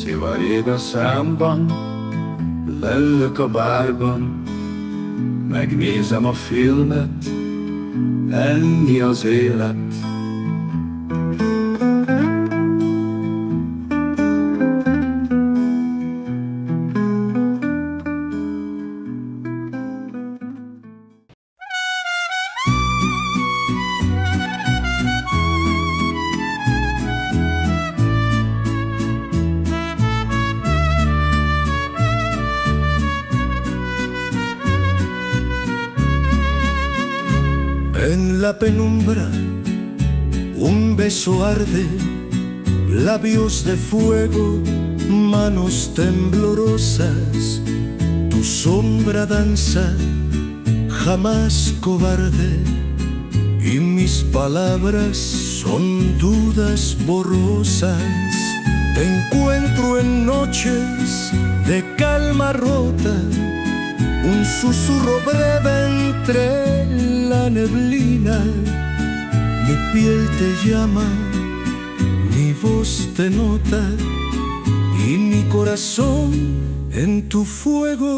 Szivar ég a számban, leülök a bárban, megnézem a filmet, ennyi az élet. En la penumbra un beso arde, labios de fuego, manos temblorosas. Tu sombra danza, jamás cobarde, y mis palabras son dudas borrosas. Te encuentro en noches de calma rota, un susurro breve entre la neblina. Mi piel te llama, mi voz te nota, y mi corazón en tu fuego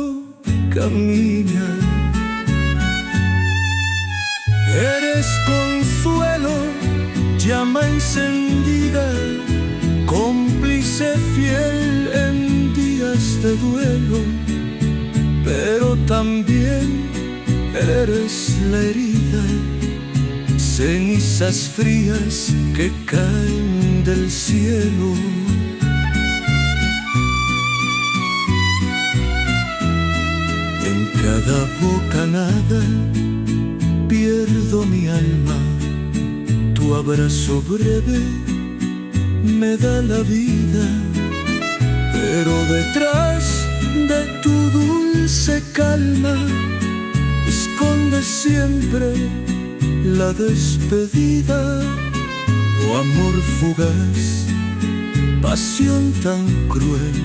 camina. Eres consuelo, llama encendida, cómplice fiel en días de duelo, pero también eres la herida, cenizas frías que caen del cielo. En cada bocanada pierdo mi alma, tu abrazo breve me da la vida, pero detrás de tu dulce calma esconde siempre la despedida. Oh amor fugaz, pasión tan cruel,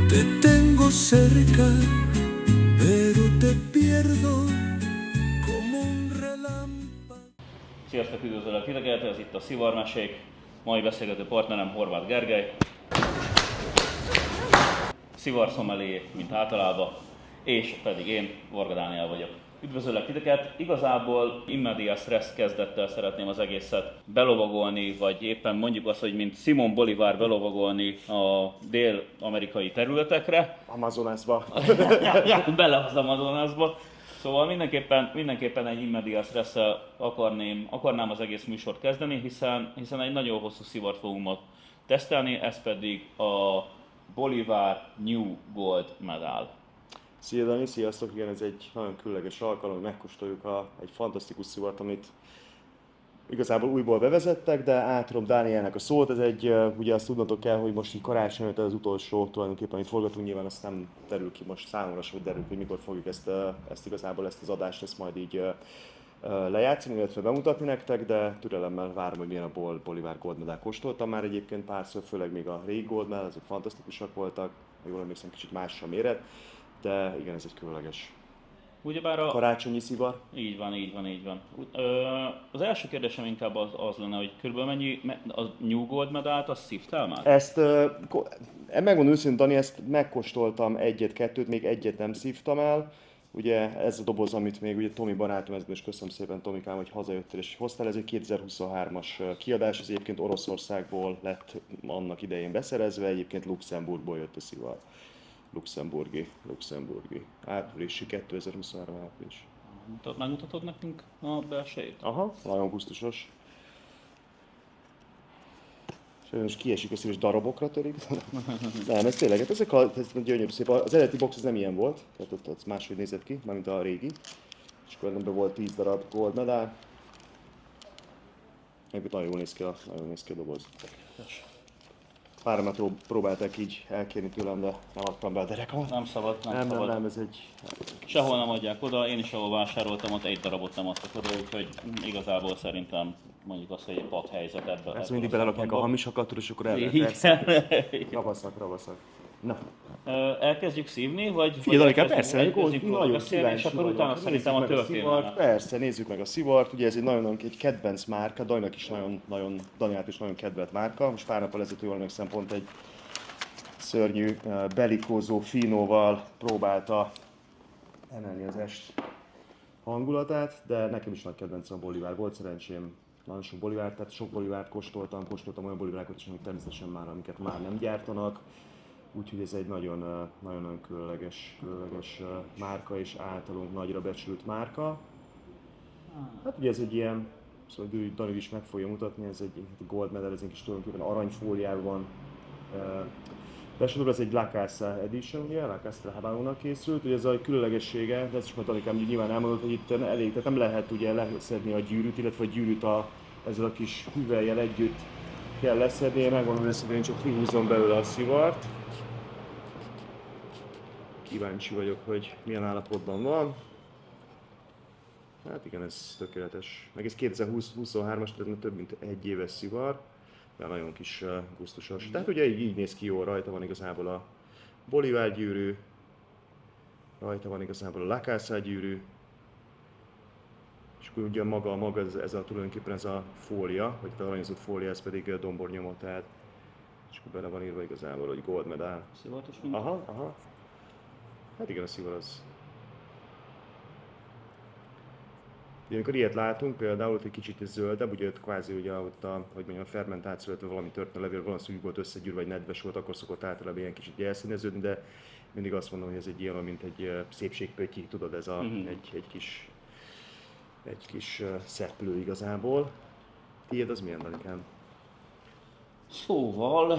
te tengo cerca, pero te pierdo como un relámpago. Sziasztok, üdvözöllek titeket, ez itt a Szivarmesék. Mai beszélgető partnerem Horváth Gergely. Szivar szomelié, mint általában, és pedig én, Varga Dániel vagyok. Üdvözöllek titeket! Igazából in medias res kezdettel szeretném az egészet belovagolni, vagy éppen mondjuk azt, hogy mint Simón Bolívar belovagolni a dél-amerikai területekre. Amazonasba. Bele az Amazonasba. Szóval mindenképpen egy in medias res-szel akarnám az egész műsort kezdeni, hiszen egy nagyon hosszú szivart fogunk ma tesztelni, ez pedig a Bolívar New Gold Medal. Szia Dani, sziasztok! Igen, ez egy nagyon különleges alkalom, hogy megkóstoljuk egy fantasztikus szivart, amit igazából újból bevezettek, de átadom Dánielnek a szót. Ez egy, ugye azt tudnotok kell, hogy most így karácsony előtt az utolsó tulajdonképpen, amit forgatunk, nyilván azt nem derül ki most számomra, hogy derül ki, hogy mikor fogjuk ezt az adást ezt majd így lejátszani, illetve bemutatni nektek, de türelemmel várom, hogy milyen a Bolívar Gold Medal. Kóstoltam már egyébként párszor, főleg még a régi Gold Medal, azok fantasztikusak voltak, jól emlékszem, kicsit más a méret, de igen, ez egy különleges Ugyebár karácsonyi szivar. Így van. Az első kérdésem inkább az lenne, hogy körülbelül mennyi a New Gold Medalt, azt szívtál már? Ezt, megmondom őszintén, Dani, ezt megkóstoltam egyet-kettőt, még egyet nem szívtam el. Ugye ez a doboz, amit még ugye Tomi barátom, ezt is köszönöm szépen Tomikám, hogy hazajöttél és hoztál, ez egy 2023-as kiadás, ez egyébként Oroszországból lett annak idején beszerezve, egyébként Luxemburgból jött a szivar. Luxemburgi. Áprilisi, 2023 április. Megmutatod nekünk a belsejét? Aha, nagyon gusztusos. Sajnos kiesik a szív, és darabokra törik. Nem, ez tényleg, ez gyönyörű szép. Az eredeti box ez nem ilyen volt, tehát ott máshogy nézett ki, mármint a régi. És akkor ebben volt 10 darab Gold Medal. Egyébként nagyon jól néz ki a doboz. Páran már próbálták így elkérni tőlem, de nem adtam be a derekamat. Nem szabad. Nem, ez egy... Sehol nem adják oda, én is ahol vásároltam, ott egy darabot nem adtak oda, úgyhogy igazából szerintem mondjuk azt, hogy egy padhelyzet ebben. Ezt mindig belerakják a hamisakat, tudod, és akkor el lehet. Ravaszak. Na. Elkezdjük szívni, vagy... Figyelj, persze, elkezdjük róla beszélni, és akkor utána szerintem a történet. Persze, nézzük meg a szivart. Ugye ez egy kedvenc márka, Daniát is nagyon kedvelt márka. Most pár nappal ezelőtt jól emlékszem, pont egy szörnyű belikózó finóval próbálta emelni az est hangulatát, de nekem is nagy kedvencem a bolivár volt, szerencsém nagyon sok bolivárt, tehát sok bolivárt kóstoltam olyan bolivárokat is, amik természetesen már, amiket már nem gyártanak, úgyhogy ez egy nagyon különleges márka és általunk nagyra becsült márka. Hát ugye ez egy ilyen, szóval Dani is meg fogja mutatni, ez egy gold medal, ez egy kis tulajdonképpen aranyfóliában van besorolva, ez egy La Casa Edition, ugye, La Casa Habano-nak készült, ugye ez a különlegessége, de ezt is majd Danikám nyilván elmondott, hogy itt elég, tehát nem lehet ugye leszedni a gyűrűt, illetve a gyűrűt ezzel a kis hüvellyel együtt kell leszedni, én megmondom őszintén, én csak kihúzom belőle a szivart. Kíváncsi vagyok, hogy milyen állapotban van. Hát igen, ez tökéletes. Meg ez 2023-as, tehát több mint egy éves szivar, de nagyon kis gusztusos. Tehát ugye így néz ki jól, rajta van igazából a bolivár gyűrű, rajta van igazából a La Casa gyűrű, és akkor ugye maga tulajdonképpen ez a fólia, vagy az aranyozott fólia, ez pedig dombornyomot, tehát és akkor bele van írva igazából, hogy gold medal. Szivatos minta? Aha. Hát igen, a szivar az. Ugye, amikor ilyet látunk, például hogy egy kicsit zöldebb, ugye kvázi ugye, ott a fermentáció, illetve valami történt a levél, valami úgy volt összegyűrve, vagy nedves volt, akkor szokott általában ilyen kicsit elszíneződni, de mindig azt mondom, hogy ez egy ilyen, mint egy szépségpötty, tudod, ez egy kis szeplő igazából. Tiéd az milyen, Danikám? Szóval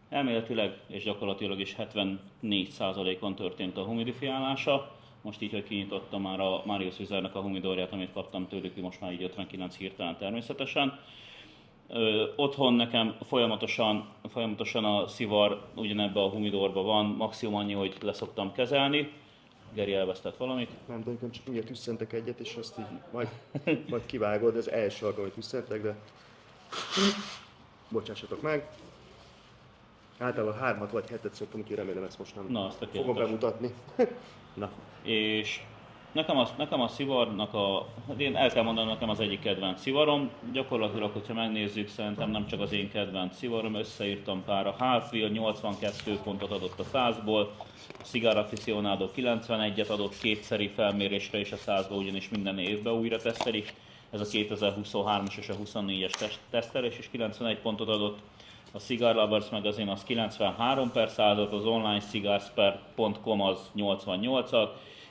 elméletileg és gyakorlatilag is 74%-on történt a humidifiálása. Most így, hogy kinyitottam már a Marius Wizardnak a humidorját, amit kaptam tőlük, most már így 59 hirtelen természetesen. Otthon nekem folyamatosan a szivar ugyanebben a humidorban van, maximum annyi, hogy leszoktam kezelni. Geri elvesztett valamit. Nem tudom, csak mindjárt tüsszentek egyet, és azt így majd kivágod, ez első alkalom, hogy tüsszentek, de bocsássatok meg. Általában 3 vagy 7-et szoktam, úgyhogy remélem ezt most nem fogom bemutatni. Na. És nekem a szivarnak én el kell mondanom, nekem az egyik kedvenc szivarom. Gyakorlatilag, hogyha megnézzük, szerintem nem csak az én kedvenc szivarom, összeírtam pár. A Halfwheel 82 pontot adott a 100-ból, a Cigar Aficionado 91-et adott kétszeri felmérésre, és a 100-ból ugyanis minden évben újra tesztelik. Ez a 2023-as és a 24-es tesztelés, és 91 pontot adott. A Cigar Lovers Magazine az 93/100-at, az onlinecigars.com az 88-at,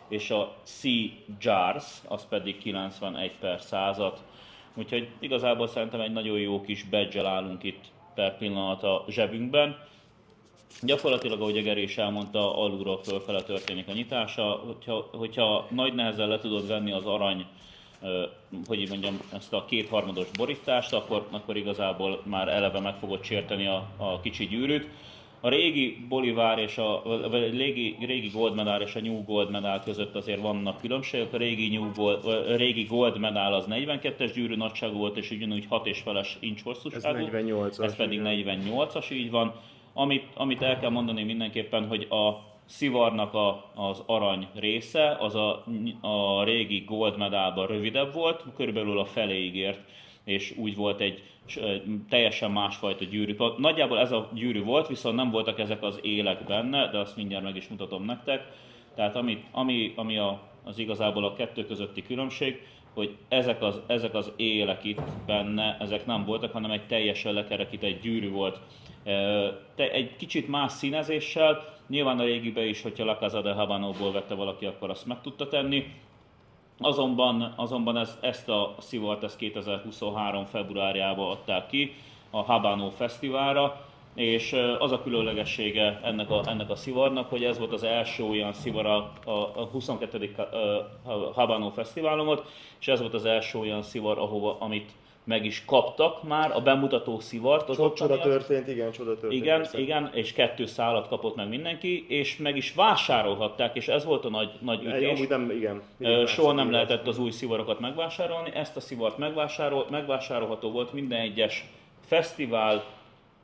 és a C-Jars az pedig 91/100-at. Úgyhogy igazából szerintem egy nagyon jó kis badge-el állunk itt per pillanat a zsebünkben. Gyakorlatilag, ahogy a Geri is elmondta, alulról fölfele történik a nyitása. Hogyha nagy nehezen le tudod venni az arany, hogy mondjam, ezt a 2/3 borítást, akkor igazából már eleve meg fogod sérteni a kicsi gyűrűt. A régi Bolivár és a régi Gold Medal és a New Gold Medal között azért vannak különbségek. A régi Gold Medal az 42-es gyűrű nagyságú volt, és ugyanúgy 6,5 inch hosszúságú. Ez 48-as. Ez pedig 48-as, így van. Amit el kell mondani mindenképpen, hogy a szivarnak az arany része, az a régi Gold Medalban rövidebb volt, körülbelül a feléig ért, és úgy volt egy teljesen másfajta gyűrű. Nagyjából ez a gyűrű volt, viszont nem voltak ezek az élek benne, de azt mindjárt meg is mutatom nektek. Tehát ami az igazából a kettő közötti különbség, hogy ezek az élek itt benne, ezek nem voltak, hanem egy teljesen lekerekített gyűrű volt. Egy kicsit más színezéssel, nyilván a régibe is, hogyha La Casa de Habano-ból vette valaki, akkor azt meg tudta tenni. Azonban ezt a szivart 2023. februárjában adták ki a Habano Fesztiválra, és az a különlegessége ennek a szivarnak, hogy ez volt az első olyan szivar a 22. Habano Fesztiválon, és ez volt az első olyan szivar, amit meg is kaptak már, a bemutató szivart. Csoda történt. Igen, és 2 szálat kapott meg mindenki, és meg is vásárolhatták, és ez volt a nagy ütés. Soha nem lehetett az új szivarokat megvásárolni, ezt a szivart megvásárolható volt minden egyes fesztivál,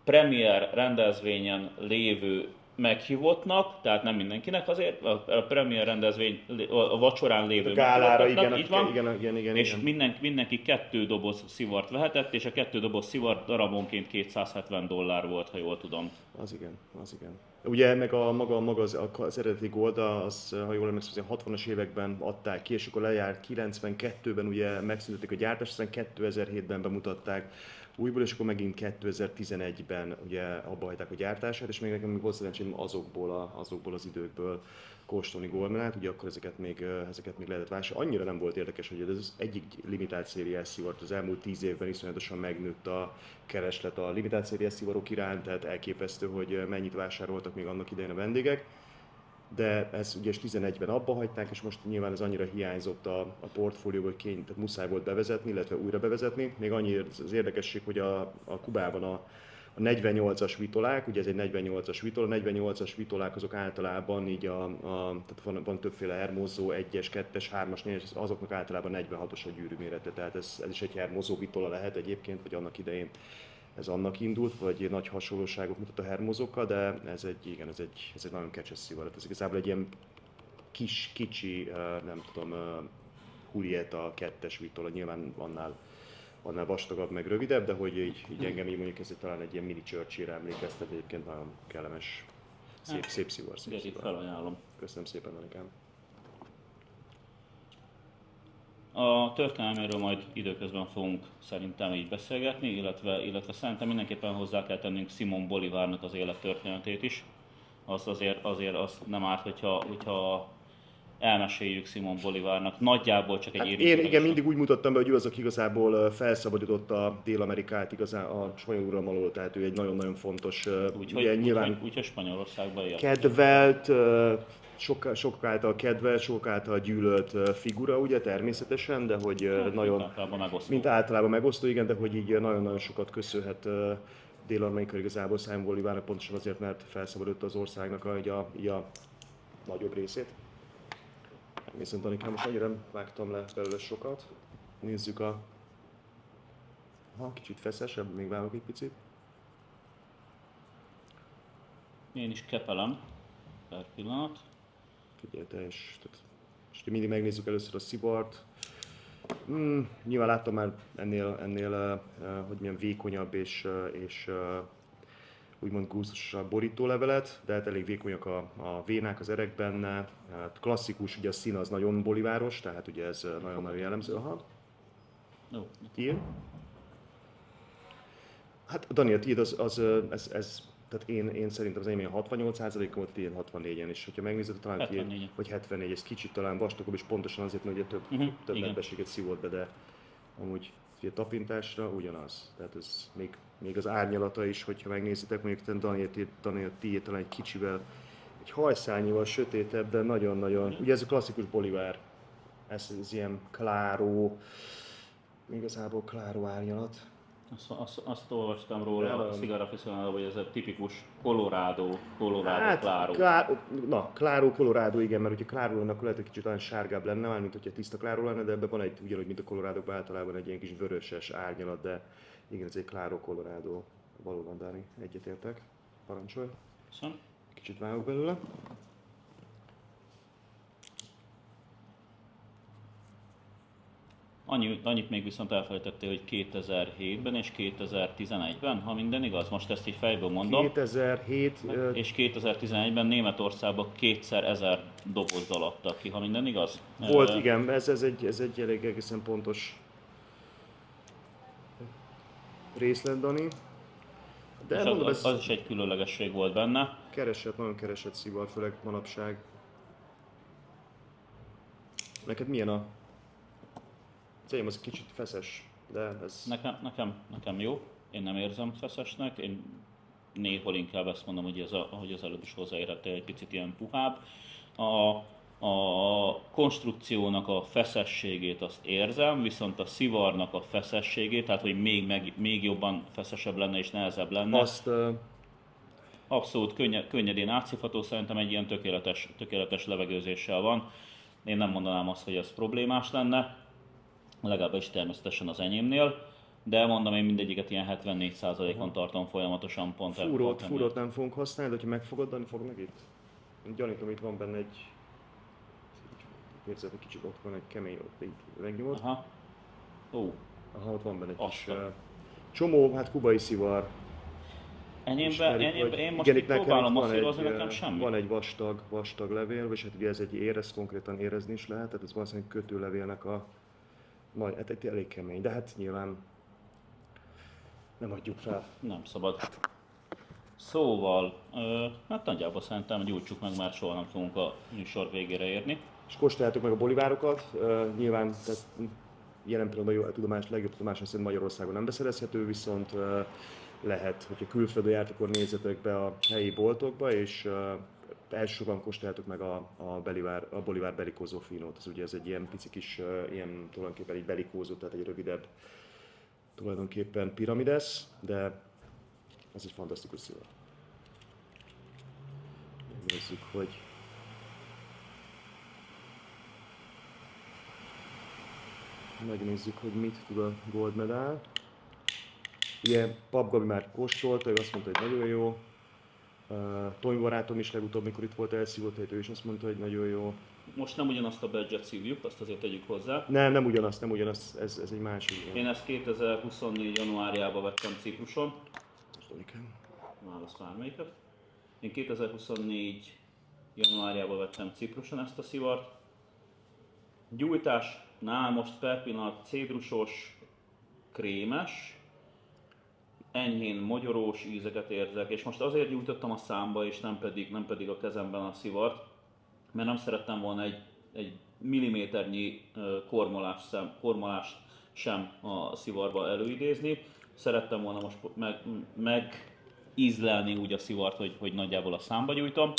premier rendezvényen lévő meghívottnak, tehát nem mindenkinek azért, a premier rendezvény, a vacsorán lévő Gálára, meghívottnak, így van, igen. és mindenki 2 doboz szivart vehetett, és a 2 doboz szivar darabonként $270 volt, ha jól tudom. Az igen. Ugye meg maga az eredeti Gold, az, ha jól emlékszem, 60-as években adták ki, és akkor lejárt 92-ben ugye megszüntették a gyártást, aztán 2007-ben bemutatták újból, és akkor megint 2011-ben ugye abba hagyták a gyártását, és még nekem volt szerencsém azokból az időkből kóstolni Goldmanát, ugye akkor ezeket még lehetett vásárolni. Annyira nem volt érdekes, hogy ez az egyik limitált szériás szivart az elmúlt 10 évben iszonyatosan megnőtt a kereslet a limitált szériás szivarok iránt, tehát elképesztő, hogy mennyit vásároltak még annak idején a vendégek. De ez ugye 11-ben abba hagyták, és most nyilván ez annyira hiányzott a portfólióból, hogy tehát muszáj volt bevezetni, illetve újra bevezetni. Még annyi az érdekesség, hogy a Kubában a 48-as vitolák, ugye ez egy 48-as vitol, a 48-as vitolák azok általában így tehát van többféle Hermoso, 1-es, 2-es, 3-as, 4-es, azoknak általában 46-os a gyűrűmérete, tehát ez is egy Hermoso vitola lehet egyébként, vagy annak idején ez annak indult, vagy nagy hasonlóságok mutat a Hermosokkal, de ez egy nagyon kecses szivar. Ez igazából egy ilyen kicsi, nem tudom, Julieta 2-es vitola, nyilván annál vastagabb, meg rövidebb, de hogy így engem így mondjuk ez talán egy ilyen mini Churchill-re emlékeztet, egyébként nagyon kellemes, szép szivar. Felajánlom. Köszönöm szépen, Danikám. A történelméről majd időközben fogunk szerintem így beszélgetni, illetve szerintem mindenképpen hozzá kell tennünk Simón Bolívarnak az élettörténetét is. Azért azt nem árt, hogyha elmeséljük Simón Bolívarnak. Nagyjából csak egy Én igen, mindig úgy mutattam be, hogy ő az, aki igazából felszabadította Dél-Amerikát igazán a spanyol uralom alól, tehát ő egy nagyon-nagyon fontos, úgyhogy Spanyolországban élt. Kedvelt, sok által kedvelt, sok által gyűlölt figura, ugye természetesen, de hogy mint általában megosztó, igen, de hogy így nagyon-nagyon sokat köszönhet Dél-Amerika igazából Simón Bolívarnak, pontosan azért, mert felszabadította az országnak a nagyobb részét. Viszont Danikám, most annyira nem vágtam le belőle sokat. Nézzük kicsit feszesebb, még vágok egy picit. Én is kepelem, per pillanat. Figyelj, és mindig megnézzük először a szivart. Nyilván láttam már ennél hogy milyen vékonyabb és úgymond gusztusabb borítólevelet, de hát elég vékonyak a vénák, az erek benne. Hát klasszikus, ugye a szín az nagyon boliváros, tehát ugye ez nagyon-nagyon jellemző. Tiéd? Hát Daniel, tiéd tehát én szerintem az enyém 68%-on volt, tiéd 64-en, és hogyha megnézed, talán tiéd, vagy 74, ez kicsit talán vastagabb, és pontosan azért, mert ugye több nedvességet szívott be, de amúgy a tapintásra ugyanaz. Tehát ez még az árnyalata is, hogyha megnézitek, mondjuk Daniel tiéd talán egy kicsivel, egy hajszányival sötétebb, de nagyon-nagyon, ugye ez a klasszikus Bolívar, ez ilyen kláró, igazából kláró árnyalat. Azt olvastam róla a Cigarra-aficionádóban, hogy ez a tipikus Colorado kláró. Kláró, Colorado, igen, mert hogyha kláró lenne, akkor lehet, hogy kicsit olyan sárgább lenne, mármint hogyha tiszta kláró lenne, de ebben van egy, ugyanúgy, mint a Colorado-ban általában egy ilyen kis vöröses árnyalat, de igen, ez egy kláró Colorado. Valóban, Dáni, egyetértek. Parancsolj. Köszönöm. Kicsit vágok belőle. Annyit még viszont elfelejtettél, hogy 2007-ben és 2011-ben, ha minden igaz, most ezt így fejből mondom. 2007 és 2011-ben Németországban 2000 dobozzal adtak ki, ha minden igaz. Volt, igen, ez egy elég egészen pontos részlet, Dani. De mondom, az is egy különlegesség volt benne. Nagyon keresett szivar, főleg manapság. Neked milyen a... Az kicsit feszes, de ez... Nekem jó, én nem érzem feszesnek, én néhol inkább ezt mondom, hogy ahogy az előbb is hozzáérhettél, egy picit ilyen puhább. A konstrukciónak a feszességét azt érzem, viszont a szivarnak a feszességét, tehát hogy még jobban feszesebb lenne és nehezebb lenne. Abszolút könnyedén átszívható, szerintem egy ilyen tökéletes levegőzéssel van. Én nem mondanám azt, hogy ez problémás lenne, legalábbis természetesen az enyémnél. de mondom, én mindegyiket ilyen 74%-on tartom folyamatosan pont ebből. Fúrót nem fogunk használni, de ha megfogod, Dani, fog meg itt. Én gyanítom, itt van benne egy... Érzed, hogy kicsit ott van egy kemény, ott így megnyomod. Aha. Aha, ott van benne egy kis Aztán. csomó, hát kubai szivar. Én most itt próbálom masszírozni, nekem semmi. Van egy vastag levél, és hát ugye ez egy érez, konkrétan érezni is lehet, tehát ez valószínűleg kötőlevélnek a... Hát egy elég kemény, de hát nyilván nem adjuk fel. Nem szabad. Szóval, hát nagyjából szerintem gyújtsuk meg, már soha nem fogunk a műsor végére érni. És kóstoljátok meg a bolivárokat, nyilván tehát jelen pillanatban legjobb tudomásom szerint Magyarországon nem beszerezhető, viszont lehet, hogyha külföldön járt, akkor nézzetek be a helyi boltokba, és elsősorban kóstoljátok meg a bolivár belikózó finót. Ez ugye ez egy ilyen pici kis, ilyen tulajdonképpen egy belikózó, tehát egy rövidebb tulajdonképpen piramides, de ez egy fantasztikus szivar. Nézzük, hogy megnézzük, hogy mit tud a Gold Medal. Ugye Pap Gabi már kóstolta, ő azt mondta, hogy nagyon jó. Tomi barátom is legutóbb, mikor itt volt elszívott, ő is azt mondta, hogy nagyon jó. Most nem ugyanazt a badge-et szívjuk, azt azért tegyük hozzá. Nem ugyanaz, ez egy másik. Én ezt 2024. januárjában vettem Cipruson. Válasz bármelyiket. Én 2024. januárjában vettem Cipruson ezt a szivart. Gyújtásnál most per pillanat cédrusos, krémes, enyhén mogyorós ízeket érzek, és most azért gyújtottam a számba, és nem pedig a kezemben a szivart, mert nem szerettem volna egy milliméternyi kormolást sem a szivarba előidézni. Szerettem volna most megízlelni úgy a szivart, hogy nagyjából a számba gyújtom.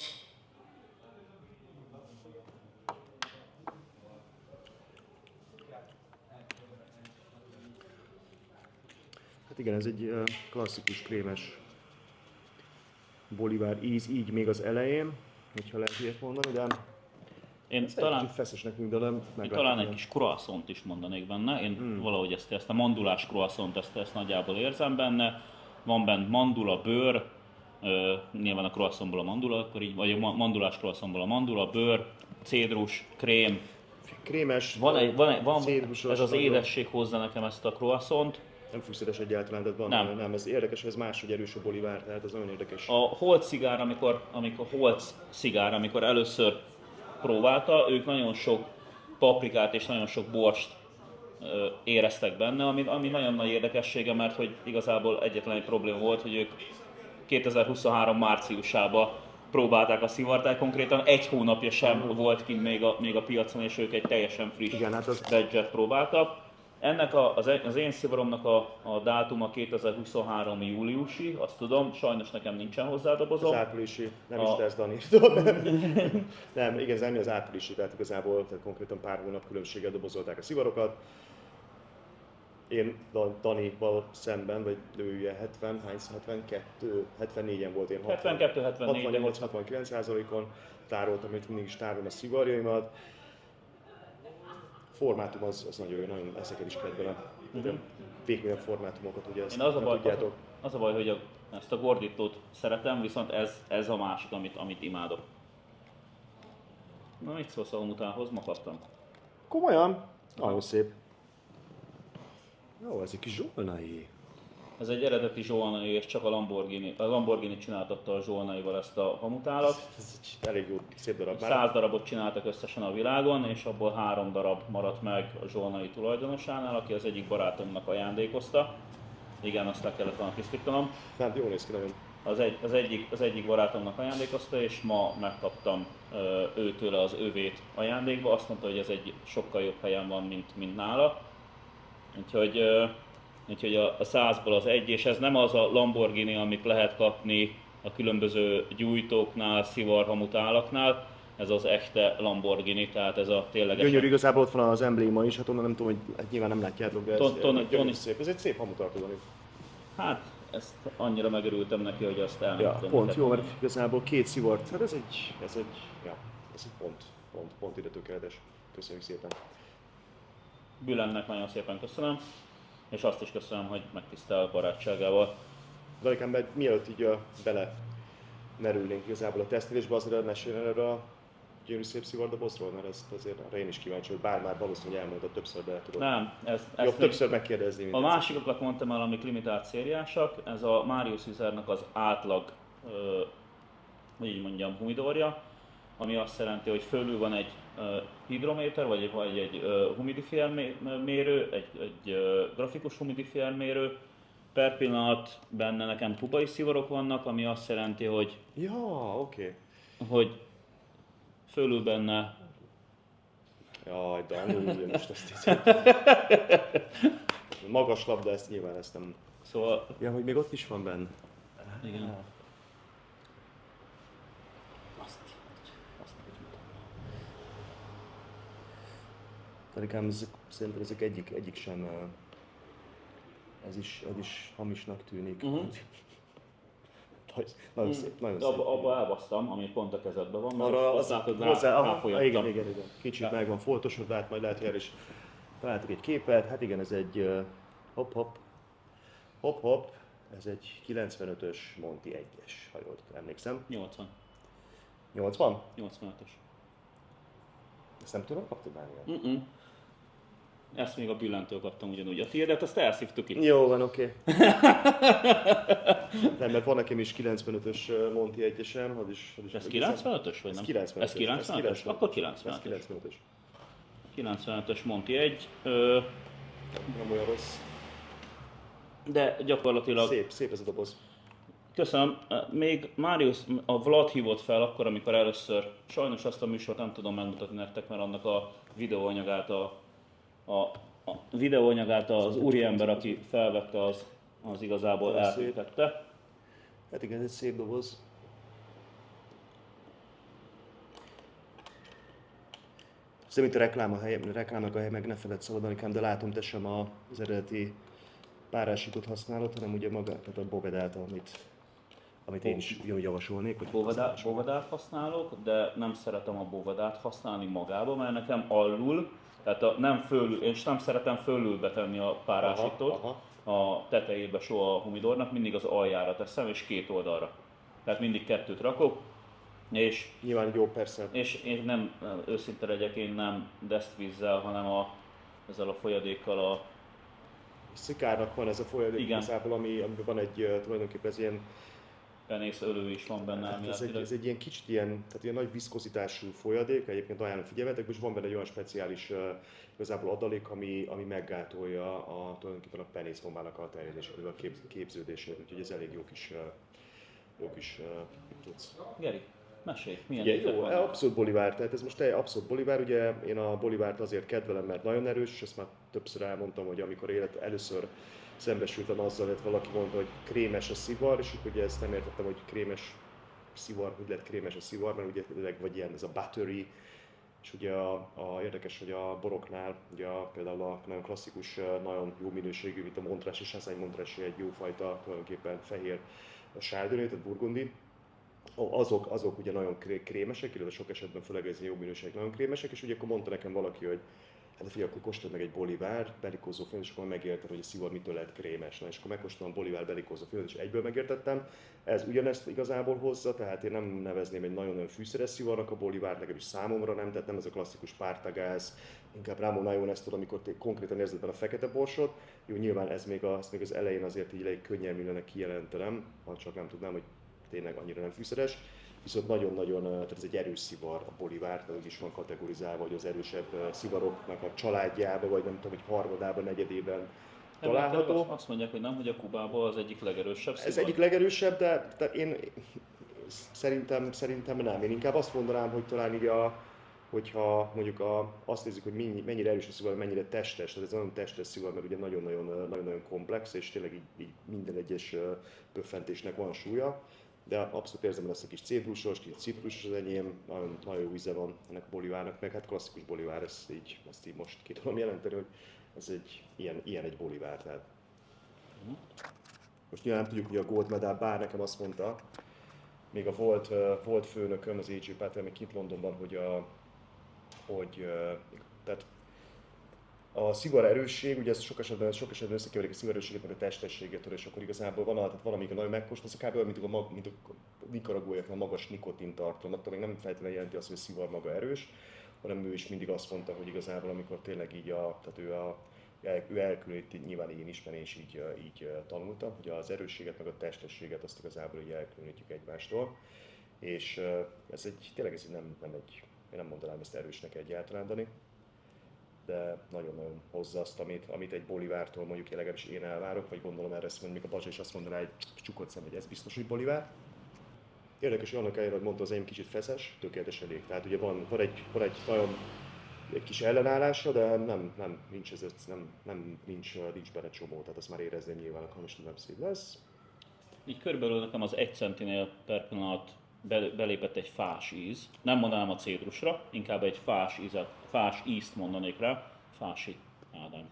Hát igen, ez egy klasszikus krémes bolivár íz, így még az elején, hogyha lehet ilyet mondani, de Én ez talán, egy kicsit feszesnek tűnik, de nem talán egy kis croissant is mondanék benne. Én valahogy ezt a mandulás croissant, ezt nagyjából érzem benne. Van benne mandula, bőr, nyilván a croissantból a mandula, akkor így, vagy a mandulás croissantból a mandula, bőr, cédrus, krém. Krémes, Van cédrusos, ez az nagyon- édesség hozza nekem ezt a croissant. Nem fűszeres egyáltalán, tehát van, Nem. ez érdekes, ez máshogy erős a bolivár, tehát ez nagyon érdekes. A Holt szigár, amikor először próbálta, ők nagyon sok paprikát és nagyon sok borst éreztek benne, ami nagyon nagy érdekessége, mert hogy igazából egyetlen egy probléma volt, hogy ők 2023 márciusában próbálták a szivart, konkrétan egy hónapja sem volt kint még a piacon, és ők egy teljesen friss Igen, hát az- badge-et próbáltak. Ennek az én szivaromnak a dátuma 2023. júliusi, azt tudom, sajnos nekem nincsen hozzá Az dobozom. áprilisi, nem A- is tesz, Dani. Nem, igazán mi az áprilisi, tehát igazából tehát konkrétan pár hónap különbséggel dobozolták a szivarokat. Én Danival szemben, vagy ő ugye 72, 74-en volt, én 72-74, de 68-69%-on tároltam, amit mindig is tárolom a szivarjaimat. Formátum az nagyon jó, nagyon ezeket is kedvelem. Végmilyen formátumokat, ugye ezt Én az a nem baj, tudjátok. az a baj, hogy ezt a gordítót szeretem, viszont ez a másik, amit imádok. Na, mit szólsz a homutához? Ma kaptam. Komolyan? Nagyon szép. Jó, ez egy kis zsolnai. Ez egy eredeti zsolnai, és csak a Lamborghini csináltatta a zsolnaival ezt a hamutálat. Ez egy elég jó, szép darab már. 100 darabot csináltak összesen a világon, és abból 3 darab maradt meg a zsolnai tulajdonosánál, aki az egyik barátomnak ajándékozta. Igen, azt le kellett volna kisztítanom. Hát jól néz ki nagyon. Az egyik barátomnak ajándékozta, és ma megkaptam őtőle az övét ajándékba. Azt mondta, hogy ez egy sokkal jobb helyen van, mint nála. Úgyhogy a 100-ból az egy, és ez nem az a Lamborghini, amit lehet kapni a különböző gyújtóknál, szivarhamutálaknál, ez az echte Lamborghini, tehát ez a tényleges. Gyönyörű, igazából ott van az embléma is, hát onnan nem tudom, hogy hát nyilván nem látjátok, de ez Tony- gyönyörű szép. Ez egy szép hamutartó, Dani. Hát, ezt annyira megörültem neki, hogy azt Ja, elmondtam. pont jó, mert igazából két szivart, hát ez egy pont ide tökéletes. Köszönjük szépen. Bülennek nagyon szépen köszönöm. és azt is köszönöm, hogy megtisztel barátságával. Danikám, mert mielőtt így bele merülnénk igazából a tesztelésbe, azért meséljen erre a gyönyörű szép szivardobozról, mert ezt azért arra én is kíváncsi, hogy bár már valószínűleg elmondtad többször, de tudod. Nem, Jobb többször megkérdezni. A másikokat mondtam el, amik limitált szériásak, ez a Marius Wizardnak az átlag, hogy így mondjam, humidorja, ami azt jelenti, hogy fölül van egy hidrométer, vagy egy humidifier mérő, egy grafikus humidifier mérő. Per pillanat benne nekem kubai szivarok vannak, ami azt jelenti, Ja, oké. hogy fölül benne. Jaj, Dani, ugye most ezt így. Magas labda, ezt nyilván ezt nem... Szóval, Ja, hogy még ott is van benne. igen. Danikám, szerintem ezek egyik sem... Ez is hamisnak tűnik. Nagyon szép, nagyon szép. Abba elbasztam, ami pont a kezedben van, mert Arra azt látod, igen. Kicsit meg van foltosodva, hát majd lehet, hogy el is találtuk egy képet. Hát igen, ez egy hopp, ez egy 95-ös Monty 1-es, ha jól emlékszem. 80. 80? 85-ös. Ezt nem tudom, kaptad már ilyen? Ezt még a Billentől kaptam ugyanúgy. A tiédet azt elszívtuk itt. Jó van, oké. Nem, mert van nekem is 95-ös Monty 1-esem, Ez 95-ös vagy nem? Ez 95-ös. Ez 95-ös? Akkor 95-ös. Ez 95-ös. 95-ös Monty 1. Nem olyan rossz. De gyakorlatilag... Szép ez a doboz. Köszönöm. Még Marius, a Vlad hívott fel akkor, amikor először, sajnos azt a műsort nem tudom megmutatni nektek, mert annak a videóanyagát az úriember, aki felvette, az igazából eltűntette. Hát igen, ez egy szép doboz. Szerintem a reklámnak a hely, meg ne feledd szabad, Anikám, de látom, te sem az eredeti párásítót használod, hanem ugye magát, tehát a bovedát, amit én is ugyanúgy javasolnék. Hogy Bovedát használok, de nem szeretem a bovedát használni magába, mert nekem alul, tehát és nem szeretem fölül betenni a párásítót, a tetejébe soha a humidornak, mindig az aljára teszem, és két oldalra. Tehát mindig kettőt rakok, és nyilván jó, persze. És én nem, őszinte legyek, én nem desztvízzel, hanem ezzel a folyadékkal a... Szikárnak van ez a folyadék igazából, amiben van egy tulajdonképpen ez ilyen... Penészölő is van benne. Hát ez egy ilyen kicsit tehát ilyen nagy viszkozitású folyadék, egyébként ajánlom figyelmetek, és van benne egy olyan speciális igazából adalék, ami meggátolja tulajdonképpen a penészbombának a terjedését, a képződését, úgyhogy ez elég jó kis tudsz. Geri, mesélj, milyen ugye, jó, abszolút bolivár, tehát ez most egy abszolút bolivár, ugye én a bolivárt azért kedvelem, mert nagyon erős, és ezt már többször elmondtam, hogy amikor először szembesültem azzal, hogy valaki mondta, hogy krémes a szivar, és ugye ezt nem értettem, hogy krémes szivar, hogy lehet krémes a szivar, mert ugye vagy ilyen ez a buttery, és ugye érdekes, hogy a boroknál, ugye például a nagyon klasszikus, nagyon jó minőségű, mint a Montrachet és Chassagne Montrachet egy jófajta tulajdonképpen fehér sárdonnay, tehát burgundi, azok ugye nagyon krémesek, illetve sok esetben főleg ez jó minőség, nagyon krémesek, és ugye akkor mondta nekem valaki, hogy hát figyelj, akkor kóstold meg egy bolivár belikózó filmet, és akkor megérted, hogy a szivar mitől lehet krémes. Na, és akkor megkóstoltam a bolivár belikózó filmet, és egyből megértettem. Ez ugyanezt igazából hozza, tehát én nem nevezném egy nagyon-nagyon fűszeres szivarnak a bolivár, legalábbis számomra nem, tehát nem ez a klasszikus pártagáz, inkább Ramon Mayonnaise-től, amikor konkrétan érzed benne a fekete borsot. Jó, nyilván ezt még az elején azért így elég könnyen millene kijelentenem, ha csak nem tudnám, hogy tényleg annyira nem fűszeres. Viszont nagyon-nagyon, tehát ez egy erős szivar a bolivár, tehát úgy is van kategorizálva, hogy az erősebb szivaroknak a családjába, vagy nem tudom, hogy harmadában, negyedében található. Azt mondják, hogy nem, hogy a Kubában az egyik legerősebb szivar. Ez egyik legerősebb, de én szerintem nem. Én inkább azt mondanám, hogy talán így hogyha mondjuk azt nézzük, hogy mennyire erős a szivar, mennyire testes, tehát ez nagyon testes szivar, mert ugye nagyon-nagyon komplex, és tényleg így minden egyes pöffentésnek van súlya. De abszolút érzem, hogy ezt a kis cédrusos, kis citrusos az enyém, nagyon jó íze van ennek a bolivárnak, meg hát klasszikus bolivár, ezt így most ki tudom jelenteni, hogy ez ilyen egy bolivár. Tehát. Most nyilván nem tudjuk, hogy a gold medal, bár nekem azt mondta, még a volt főnököm, az A.J. Patel, még kint Londonban, tehát a szivar erősség, ugye ez sok esetben összekeverik a szivar erősséget meg a testességétől, és akkor igazából van, tehát valamikor nagyon megkóstolsz, kb. Olyan, mint a nikaragóiaknak magas nikotin tartalom, attól még nem feltétlenül jelenti azt, hogy a szivar maga erős, hanem ő is mindig azt mondta, hogy igazából amikor tényleg így ő elkülöníti, nyilván én is, mert én is így tanultam, hogy az erősséget meg a testességet azt igazából így elkülönítjük egymástól. És ez tényleg ez én nem mondanám ezt erősnek egyáltalán, Dani, de nagyon-nagyon hozza azt, amit egy bolivártól mondjuk legalábbis én elvárok, vagy gondolom erre ezt mondjuk a Bazsa is azt mondaná egy csukott szem, hogy ez biztos, hogy bolivár. Érdekes, hogy annak ellenére, hogy mondta, az enyém kicsit feszes, tökéletes elég. Tehát ugye van egy nagyon egy kis ellenállása, de nincs benne csomó, tehát azt már érezném nyilván, ha most nem szép lesz. Így körülbelül nekem az 1 centinél per pillanat belépett egy fás íz. Nem mondanám a cédrusra, inkább egy fás ízt mondanék rá. Fási, Ádám.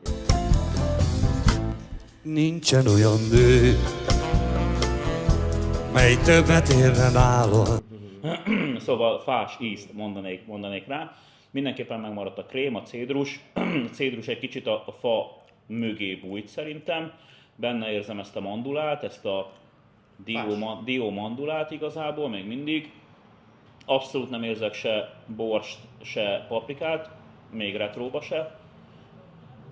Nincsen olyan nő, mely többet érne nálad. Szóval fás ízt mondanék rá. Mindenképpen megmaradt a krém, a cédrus. A cédrus egy kicsit a fa mögé bújt szerintem. Benne érzem ezt a mandulát, ezt a dió mandulát igazából még mindig. Abszolút nem érzek se borst, se paprikát, még retróba se.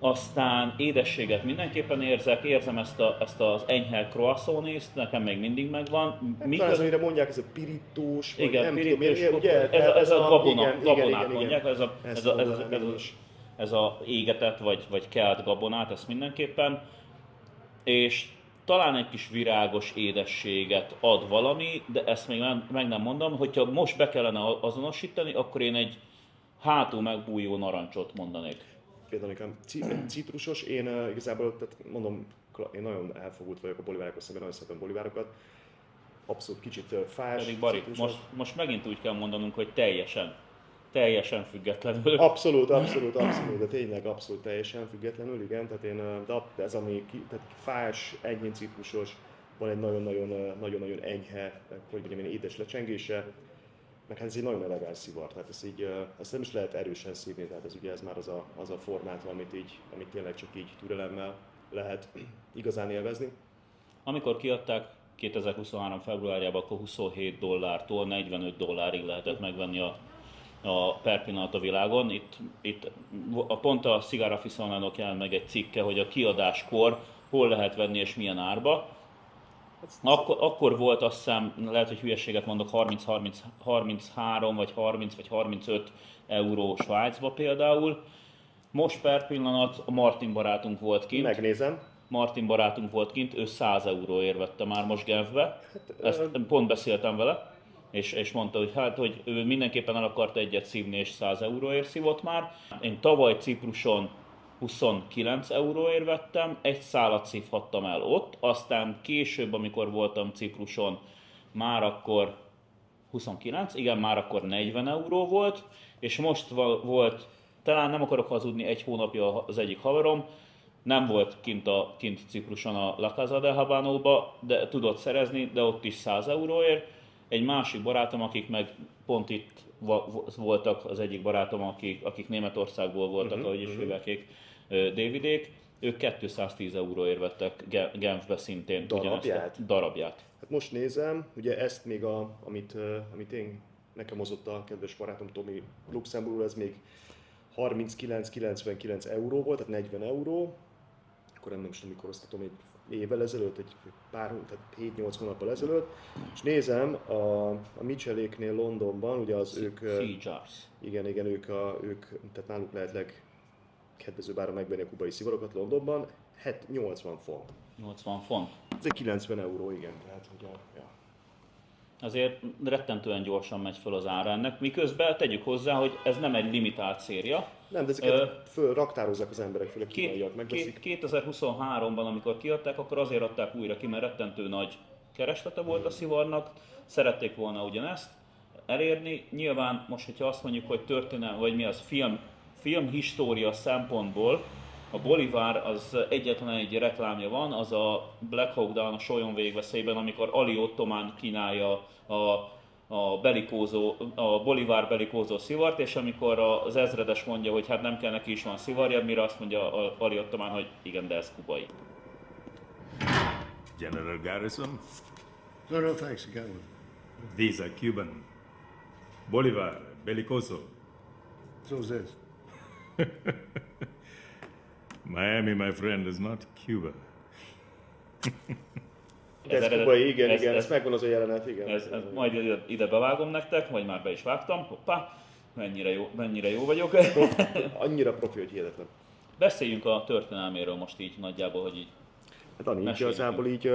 Aztán édességet mindenképpen érzem ezt az enyhe croissant-észt, nekem még mindig megvan. Ez, amire mondják, ez a pirítós, vagy igen, nem pirítós, tudom, ugye? ez a gabonát igen. mondják, ez a égetett vagy kelt gabonát, ezt mindenképpen. És talán egy kis virágos édességet ad valami, de ezt még meg nem mondom, hogyha most be kellene azonosítani, akkor én egy hátul megbújó narancsot mondanék. Például nekem citrusos, én igazából, tehát mondom, én nagyon elfogult vagyok a bolivárokkal szemben, nagyon szeretem bolivárokat. Abszolút kicsit fás. Pedig Bari, most megint úgy kell mondanunk, hogy teljesen függetlenül. Abszolút, de tényleg abszolút teljesen függetlenül, igen. Tehát de ez tehát fás, enyhén citrusos, van egy nagyon-nagyon enyhe, hogy mondjam, édes lecsengése, meg hát ez egy nagyon elegáns szivar, tehát ezt nem is lehet erősen szívni, tehát ez már az a formát, amit tényleg csak így türelemmel lehet igazán élvezni. Amikor kiadták 2023. februárjában, akkor $27-tól $45 lehetett megvenni a per pillanat a világon. Itt pont a Cigar Aficionadónak jelent meg egy cikke, hogy a kiadáskor hol lehet venni és milyen árba. Akkor volt, azt hiszem, lehet, hogy hülyeséget mondok, 33 vagy 30 vagy 35 euró Svájcba például. Most per pillanat a Martin barátunk volt kint. Megnézem. Martin barátunk volt kint, ő 100 euróért vette már most Genfbe. Ezt pont beszéltem vele, és mondta, hogy ő mindenképpen el akart egyet szívni, és 100 euróért szívott már. Én tavaly Cipruson 29 euróért vettem, egy szálat szívhattam el ott, aztán később, amikor voltam Cipruson, már akkor 29, igen, már akkor 40 euró volt, és most volt, talán nem akarok hazudni, egy hónapja az egyik haverom, nem volt kint Cipruson a La Casa de Habano-ba, de tudott szerezni, de ott is 100 euróért. Egy másik barátom, akik meg pont itt voltak, az egyik barátom, akik Németországból voltak, ahogy is hívják, Davidék, ők 210 euróért vettek Genfbe szintén. Darabját. Hát most nézem, ugye ezt még amit nekem hozott a kedves barátom Tomi Luxemburgból, ez még 39,99 euró volt, tehát 40 euró. Akkor nem tudom, mikor osztatom, egy évvel ezelőtt, tehát 7-8 hónappal ezelőtt. És nézem, a Micheléknél Londonban, ugye az ők... Seajars. Igen, ők tehát náluk lehet legkedvezőbb áron megvenni a kubai szivarokat Londonban, 80 font. 80 font. Ez egy 90 euró, igen, tehát ugye, ja. Azért rettentően gyorsan megy föl az ára ennek, miközben tegyük hozzá, hogy ez nem egy limitált széria. Nem, de ezeket raktározzák az emberek, főleg kínaiak megveszik. 2023-ban, amikor kiadták, akkor azért adták újra ki, mert rettentő nagy kereslete volt a szivarnak, szerették volna ugyanezt elérni. Nyilván most, hogyha azt mondjuk, hogy történelmi, vagy mi az, filmhistória szempontból, a Bolivár az egyetlen egy reklámja van, az a Black Hawk Down a Sólyom végveszélyben, amikor Ali Ottomán kínálja a Bolivár belikózó szivart, és amikor az ezredes mondja, hogy hát nem kell, neki is van szivarja, mire azt mondja a Ali ottomán, hogy igen, de ez kubai. General Garrison, No, thanks. You got one. these are Cuban. Bolivar, Belicoso. So's this. Miami, my friend, is not Cuba. Ez kubai, igen, ez megvan az a jelenet, igen. Ez majd ide bevágom nektek, vagy már be is vágtam, hoppá, mennyire jó vagyok. Annyira profi, hogy hihetetlen. Beszéljünk a történelméről most így nagyjából, hogy így. Hát Dani, Meséljük. igazából így,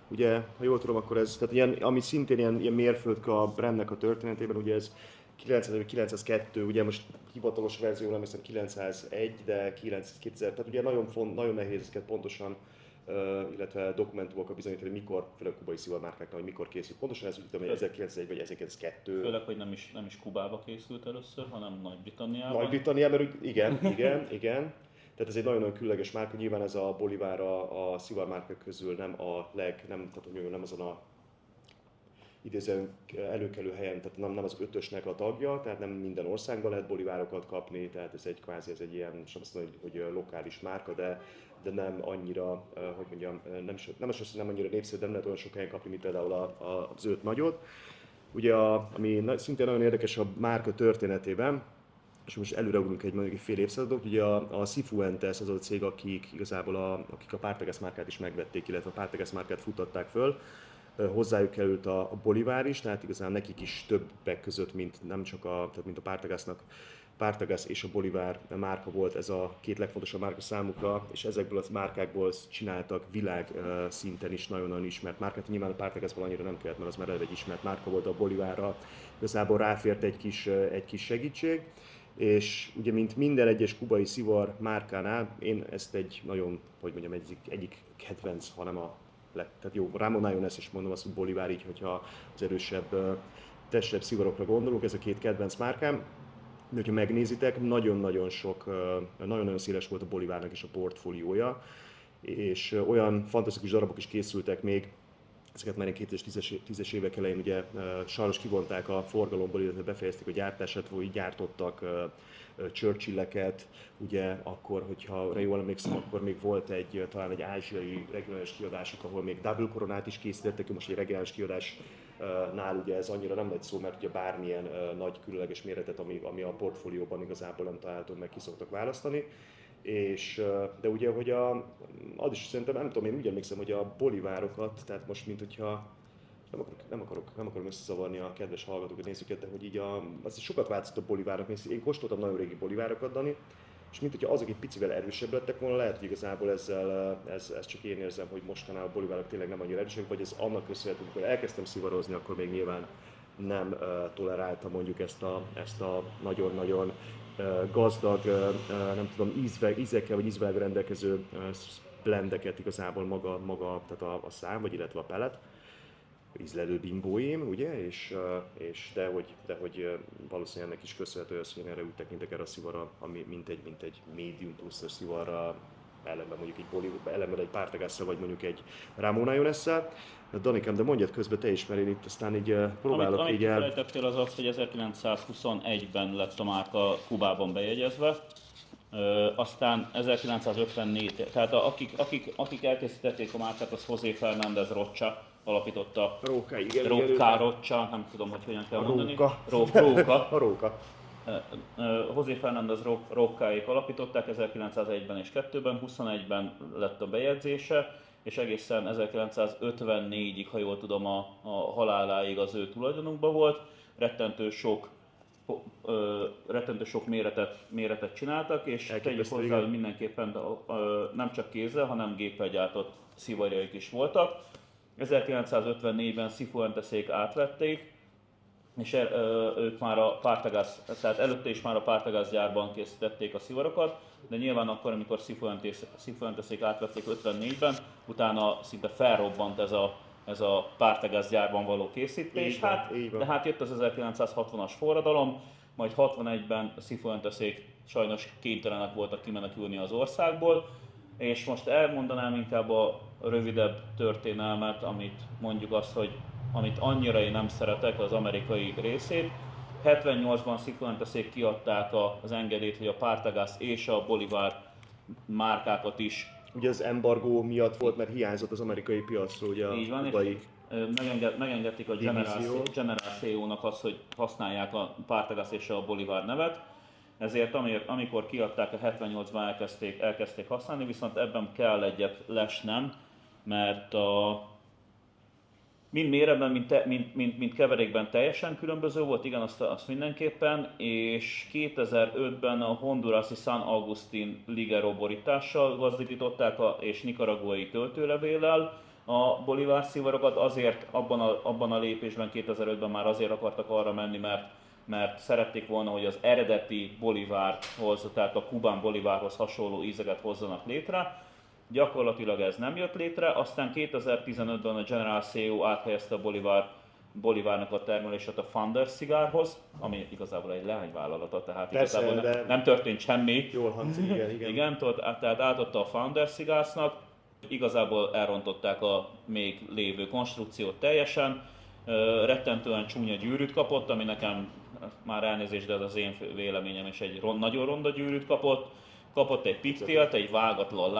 ugye, ha jól tudom, akkor ez, tehát ilyen, ami szintén ilyen mérföldkő a brandnek a történetében, ugye ez 902, ugye most hivatalos verzió nem hiszem 901, de 2000, tehát ugye nagyon nehéz ezeket pontosan, illetve dokumentumokkal bizonyítani, hogy mikor, főleg kubai szivarmárkáknál, hogy mikor készült. Pontosan ez úgy tudom, hogy 1901 vagy 1902. Főleg, hogy nem is Kubába készült először, hanem Nagy-Britanniában. Nagy-Britanniában, igen. Tehát ez egy nagyon-nagyon különleges márka, nyilván ez a Bolivár a szivarmárkák közül nem nem azon a idézően előkelő helyen, tehát nem az ötösnek a tagja, tehát nem minden országban lehet bolivárokat kapni, tehát ez egy ilyen, sem azt mondom, hogy lokális márka, de nem annyira, hogy mondjam, nem annyira népszerű, nem lehet olyan sok helyen kapni, mint például az öt nagyot. Ugye, ami szintén nagyon érdekes a márka történetében, és most előreugrunk mondjuk egy fél évszázadot, ugye a Cifuentes az a cég, akik igazából akik a Partagas márkát is megvették, illetve a Partagas márkát futtatták föl, hozzájuk került a Bolivár is, tehát igazán nekik is többek között, mint a Partagasnak, Partagas és a Bolivár márka volt ez a két legfontosabb márka számukra, és ezekből a márkákból csináltak világ szinten is nagyon-nagyon ismert márkát. Nyilván a Partagasból annyira nem kellett, mert az már egy ismert márka volt, a Bolivárra igazából ráfért egy kis segítség. És ugye, mint minden egyes kubai szivar márkánál, én ezt egy nagyon, egyik kedvenc, hanem tehát jó, Ramon Mayonnaise is mondom azt, hogy Bolivár, így, hogyha az erősebb, testebb szivarokra gondolunk, ez a két kedvenc márkám. De hogyha megnézitek, nagyon-nagyon széles volt a Bolivárnak is a portfóliója, és olyan fantasztikus darabok is készültek még, ezeket már 2010-es évek elején ugye sajnos kivonták a forgalomból, illetve befejezték a gyártását, hogy gyártottak Churchill-eket, ugye akkor, hogyha jól emlékszem, akkor még volt talán egy ázsiai regionális kiadásuk, ahol még double koronát is készítettek, most egy regionális kiadásnál ugye ez annyira nem megy szó, mert ugye bármilyen nagy különleges méretet, ami a portfólióban igazából nem találtunk, meg ki szoktak választani. De ugye, hogy az is szerintem, nem tudom, én úgy emlékszem, hogy a bolivárokat, tehát most mint hogyha nem akarom összezavarni a kedves hallgatókat, nézzüket, de hogy így az sokat változott a bolivárok, én kóstoltam nagyon régi bolivárokat, Dani, és mint hogyha azok egy picivel erősebb lettek volna, lehet, hogy igazából ez csak én érzem, hogy mostanában a bolivárok tényleg nem annyira erősek, vagy ez annak köszönhető, amikor elkezdtem szivarozni, akkor még nyilván nem tolerálta mondjuk ezt a nagyon-nagyon gazdag, nem tudom, ízekkel vagy ízvel rendelkező blendeket igazából maga tehát a szám, vagy illetve a pellet, ízlelő bimbóim, ugye, de hogy valószínűleg ennek is köszönhető az, hogy én erre úgy tekintek erre a szivarra, ami mint egy medium pluszos szivarra, ellenben mondjuk egy Partagasra, vagy mondjuk egy Ramon Mayonnaise-szel. Danikám, de mondjad közben te is, mert én itt aztán így próbálok amit így felejtettél az az, hogy 1921-ben lett a márka Kubában bejegyezve, aztán 1954, tehát akik elkészítették a márkát, az José Fernández Rocha alapította. Roca, Rocha, nem tudom, hogy hogyan kell mondani. Róka. José Fernández Rocaék alapították 1901-ben és 2002-ben, 21-ben lett a bejegyzése, és egészen 1954-ig, ha jól tudom, a haláláig az ő tulajdonukban volt. Rettentő sok méretet csináltak, és tegyük hozzá, hogy mindenképpen nem csak kézzel, hanem géppel gyártott szivarjaik is voltak. 1954-ben Cifuentesék átvették, és ők már a Partagas, tehát előtte is már a Partagas gyárban készítették a szivarokat, de nyilván akkor, amikor Cifuentesék átvették 54-ben, utána szinte felrobbant ez a Partagas gyárban való készítés. De hát jött az 1960-as forradalom, majd 61-ben Cifuentesék sajnos kénytelenek voltak kimenekülni az országból, és most elmondanám inkább a rövidebb történelmet, amit mondjuk azt, hogy amit annyira én nem szeretek, az amerikai részét. 78-ban Cifuenteszék kiadták az engedélyt, hogy a Partagas és a Bolivar márkákat is Ugye az embargó miatt volt, mert hiányzott az amerikai piacról ugye a így van, kubai. megengedték a General CEO-nak azt, hogy használják a Partagas és a Bolivar nevet. Ezért amikor kiadták a 78-ban elkezdték használni, viszont ebben kell egyet lesnem, mert mind méretben, mint keverékben teljesen különböző volt, igen, azt mindenképpen, és 2005-ben a hondurasi San Agustin Ligero borítással gazdagították és nicaraguai töltőlevéllel a Bolivar szivarokat, azért abban a lépésben 2005-ben már azért akartak arra menni, mert szerették volna, hogy az eredeti Bolivárhoz, tehát a kubán Bolivárhoz hasonló ízeket hozzanak létre. Gyakorlatilag ez nem jött létre, aztán 2015-ben a General CEO áthelyezte a Bolivárnak a termelését a Founders szigárhoz, ami igazából egy leányvállalata, tehát Persze, igazából nem történt semmi. Jól hangzik, igen. Igen, tehát átadta a Founders szigárnak, igazából elrontották a még lévő konstrukciót teljesen, rettentően csúnya gyűrűt kapott, ami nekem már elnézést, de ez az én véleményem, és egy nagyon ronda gyűrűt kapott egy pigtail-t, egy vágatlan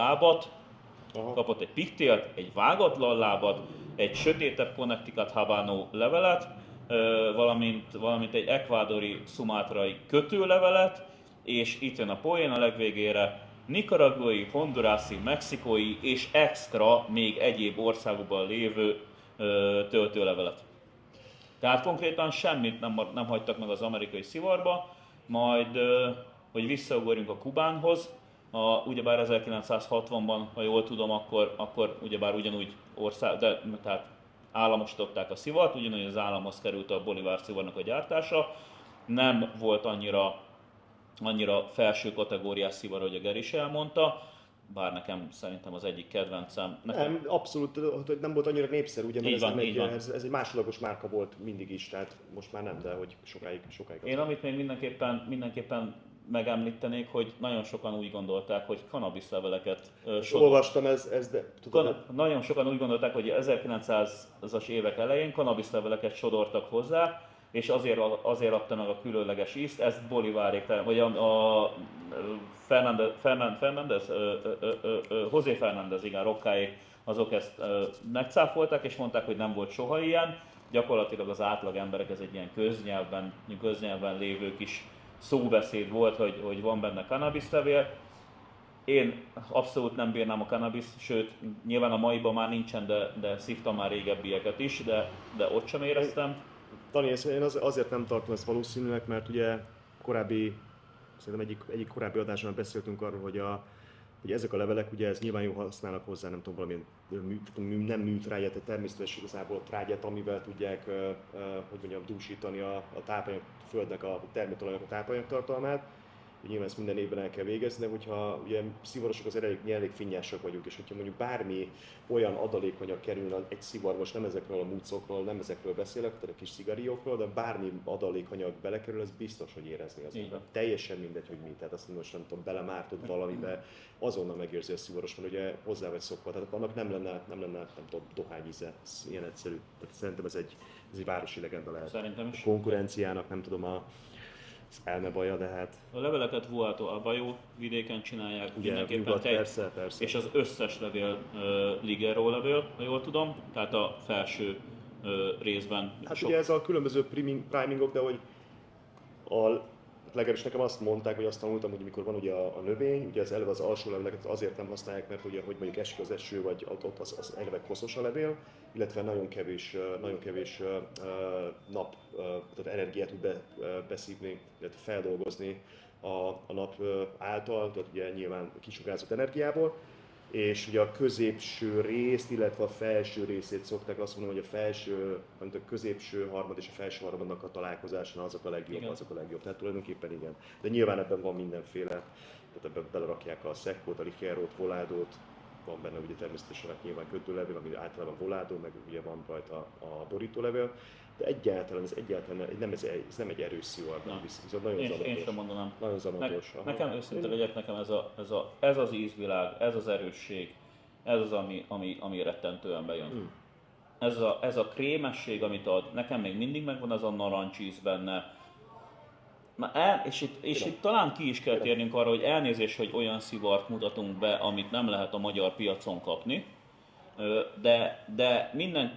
lábat, egy sötétebb Connecticut Habano levelet, valamint egy ekvádori szumátrai kötőlevelet, és itt jön a poén a legvégére, nicaraguai, hondurasi, mexikói és extra még egyéb országokban lévő töltőlevelet. Tehát konkrétan semmit nem hagytak meg az amerikai szivarba, majd, hogy visszaugorjunk a Kubánhoz, ugyebár 1960-ban, ha jól tudom, akkor ugyebár ugyanúgy tehát államosították a szivart, ugyanúgy az államhoz került a Bolivar szivarnak a gyártása. Nem volt annyira felső kategóriás szivar, hogy a Geri is elmondta, bár nekem szerintem az egyik kedvencem. Nem, abszolút, hogy nem volt annyira népszerű, ugye, mert ez egy másodlagos márka volt mindig is, tehát most már nem, de hogy sokáig. Én amit még mindenképpen megemlítenék, hogy nagyon sokan úgy gondolták, hogy kannabiszleveleket olvastam, de tudom. Nagyon sokan úgy gondolták, hogy 1900-as évek elején kannabiszleveleket sodortak hozzá, és azért adta meg a különleges ízt, ezt Bolivárék, vagy a José Fernández, igen, Rockáék, azok ezt megcáfolták, és mondták, hogy nem volt soha ilyen. Gyakorlatilag az átlag emberek, ez egy ilyen köznyelven lévő kis szóbeszéd volt, hogy van benne kannabiszlevél. Én abszolút nem bírnám a cannabis, sőt, nyilván a maiban már nincsen, de szívtam már régebbieket is, de ott sem éreztem. Dani, én azért nem tartom ezt valószínűleg, mert ugye szerintem egyik korábbi adásban beszéltünk arról, hogy ezek a levelek, ugye ez nyilván jól használnak hozzá, nem tudom, valamilyen nem műtrágyát, tehát természetesen igazából trágyát, amivel tudják, hogy mondjam, dúsítani a földnek a termőtalajnak a tápanyagtartalmát. Nyilván ezt minden évben el kell végezni, de hogyha ugye szivarosok az elég finnyásak vagyunk, és hogyha mondjuk bármi olyan adalékanyag kerül egy szivar, most nem ezekről a múcokról, nem ezekről beszélek, tehát a kis cigariókról, de bármi adalékanyag belekerül, az biztos, hogy érezni az ember. Teljesen mindegy, hogy mi, tehát azt most nem tudom, belemártod valamibe, azonnal megérzi a szivaros, mert ugye hozzá vagy szokva, tehát annak nem lenne nem tudom, dohányíze, ilyen egyszerű. Tehát szerintem ez egy városi legenda lehet. Szerintem is. A konkurenciának, nem tudom, az elmebaja, de hát... A leveleket Vuelto Albajó vidéken csinálják, ugye, mindenképpen persze. És az összes levél Ligero levél, ha jól tudom, tehát a felső részben. Hát ugye ez a különböző primingok, de hogy legalábbis nekem azt mondták, vagy azt tanultam, hogy mikor van ugye a növény, ugye az eleve az alsó leveleket azért nem használják, mert ugye, hogy mondjuk esik az eső, vagy ott az eleve koszos a levél, illetve nagyon kevés nap, tehát energiát tud beszívni, illetve feldolgozni a nap által, tehát ugye nyilván kisugárzott energiából, és ugye a középső részt, illetve a felső részét szokták azt mondani, hogy a középső harmad és a felső harmadnak a találkozásán azok a legjobb, tehát tulajdonképpen igen. De nyilván ebben van mindenféle, tehát ebben belerakják a szekkót, a likérót, voládót, van benne ugye természetesen nyilván kötőlevél, ami általában voládó, meg ugye van rajta a borítólevél, de ez nem egy erős szivar, viszont nagyon zavaros. Én sem mondanám. Nagyon zavaros. Nekem őszinte legyek, nekem ez az ízvilág, ez az erősség, ez az, ami rettentően bejön. ez a krémesség, amit ad, nekem még mindig megvan az a narancsíz benne. És itt talán ki is kell térnünk arra, hogy elnézés, hogy olyan szivart mutatunk be, amit nem lehet a magyar piacon kapni. De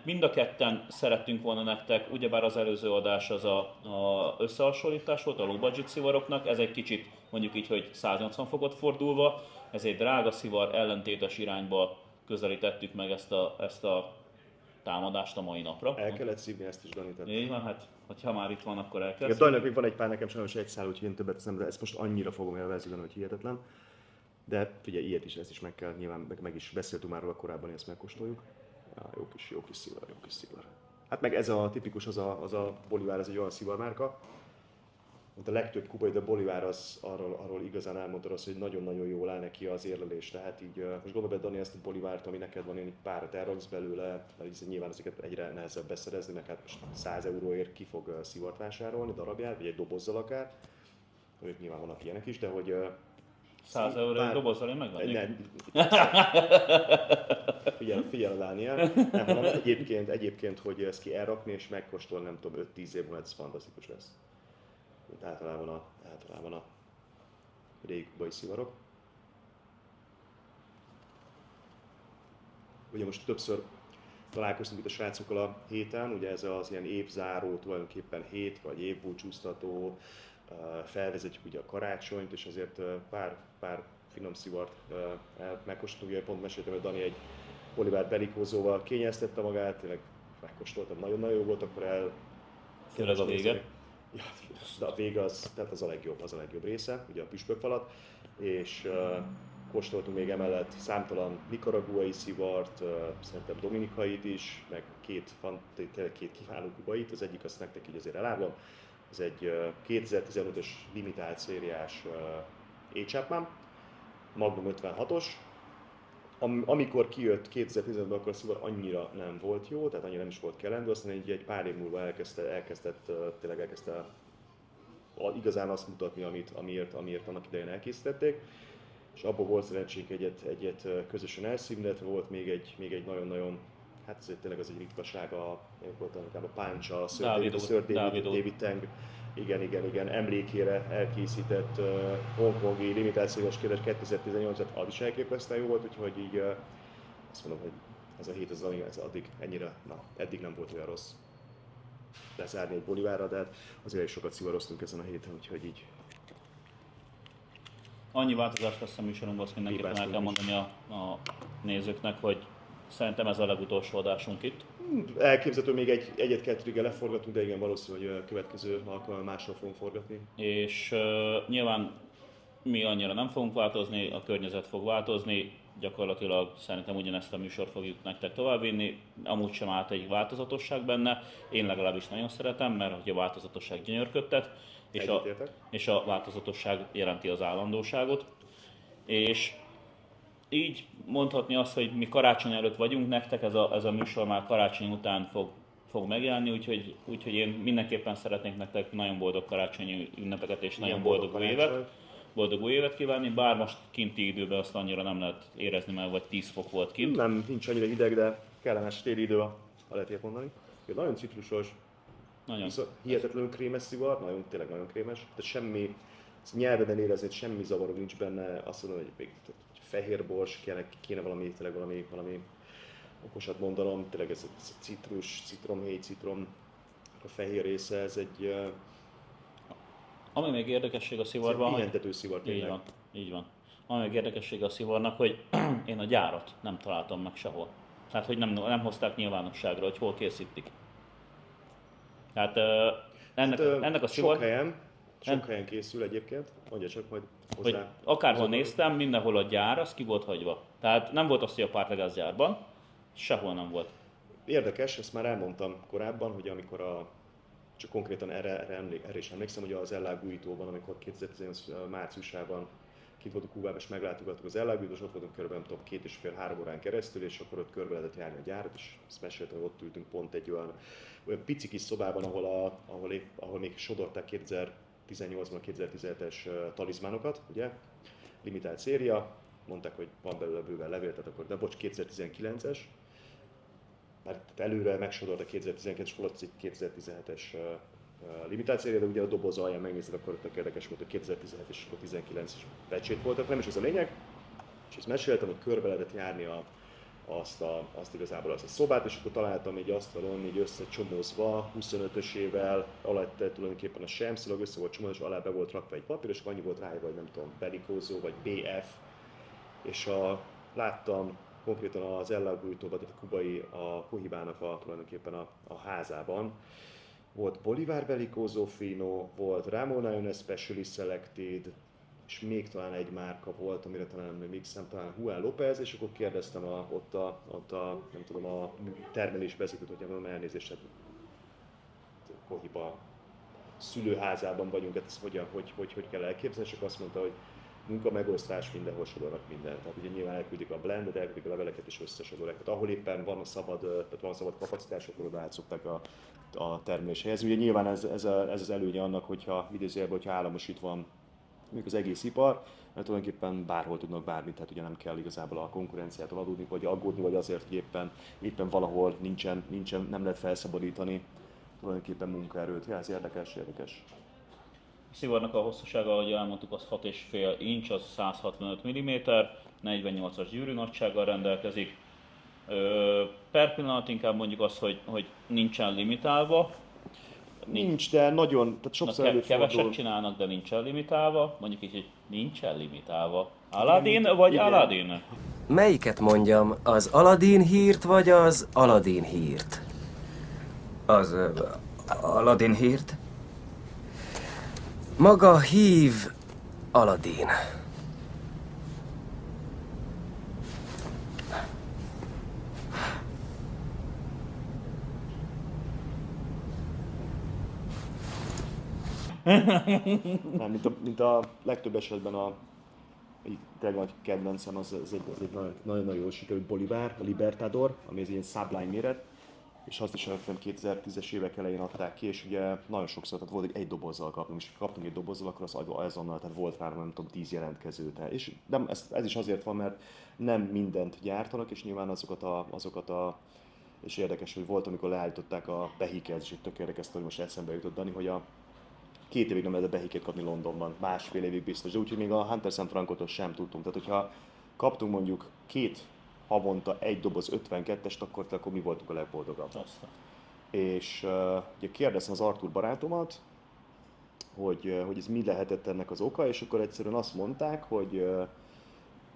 mind a ketten szerettünk volna nektek, ugyebár az előző adás az a összehasonlítás volt a low budget szivaroknak, ez egy kicsit mondjuk így, hogy 180 fokot fordulva, ez egy drága szivar, ellentétes irányba közelítettük meg ezt a támadást a mai napra. El kellett szívni ezt is, Dani. Így van, hát, hogyha már itt van, akkor el kell Igen, Daninak még van egy pár, nekem sajnos egy szál, úgyhogy én többet teszem, de ezt most annyira fogom élvezni, hogy hihetetlen. De figyelj, ilyet is, ezt is meg kell, nyilván meg is beszéltünk már róla korábban, hogy ezt megkóstoljuk. Ja, jó kis szivar. Hát meg ez a tipikus, az a Bolivár, ez egy olyan szivarmárka, mint a legtöbb kubai, de Bolivár az arról igazán elmondta azt, hogy nagyon-nagyon jól áll neki az érlelés. Tehát így, most gondolj be, Dani, ezt a Bolivárt, ami neked van, én így párat elraksz belőle, mert nyilván ezeket egyre nehezebb beszerezni, meg hát most 100 euróért ki fog szivart vásárolni, darabját, vagy egy dobozzal akár. Ők nyilván vannak ilyenek is, de hogy 100 euró egy dobozzal én megvennék. Figyelj a Dániel. Nem, hanem egyébként, hogy ezt ki elrakni és megkóstolni, nem tudom, 5-10 év múlva, ez fantasztikus lesz. Mint általában a régi kubai szivarok. Ugye most többször találkoztunk itt a srácokkal a héten, ugye ez az ilyen évzáró, tulajdonképpen hét vagy évbúcsúztató, felvezetjük ugye a karácsonyt, és azért pár finom szivart megkóstoltunk. Ugye pont meséltem, hogy Dani egy Bolivár Belicózóval kényeztette magát, tényleg megkóstoltam, nagyon-nagyon jó volt, akkor Főleg a vége. Ja, de a vége tehát az a legjobb része, ugye a püspökfalat, és kóstoltunk még emellett számtalan nikaraguai szivart, szerintem dominikait is, meg tényleg két kiváló kubait, az egyik azt nektek így azért elárulom, ez egy 2015-ös limitált szériás A. Chapman, Magnum 56-os. Amikor kijött 2015-ben, akkor a szivar annyira nem volt jó, tehát annyira nem is volt kelendő, aztán egy pár év múlva elkezdte igazán azt mutatni, amiért annak idején elkészítették. És abból volt szerencsénk egyet közösen elszívni, volt még egy nagyon-nagyon, hát ez tényleg az egy ritkaság, volt inkább a Punch, a Sir David Tang, igen, emlékére elkészített hongkongi limitált széles kérdés 2018-et, az is elképesztően jó volt, úgyhogy így azt mondom, hogy ez a hét ez eddig nem volt olyan rossz lezárni egy Bolivárra, de hát azért is sokat szivaroztunk ezen a héten, úgyhogy így. Annyi változás lesz a műsorunkban, azt mindenképpen el kell mondani a nézőknek, hogy szerintem ez a legutolsó adásunk itt. Elképzelhető, még egyet-kettőig leforgatunk, de igen, valószínű, hogy a következő alkalommal máshol fogunk forgatni. És nyilván mi annyira nem fogunk változni, a környezet fog változni, gyakorlatilag szerintem ugyanezt a műsort fogjuk nektek továbbvinni, amúgy sem állt egy változatosság benne, én legalábbis nagyon szeretem, mert hogy a változatosság gyönyörködtet, és a változatosság jelenti az állandóságot. És így mondhatni azt, hogy mi karácsony előtt vagyunk, nektek ez a műsor már karácsony után fog megjelenni, úgyhogy én mindenképpen szeretnék nektek nagyon boldog karácsonyi ünnepeket és nagyon boldog új évet kívánni, bár most kinti időben azt annyira nem lehet érezni, mert vagy 10 fok volt kint. Nem, nincs annyira hideg, de kellemes téli idő, ha lehet ilyet mondani. Nagyon citrusos, hihetetlenül krémes szivar, tényleg nagyon krémes, de semmi, nyelveden érezni, hogy semmi zavaró nincs benne, azt mondom, hogy még fehér bors, kéne valami okosat mondanom, tényleg ez a citrus, citromhéj, citrom, a fehér része, ez egy... Ami még érdekesség a szivarban, pihentető szivar tényleg. Így van. Ami még érdekesség a szivarnak, hogy én a gyárat nem találtam meg sehol. Tehát, hogy nem hozták nyilvánosságra, hogy hol készítik. Tehát ennek a szivar... Sok helyen készül egyébként, mondja csak majd hozzá. Hogy akárhol néztem, mindenhol a gyár, az ki volt hagyva. Tehát nem volt az, hogy a Partlegaz gyárban, sehol nem volt. Érdekes, ezt már elmondtam korábban, hogy amikor csak konkrétan erre is emlékszem, hogy az ellágújítóban, amikor 2018 márciusában kint voltunk Kubában és meglátogattuk az ellágújítót, ott voltunk körülbelül 2,5-3 órán keresztül, és akkor ott körbe lehetett járni a gyárat, és ezt meséltem, hogy ott ültünk pont egy olyan pici kis szobában, ahol még sodorták 2018-ban 2017-es talizmánokat, ugye, limitált széria, mondták, hogy van belőle bőven levél, tehát akkor, de bocs, 2019-es, mert előre megsodort a 2012-es volt egy 2017-es limitált széria, de ugye a doboz alján megnézed, akkor tök érdekes volt, hogy 2017 és 19-es pecsét voltak, nem is ez a lényeg. És ezt meséltem, hogy körbe lehetett járni azt igazából azt a szobát, és akkor találtam egy asztalon, így összecsomózva, 25-ösével, alatt tulajdonképpen a semszilag össze volt csomózva, és alá be volt rakva egy papír, és annyi volt ráírva, vagy nem tudom, Bellicózó, vagy BF, és láttam konkrétan az Ellagújtóban, tehát a kubai, a Cohibának tulajdonképpen a házában. Volt Bolívar Bellicózó Fino, volt Ramona Iones Specially Selected, és még talán egy márka volt, amire talán nem mixem, talán Juan López, és akkor kérdeztem ott a nem tudom, a termelésvezetőt, hogy mondom, elnézést, hát Cohiba szülőházában vagyunk, hát ezt hogy kell elképzelni, és akkor azt mondta, hogy munkamegosztás, mindenhol sodornak mindent. Tehát ugye nyilván elküldik a blendet, elküldik a leveleket és összesodorják. Tehát ahol éppen van szabad kapacitás, akkor oda át szokták a termelés helyezni. Ugye nyilván ez az előnye annak, hogyha államosítva van mondjuk az egész ipar, mert tulajdonképpen bárhol tudnak bármit, tehát ugye nem kell igazából a konkurenciától adódni, vagy aggódni, vagy azért, hogy éppen valahol nem lehet felszabadítani tulajdonképpen munkaerőt. Ja, ez érdekes. A szivarnak a hosszúsága, ahogy elmondtuk, az 6,5 inch, az 165 mm, 48-as gyűrű nagysággal rendelkezik. Per pillanat inkább mondjuk azt, hogy nincsen limitálva. Nincs, de nagyon, tehát sokszor előfordul. Keveset csinálnak, de nincsen limitálva. Mondjuk így, hogy nincsen limitálva. Aladdin vagy igen. Aladdin? Melyiket mondjam, az Aladdin hírt vagy az Aladdin hírt? Az Aladdin hírt? Maga hív Aladdin. Nem, mint a legtöbb esetben tényleg nagy kedvencem az egy nagyon jól sikerült Bolívar, a Libertador, ami egy ilyen sublime méret, és azt is a 2010-es évek elején adták ki, és ugye nagyon sokszor tehát volt, hogy egy dobozzal kaptunk, és ha kaptunk egy dobozzal, akkor az azonnal, tehát volt rá, nem tudom, 10 jelentkező. És nem, ez is azért van, mert nem mindent gyártanak, és nyilván azokat a és érdekes, hogy volt, amikor leállították a behiket, és egy tök érdekes, hogy most eszembe jutott Dani, hogy 2 évig nem lehetett behikét kapni Londonban, 1,5 évig biztos, de úgyhogy még a Hunter St. Frankot sem tudtunk. Tehát, hogyha kaptunk mondjuk 2 havonta egy doboz 52-est, akkor mi voltunk a legboldogabb. És ugye kérdeztem az Artur barátomat, hogy ez mi lehetett ennek az oka, és akkor egyszerűen azt mondták, hogy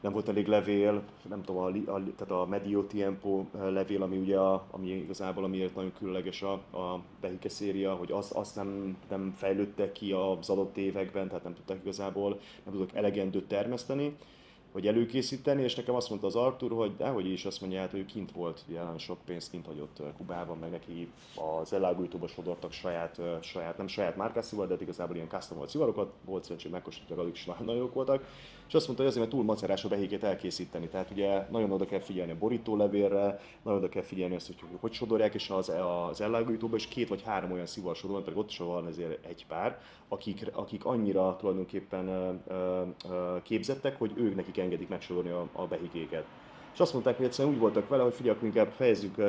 nem volt elég levél, nem tudom, tehát a Medio Tiempo levél, ami ugye ami igazából amiért nagyon különleges a Behike széria, hogy azt nem fejlődtek ki az adott években, tehát nem tudtak elegendőt termeszteni, vagy előkészíteni, és nekem azt mondta az Artur, hogy dehogy is, azt mondja, hogy ő kint volt, nagyon sok pénzt kint hagyott Kubában, meg neki az Ellagújtóba sodortak nem saját márkászival, de igazából ilyen customolt szivarokat, volt szerencsém megkóstoltak, azok is nagyon jók voltak, és azt mondta, hogy azért, mert túl macerás a behékét elkészíteni, tehát ugye nagyon oda kell figyelni a borítólevélre, nagyon oda kell figyelni azt, hogy sodorják, és az Ellagújtóba is 2 vagy 3 olyan szivar sodornak, pedig ott is van ezért egy pár, akik annyira tulajdonképpen képzettek, hogy ők nekik engedik megsodorni a behikéket. És azt mondták, hogy egyszerűen úgy voltak vele, hogy figyelj, inkább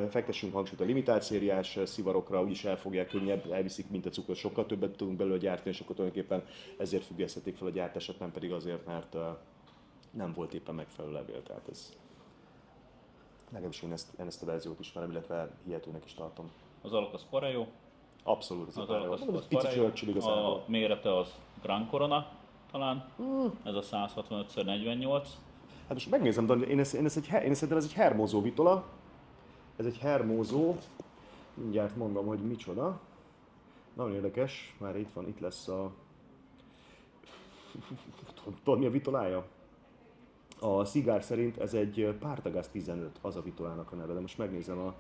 fektessünk hangsúlyt a limitált szériás szivarokra, úgyis elfogják könnyebb, elviszik, mint a cukor, sokkal többet tudunk belőle gyártani, és akkor tulajdonképpen ezért függesztették fel a gyártását, nem pedig azért, mert nem volt éppen megfelelő levél. Tehát ez legalábbis én ezt a verziót ismerem, illetve hihetőnek is tartom. Az alak az para jó. Abszolút, Az alak az pici para jó. Churchill igazából. A mérete az Grand Corona talán. Ez a 165x48. Hát most megnézem, de én szerintem ez egy Hermoso vitola. Ez egy Hermoso. Mindjárt mondom, hogy micsoda. Nagyon érdekes, már itt lesz a... Tudod mi a vitolája? A Cigar szerint ez egy Partagás 15, az a vitolának a neve, de most megnézem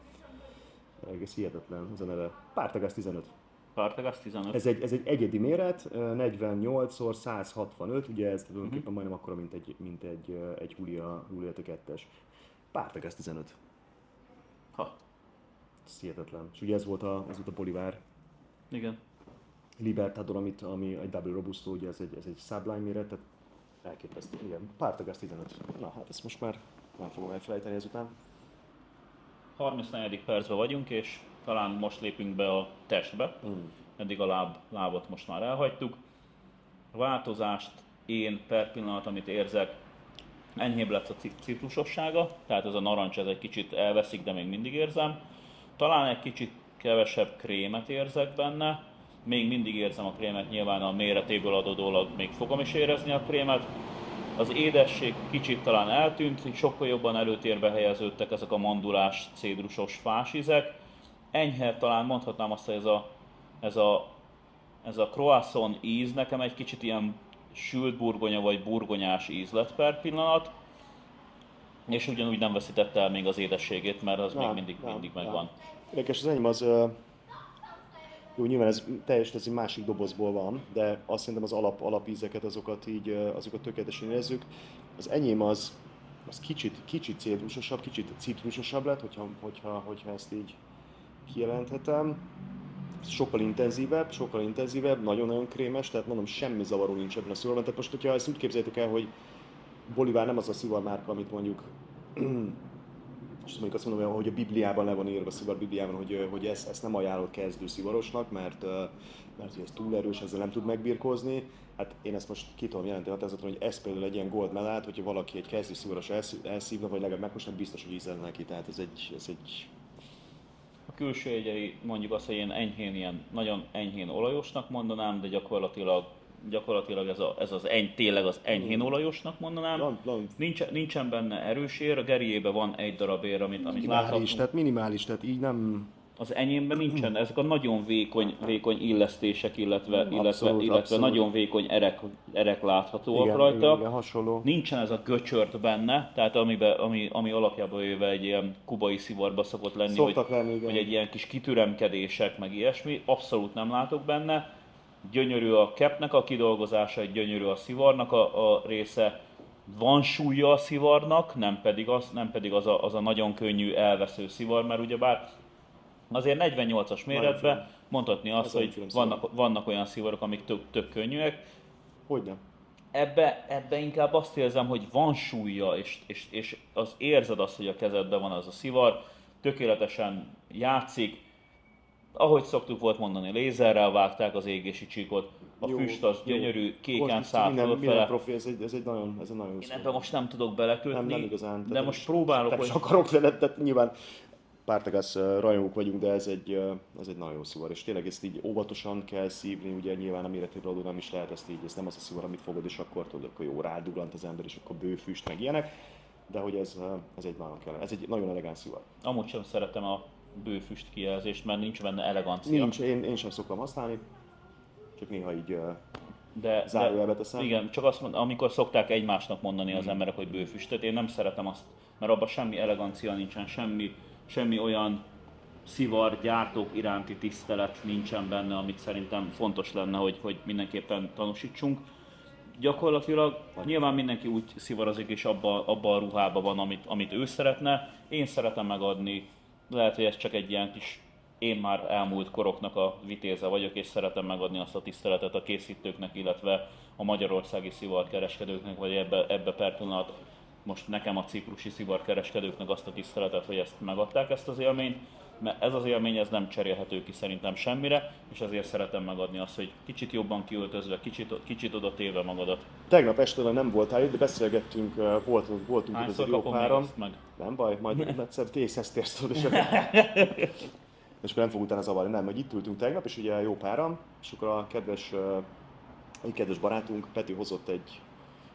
egész hihetetlen az a neve. Partagás 15. Partagás 15. Ez egy egyedi méret, 48x165, ugye ez tulajdonképpen majdnem akkora, mint egy Julia 2-es. Partagás 15. Ha. Ez hihetetlen. És ugye ez volt a Bolívar. Igen. Libertador, ami egy Double Robusto, ugye ez egy sublime méret, tehát elképesztő. Igen, Partagás 15. Na hát ezt most már nem fogom elfelejteni ezután. 34. percben vagyunk, és talán most lépünk be a testbe. Eddig a lábot most már elhagytuk. A változást én per pillanat, amit érzek, enyhébb lett a citrusossága, tehát ez a narancs ez egy kicsit elveszik, de még mindig érzem. Talán egy kicsit kevesebb krémet érzek benne, még mindig érzem a krémet, nyilván a méretéből adódólag még fogom is érezni a krémet. Az édesség kicsit talán eltűnt, így sokkal jobban előtérbe helyeződtek ezek a mandulás, cédrusos fásízek. Enyhe talán mondhatnám azt, hogy ez a croissant íz nekem egy kicsit ilyen sült burgonya vagy burgonyás íz lett per pillanat, és ugyanúgy nem veszítette el még az édességét, mert az még mindig megvan. Érdekes, az enyém az, jó, nyilván ez teljesen ez egy másik dobozból van, de azt szerintem az alapízeket, azokat tökéletesen érezzük. Az enyém az kicsit cédrusosabb, kicsit citrusosabb lett, hogyha ezt így kijelenthetem. Sokkal intenzívebb, nagyon-nagyon krémes, tehát mondom, semmi zavaró nincs ebben a szivarban. Tehát most, hogyha ezt úgy képzeljétek el, hogy Bolivár nem az a szivarmárka, amit mondjuk, és mondjuk azt mondom, hogy a Bibliában le van írva, a szivar Bibliában, hogy ezt nem ajánlott kezdő szivarosnak, mert ez túl erős, ezzel nem tud megbirkózni. Hát én ezt most ki tudom jelenteni határozottan, hogy ez például egy ilyen gold medal, hogyha valaki egy kezdő szivaros elszívna, vagy legalább megkóstolna, biztos, hogy ízelne neki. Tehát ez egy A külső jegyei mondjuk azt, hogy ilyen nagyon enyhén olajosnak mondanám, de gyakorlatilag tényleg az enyhén olajosnak mondanám. Nincsen benne erős ér, a Gerjében van egy darab ér, amit láthatunk. Minimális, tehát így nem... Az enyémben nincsen, ezek a nagyon vékony illesztések, illetve Abszolút. nagyon vékony erek láthatóak rajta. Igen, hasonló. Nincsen ez a göcsört benne, tehát ami alapjában véve egy ilyen kubai szivarba szokott lenni, vagy egy ilyen kis kitüremkedések, meg ilyesmi, abszolút nem látok benne. Gyönyörű a capnek a kidolgozása, gyönyörű a szivarnak a része. Van súlya a szivarnak, nem pedig az a nagyon könnyű elvesző szivar, mert ugyebár azért 48-as méretben mondhatni azt, hogy vannak olyan szivarok, amik tök könnyűek. Hogyne. Ebbe inkább azt érzem, hogy van súlya, és az érzed azt, hogy a kezedben van az a szivar, tökéletesen játszik. Ahogy szoktuk volt mondani, lézerrel vágták az égési csíkot, a füst az gyönyörű, kéken szállt fele. Profi, ez egy nagyon jó Én ebben most nem tudok belekötni, nem igazán, de most próbálok, hogy... akarok vele, tehát nyilván Partagas rajongók vagyunk, de ez egy nagyon jó szivar, és tényleg ezt így óvatosan kell szívni, ugye nyilván a méretéből adódóan nem is lehet ezt így, ez nem az a szivar, amit fogod, és akkor tudod, akkor jó, ráduglant az ember, és akkor bőfüst, meg ilyenek, de hogy ez egy nagyon kell, ez egy nagyon elegáns szivar. Amúgy sem szeretem a bőfüst kijelzést, mert nincs benne elegancia. Nincs, én sem szoktam használni, csak néha így zárójelbe teszem. Igen, csak azt mondom, amikor szokták egymásnak mondani az emberek, hogy bőfüstöt, én nem szeretem azt, mert abban semmi elegancia nincsen, semmi olyan szivar gyártók iránti tisztelet nincsen benne, amit szerintem fontos lenne, hogy mindenképpen tanúsítsunk. Gyakorlatilag nyilván mindenki úgy szivarozik és abba a ruhába van, amit ő szeretne. Én szeretem megadni, lehet, hogy ez csak egy ilyen kis, én már elmúlt koroknak a vitéze vagyok, és szeretem megadni azt a tiszteletet a készítőknek, illetve a magyarországi szivarkereskedőknek, vagy ebbe per pillanat most nekem a ciprusi szivarkereskedőknek azt a tiszteletet, hogy ezt megadták, ezt az élményt, mert ez az élmény ez nem cserélhető ki szerintem semmire, és azért szeretem megadni azt, hogy kicsit jobban kiöltözve, kicsit oda téve magadat. Tegnap este nem voltál itt, de beszélgettünk, voltunk itt az jó páran. Meg? Nem baj, majd egyszer tészhez térsz, tudod, és akkor nem fog utána zavarni, nem, hogy itt ültünk tegnap, és ugye jó páran, és akkor a kedves barátunk Peti hozott egy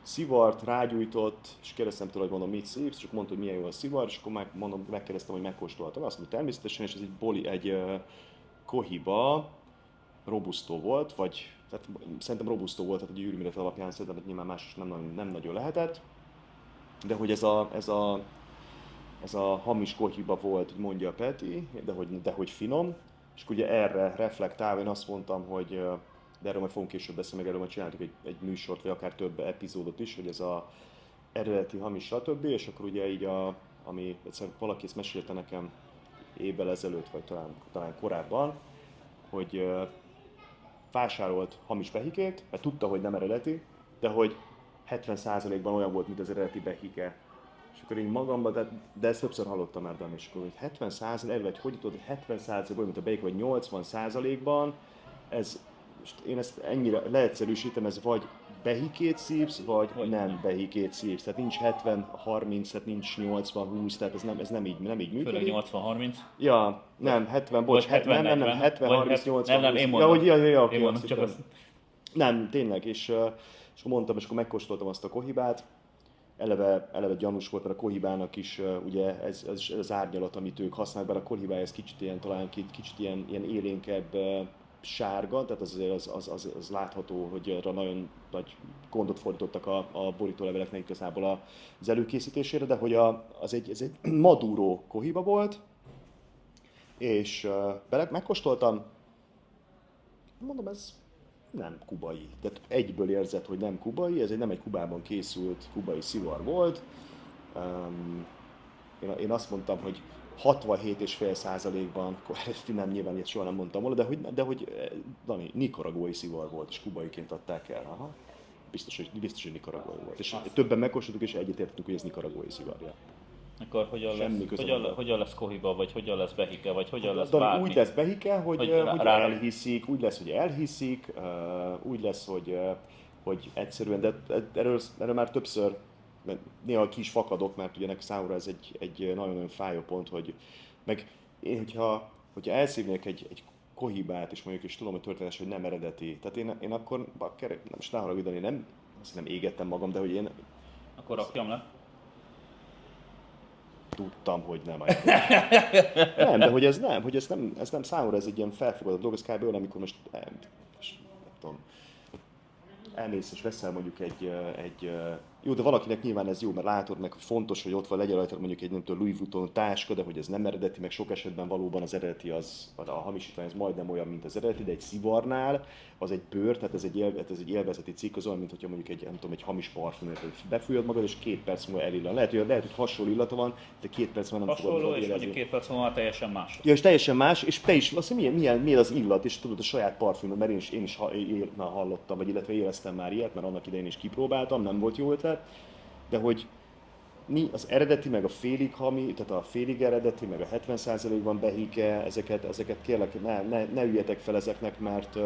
szivart, rágyújtott, és kérdeztem tőle, hogy mondom, mit szívsz, csak mondta, hogy milyen jó a szivar, és akkor megkérdeztem, hogy megkóstoltam. Azt mondta, természetesen, és ez egy Cohiba Robusto volt, vagy tehát szerintem Robusto volt, tehát egy űrméret alapján szerintem, hogy nyilván más nem nagyon lehetett, de hogy ez a hamis Cohiba volt, mondja a Peti, de hogy finom, és ugye erre reflektálva én azt mondtam, hogy de erről majd fogunk később beszélni, meg erről majd csináltuk egy műsort, vagy akár több epizódot is, hogy ez a eredeti, hamis, stb. És akkor ugye így ami egyszerűen valaki ezt mesélte nekem évvel ezelőtt, vagy talán korábban, hogy vásárolt hamis behikét, mert tudta, hogy nem eredeti, de hogy 70%-ban olyan volt, mint az eredeti behike. És akkor így magamban, de ezt többször hallottam már, Dani, és akkor, hogy 70%, vagy hogy tudod, 70%-ban, mint a bacon, vagy 80%-ban, ez, most én ezt ennyire leegyszerűsítem, ez vagy behikét szívsz, vagy nem behikét szívsz. Tehát nincs 70-30, tehát nincs 80-20, tehát ez nem így működik. Főleg 80-30. Ja, nem, 70, bocs, Vagy 70, nem, 70-30-80. Nem, én mondom. Ja, Én mondom, csak azt. Nem, tényleg, és akkor mondtam, és akkor megkóstoltam azt a kohibát, eleve gyanús volt, mert a kohibának is ugye ez az árnyalat, amit ők használnak, bár a kohibája ez kicsit ilyen, talán kicsit ilyen élénkebb sárga, tehát az látható, hogy arra nagyon nagy gondot fordítottak a borítóleveleknek igazából az előkészítésére, de hogy ez egy Maduro kohiba volt, és megkóstoltam, mondom, ez nem kubai. Tehát egyből érzed, hogy nem kubai, ez nem egy Kubában készült kubai szivar volt. Én azt mondtam, hogy 67,5%-ban, nem nyilván ilyet soha nem mondtam volna, de hogy Dani, nikaraguai szivar volt, és kubaiként adták el. Aha. Biztos, hogy nikaraguai volt. És többen megkóstoltuk, és egyetértettünk, hogy ez nikaraguai szivarja. Akkor hogyan lesz kohiba, vagy hogyan lesz behike, vagy hogyan lesz bármi? Úgy lesz behike, hogy elhiszik, úgy lesz, hogy elhiszik, úgy lesz, hogy egyszerűen, de erről már többször, néha ki is fakadok, mert ugye számomra ez egy nagyon fájó pont, hogy meg én, hogyha elszívnék egy kohibát, és mondjuk is tudom, hogy történetes, hogy nem eredeti, tehát én akkor, nem is ne haragudni, nem égettem magam, de hogy én... Akkor rakjam le? Tudtam, hogy nem. Nem, de hogy ez nem számomra, ez egy ilyen felfogadott dolog, ez kb. Olyan, amikor most nem tudom, elmész és veszel mondjuk egy jó, de valakinek nyilván ez jó, mert látod meg, hogy fontos, hogy ott van, legyen rajta mondjuk egy nem tudom, Louis Vuitton táska, de hogy ez nem eredeti, meg sok esetben valóban az eredeti a hamisítvány ez majdnem olyan, mint az eredeti, de egy szivarnál az egy bőr, tehát ez egy élvezeti cikk, az olyan, mint hogyha mondjuk egy hamis parfümöt befújod magad, és 2 perc múlva elillan. Lehet, hogy hasonló illata van, de 2 perc múlva nem fogod hasonló, és érezni. mondjuk 2 perc múlva teljesen más. Ja, és teljesen más, és te is, azt milyen az illat, és tudod a saját parfümöd, mert én is hallottam, vagy illetve éreztem már ilyet, mert annak idején is kipróbáltam, nem volt jó ötlet, de hogy az eredeti, meg a félig tehát a félig eredeti, meg a 70%-ban behike, ezeket kérlek, ne üljetek fel ezeknek, mert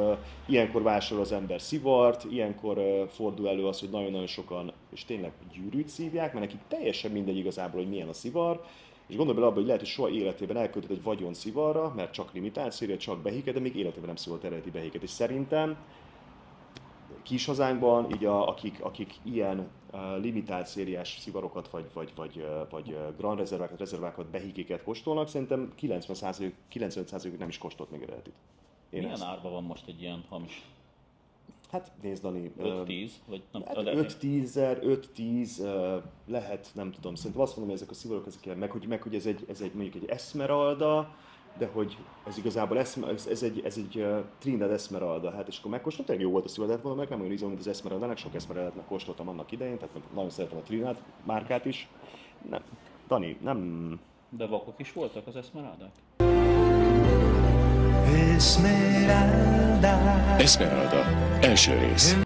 ilyenkor vásárol az ember szivart, ilyenkor fordul elő az, hogy nagyon-nagyon sokan, és tényleg gyűrűt szívják, mert nekik teljesen mindegy igazából, hogy milyen a szivar, és gondolj bele abba, hogy lehet, hogy soha életében elköltött egy vagyon szivarra, mert csak limitált széria, csak behike, de még életében nem szívott eredeti behiket, és szerintem kis hazánkban, így akik ilyen limitált szériás szivarokat, vagy grand rezervákat, behikéket kóstolnak, szerintem 90%-uk nem is kóstolt még eredetit. Milyen árban van most egy ilyen hamis? Hát nézd, Dani, 5-10? Vagy nem, hát 5-10 lehet, nem tudom, szerintem azt mondom, hogy ezek a szivarok, meg hogy ez egy mondjuk egy Esmeralda, de hogy ez igazából ez egy Trinidad Esmeralda, hát és akkor megkóstoltam, jó volt a szivar, de hát meg nem olyan ízom, mint az Esmeraldának, sok Esmeraldát kóstoltam annak idején, tehát nagyon szeretem a Trinidad márkát is. Nem, Dani, nem... De vakok is voltak az Esmeraldák? Esmeralda, első rész.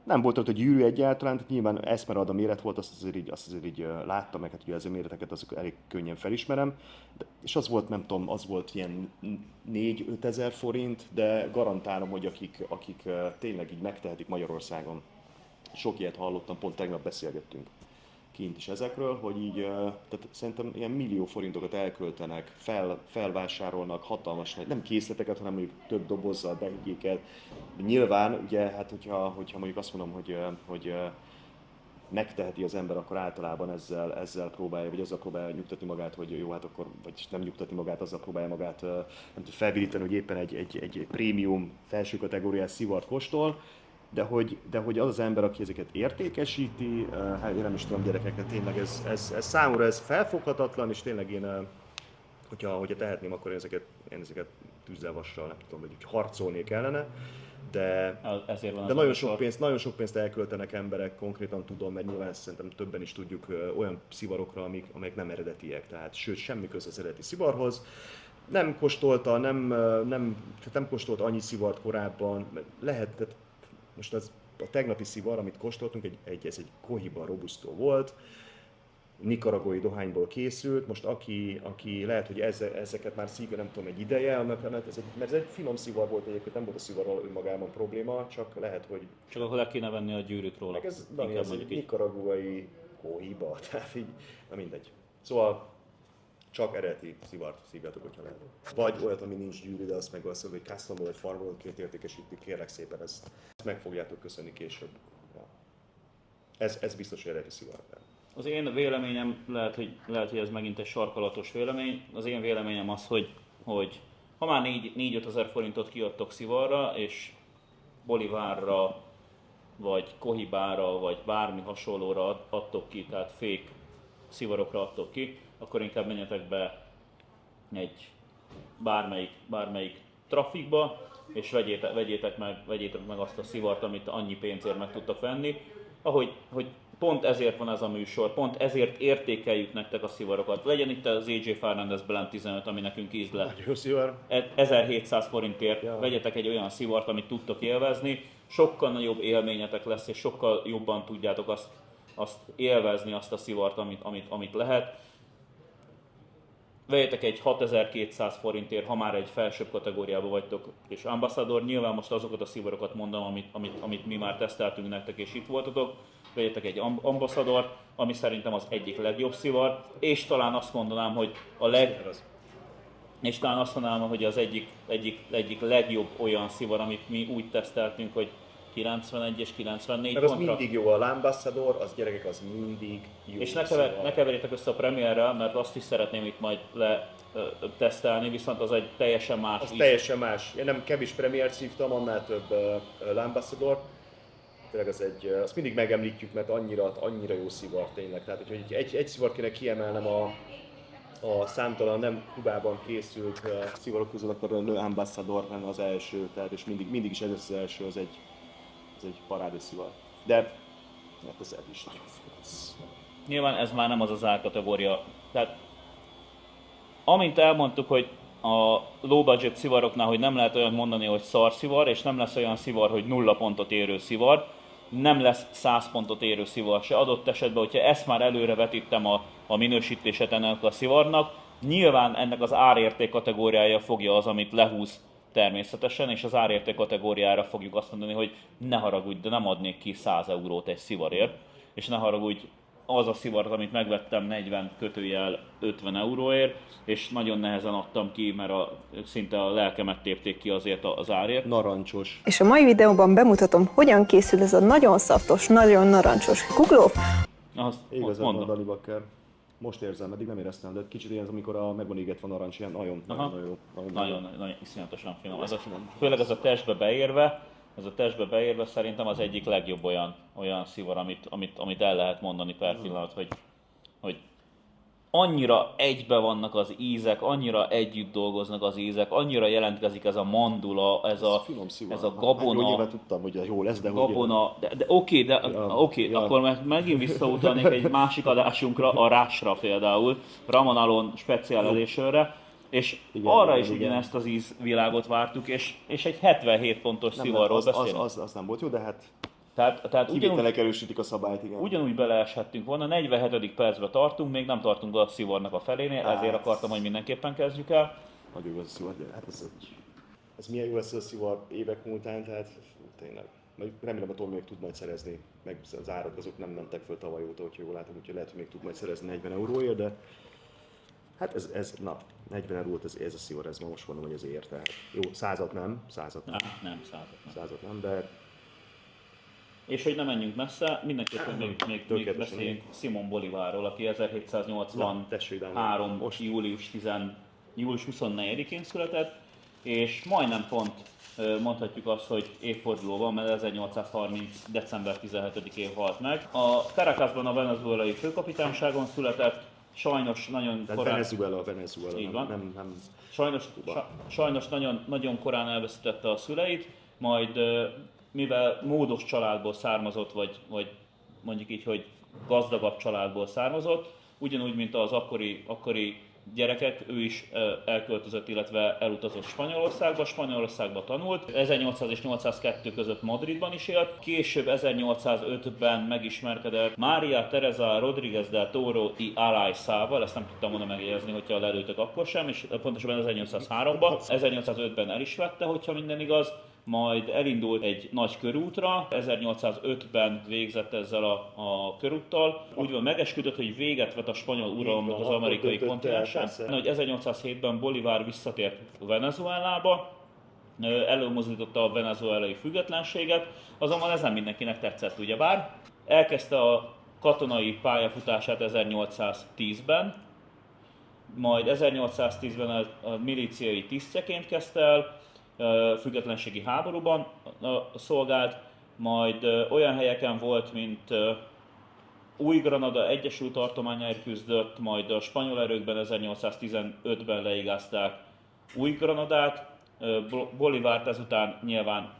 Nem volt ott a gyűrű egyáltalán, tehát nyilván Esmeralda méret volt, azt azért így láttam, meg hát ugye ezért méreteket azok elég könnyen felismerem. És az volt, nem tudom, az volt ilyen 4-5 ezer forint, de garantálom, hogy akik tényleg így megtehetik Magyarországon. Sok ilyet hallottam, pont tegnap beszélgettünk kint is ezekről, hogy így, tehát szerintem ilyen millió forintokat elköltenek, felvásárolnak hatalmas, nem készleteket, hanem mondjuk több dobozzal behigéket. Nyilván, ugye, hát hogyha mondjuk azt mondom, hogy megteheti az ember, akkor általában ezzel próbálja nyugtatni magát, hogy jó, hát akkor, vagy nem nyugtatni magát, azzal próbálja magát nem tudom, felvidítani, hogy éppen egy prémium felső kategóriás szivart kóstol, de hogy az ember, aki ezeket értékesíti, hát én nem is tudom, gyerekeknek tényleg ez számomra ez felfoghatatlan, és tényleg én, hogyha tehetném, akkor én ezeket tűzzel, vassal, nem tudom, hogy harcolnék ellene, de nagyon sok pénzt elköltenek emberek, konkrétan tudom, mert nyilván szerintem többen is tudjuk olyan szivarokra, amelyek nem eredetiek, tehát sőt, semmi köze az eredeti szivarhoz. Nem kóstolta, nem kóstolt annyi szivart korábban, lehet, most a tegnapi szivar, amit kóstoltunk, ez egy Cohiba Robusto volt, nikaragói dohányból készült. Most aki lehet, hogy ezeket már szívja, nem tudom, egy ideje, mert ez egy finom szivar volt egyébként, nem volt a szivarral önmagában probléma, csak lehet, hogy... Csak akkor le kéne venni a gyűrűt róla. Meg ez, Dani, ez egy nikaragói kóhiba, tehát így, na mindegy. Szóval csak eredeti szivart szívjatok, hogyha lehet. Vagy olyat, ami nincs gyűrű, de azt meg azt mondom, hogy custom vagy farmolóként értékesítik, kérlek szépen, ezt meg fogjátok köszönni később. Ja. Ez biztos, hogy eredeti szivar. Az én véleményem, lehet, hogy ez megint egy sarkalatos vélemény, az én véleményem az, hogy ha már 4-5 ezer forintot kiadtok szivarra, és Bolivárra, vagy Kohibára, vagy bármi hasonlóra adtok ki, tehát fake szivarokra adtok ki, akkor inkább menjetek be egy bármelyik trafikba, és vegyétek meg azt a szivart, amit annyi pénzért meg tudtak venni. Hogy pont ezért van ez a műsor, pont ezért értékeljük nektek a szivarokat. Legyen itt az AJ Fernandez Blend 15, ami nekünk ízlet. 1700 forintért vegyetek egy olyan szivart, amit tudtok élvezni, sokkal nagyobb élményetek lesz, és sokkal jobban tudjátok azt élvezni, azt a szivart, amit lehet. Vegyetek egy 6200 forintért, ha már egy felsőbb kategóriában vagytok, és Ambassador, nyilván most azokat a szivarokat mondom, amit mi már teszteltünk nektek, és itt voltatok. Vegyetek egy Ambassadort, ami szerintem az egyik legjobb szivar, és talán azt mondanám, hogy az egyik legjobb olyan szivar, amit mi úgy teszteltünk, hogy 91 és 94 mert pontra. Az mindig jó, a Ambassador, az gyerekek, az mindig jó. És ne keverjétek össze a Premierrel, mert azt is szeretném itt majd tesztelni, viszont az egy teljesen más. Az teljesen más. Én nem kevés Premiert szívtam, annál több Ambassador. Tényleg azt mindig megemlítjük, mert annyira jó szivar tényleg. Tehát, hogy egy szivar kéne kiemelnem a számtalan nem Kubában készült szivarok közül, akkor a Ambassador lenne az első, tehát és mindig is ez az első, az egy parádés szivar. De hát ez is nagyon fontos. Nyilván ez már nem az árkategória. Tehát amint elmondtuk, hogy a low budget szivaroknál, hogy nem lehet olyan mondani, hogy szar szivar, és nem lesz olyan szivar, hogy 0 pontot érő szivar, nem lesz 100 pontot érő szivar se. Adott esetben, hogyha ezt már előre vetítem a minősítését ennek a szivarnak, nyilván ennek az árérték kategóriája fogja az, amit lehúz természetesen, és az árérték kategóriára fogjuk azt mondani, hogy ne haragudj, de nem adnék ki 100 eurót egy szivarért, és ne haragudj, az a szivar, amit megvettem 40-50 euróért, és nagyon nehezen adtam ki, mert szinte a lelkemet tépték ki azért az árért. Narancsos. És a mai videóban bemutatom, hogyan készül ez a nagyon szaftos, nagyon narancsos kuglóf. Igazán van, Dani Bakker. Most érzem, eddig nem éreztem, de kicsit ilyen, amikor meg van égetve narancs, ilyen nagyon jó. Nagyon iszonyatosan finom. Főleg ez a testbe beérve szerintem az egyik legjobb olyan szivar, amit el lehet mondani per pillanat, hogy annyira egybe vannak az ízek, annyira együtt dolgoznak az ízek, annyira jelentkezik ez a mandula, ez a gabona. Hát, nyilván tudtam, hogy jó lesz, de gabona, oké, akkor megint visszautalnék egy másik adásunkra, a rásra például, Ramon Alon special editionre, és arra is ugyanezt az ízvilágot vártuk, és egy 77 pontos szivarról beszélünk. Az nem volt jó, de hát tehát kivételek erősítik a szabályt, igen. Ugyanúgy beleeshettünk volna, 47. percben tartunk, még nem tartunk a szivarnak a felénél, ezért akartam, hogy mindenképpen kezdjük el. Nagyon jó az a szivar, de hát ez milyen jó lesz a szivar évek múltán, tehát tényleg. Remélem, a Tomi még tud majd szerezni, meg az árak azok nem mentek föl tavaly óta, hogyha jól látom, úgyhogy lehet, hogy még tud majd szerezni 40 euróért, de hát ez 40 eurót ez a szivar, ez ma most mondom, hogy az ér, tehát jó, 100-at nem. Nem, 100-at nem, de... És hogy nem menjünk messze, mindenképpen még beszéljünk Simón Bolívarról, aki 1783. július 24-én született, és majdnem pont mondhatjuk azt, hogy évforduló van, mert 1830. december 17-én halt meg. A Caracasban a venezuelai főkapitányságon született, sajnos nagyon korán... Venezuela, így van. Nem Sajnos nagyon korán elveszítette a szüleit, majd mivel módos családból származott, vagy mondjuk így, hogy gazdagabb családból származott, ugyanúgy, mint az akkori gyerekek, ő is elköltözött, illetve elutazott Spanyolországba tanult. 1800 és 802 között Madridban is élt. Később 1805-ben megismerkedett María Teresa Rodríguez del Toro y Alaizával, ezt nem tudtam volna megjegyezni, hogyha lelőtök akkor sem, és pontosabban 1803-ban. 1805-ben el is vette, hogyha minden igaz. Majd elindult egy nagy körútra, 1805-ben végzett ezzel a körúttal. Úgy van megesküdött, hogy véget vet a spanyol uralomnak az amerikai kontinensen. Hogy 1807-ben Bolívar visszatért Venezuelába, előmozdította a venezuelai függetlenséget, azonban ez nem mindenkinek tetszett ugyebár. Elkezdte a katonai pályafutását 1810-ben, majd 1810-ben a milíciai tisztjeként kezdte el, függetlenségi háborúban szolgált, majd olyan helyeken volt, mint Új-Granada Egyesült Tartományáért küzdött, majd a spanyol erőkben 1815-ben leigázták Új-Granadát. Bolívárt ezután nyilván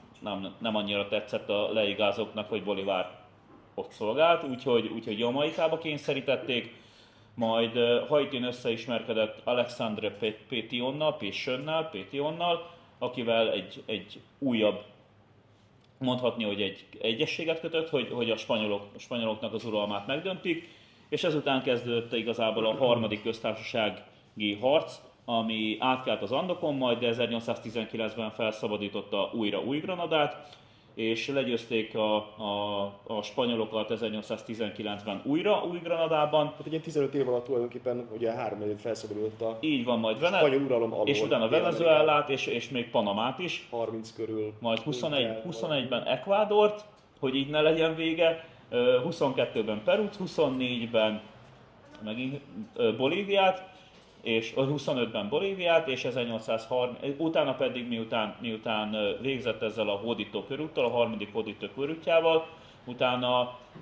nem annyira tetszett a leigázóknak, hogy Bolívar ott szolgált, úgyhogy Jamaikába kényszerítették. Majd Haitin összeismerkedett Alexandre Pétionnal, akivel egy újabb, mondhatni, hogy egy egyességet kötött, hogy a spanyoloknak az uralmát megdöntik, és ezután kezdődött igazából a harmadik köztársasági harc, ami átkelt az Andokon, majd 1819-ben felszabadította újra Új-Granadát, és legyőzték a spanyolokat 1819-ben újra Új-Granadában. Tehát egy ilyen 15 év alatt tulajdonképpen ugye 3 év felszabadult a így van, majd spanyol uralom alól. És utána Venezuelát és még Panamát is. 30 körül. Majd 21-ben Ecuadort, hogy így ne legyen vége. 22-ben Perút, 24-ben megint Bolíviát, és 25-ben Bolíviát, és 1830, utána pedig miután végzett ezzel a hódító körúttal, a harmadik hódító körútjával, utána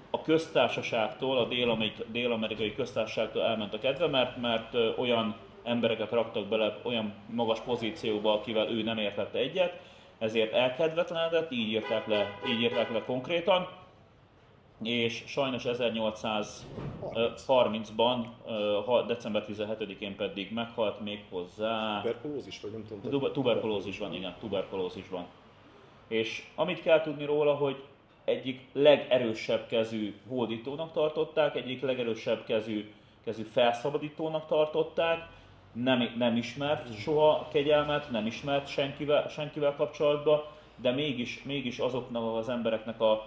a köztársaságtól, a dél-amerikai köztársaságtól elment a kedve, mert olyan embereket raktak bele olyan magas pozícióba, akivel ő nem értette egyet, ezért elkedvetlenedett, így írták le konkrétan. És sajnos 1830-ban, december 17-én pedig meghalt méghozzá... Tuberkulózis, vagy nem tudom. Tuberkulózis van. És amit kell tudni róla, hogy egyik legerősebb kezű hódítónak tartották, egyik legerősebb kezű felszabadítónak tartották, nem ismert soha kegyelmet, nem ismert senkivel kapcsolatban, de mégis azoknak az embereknek a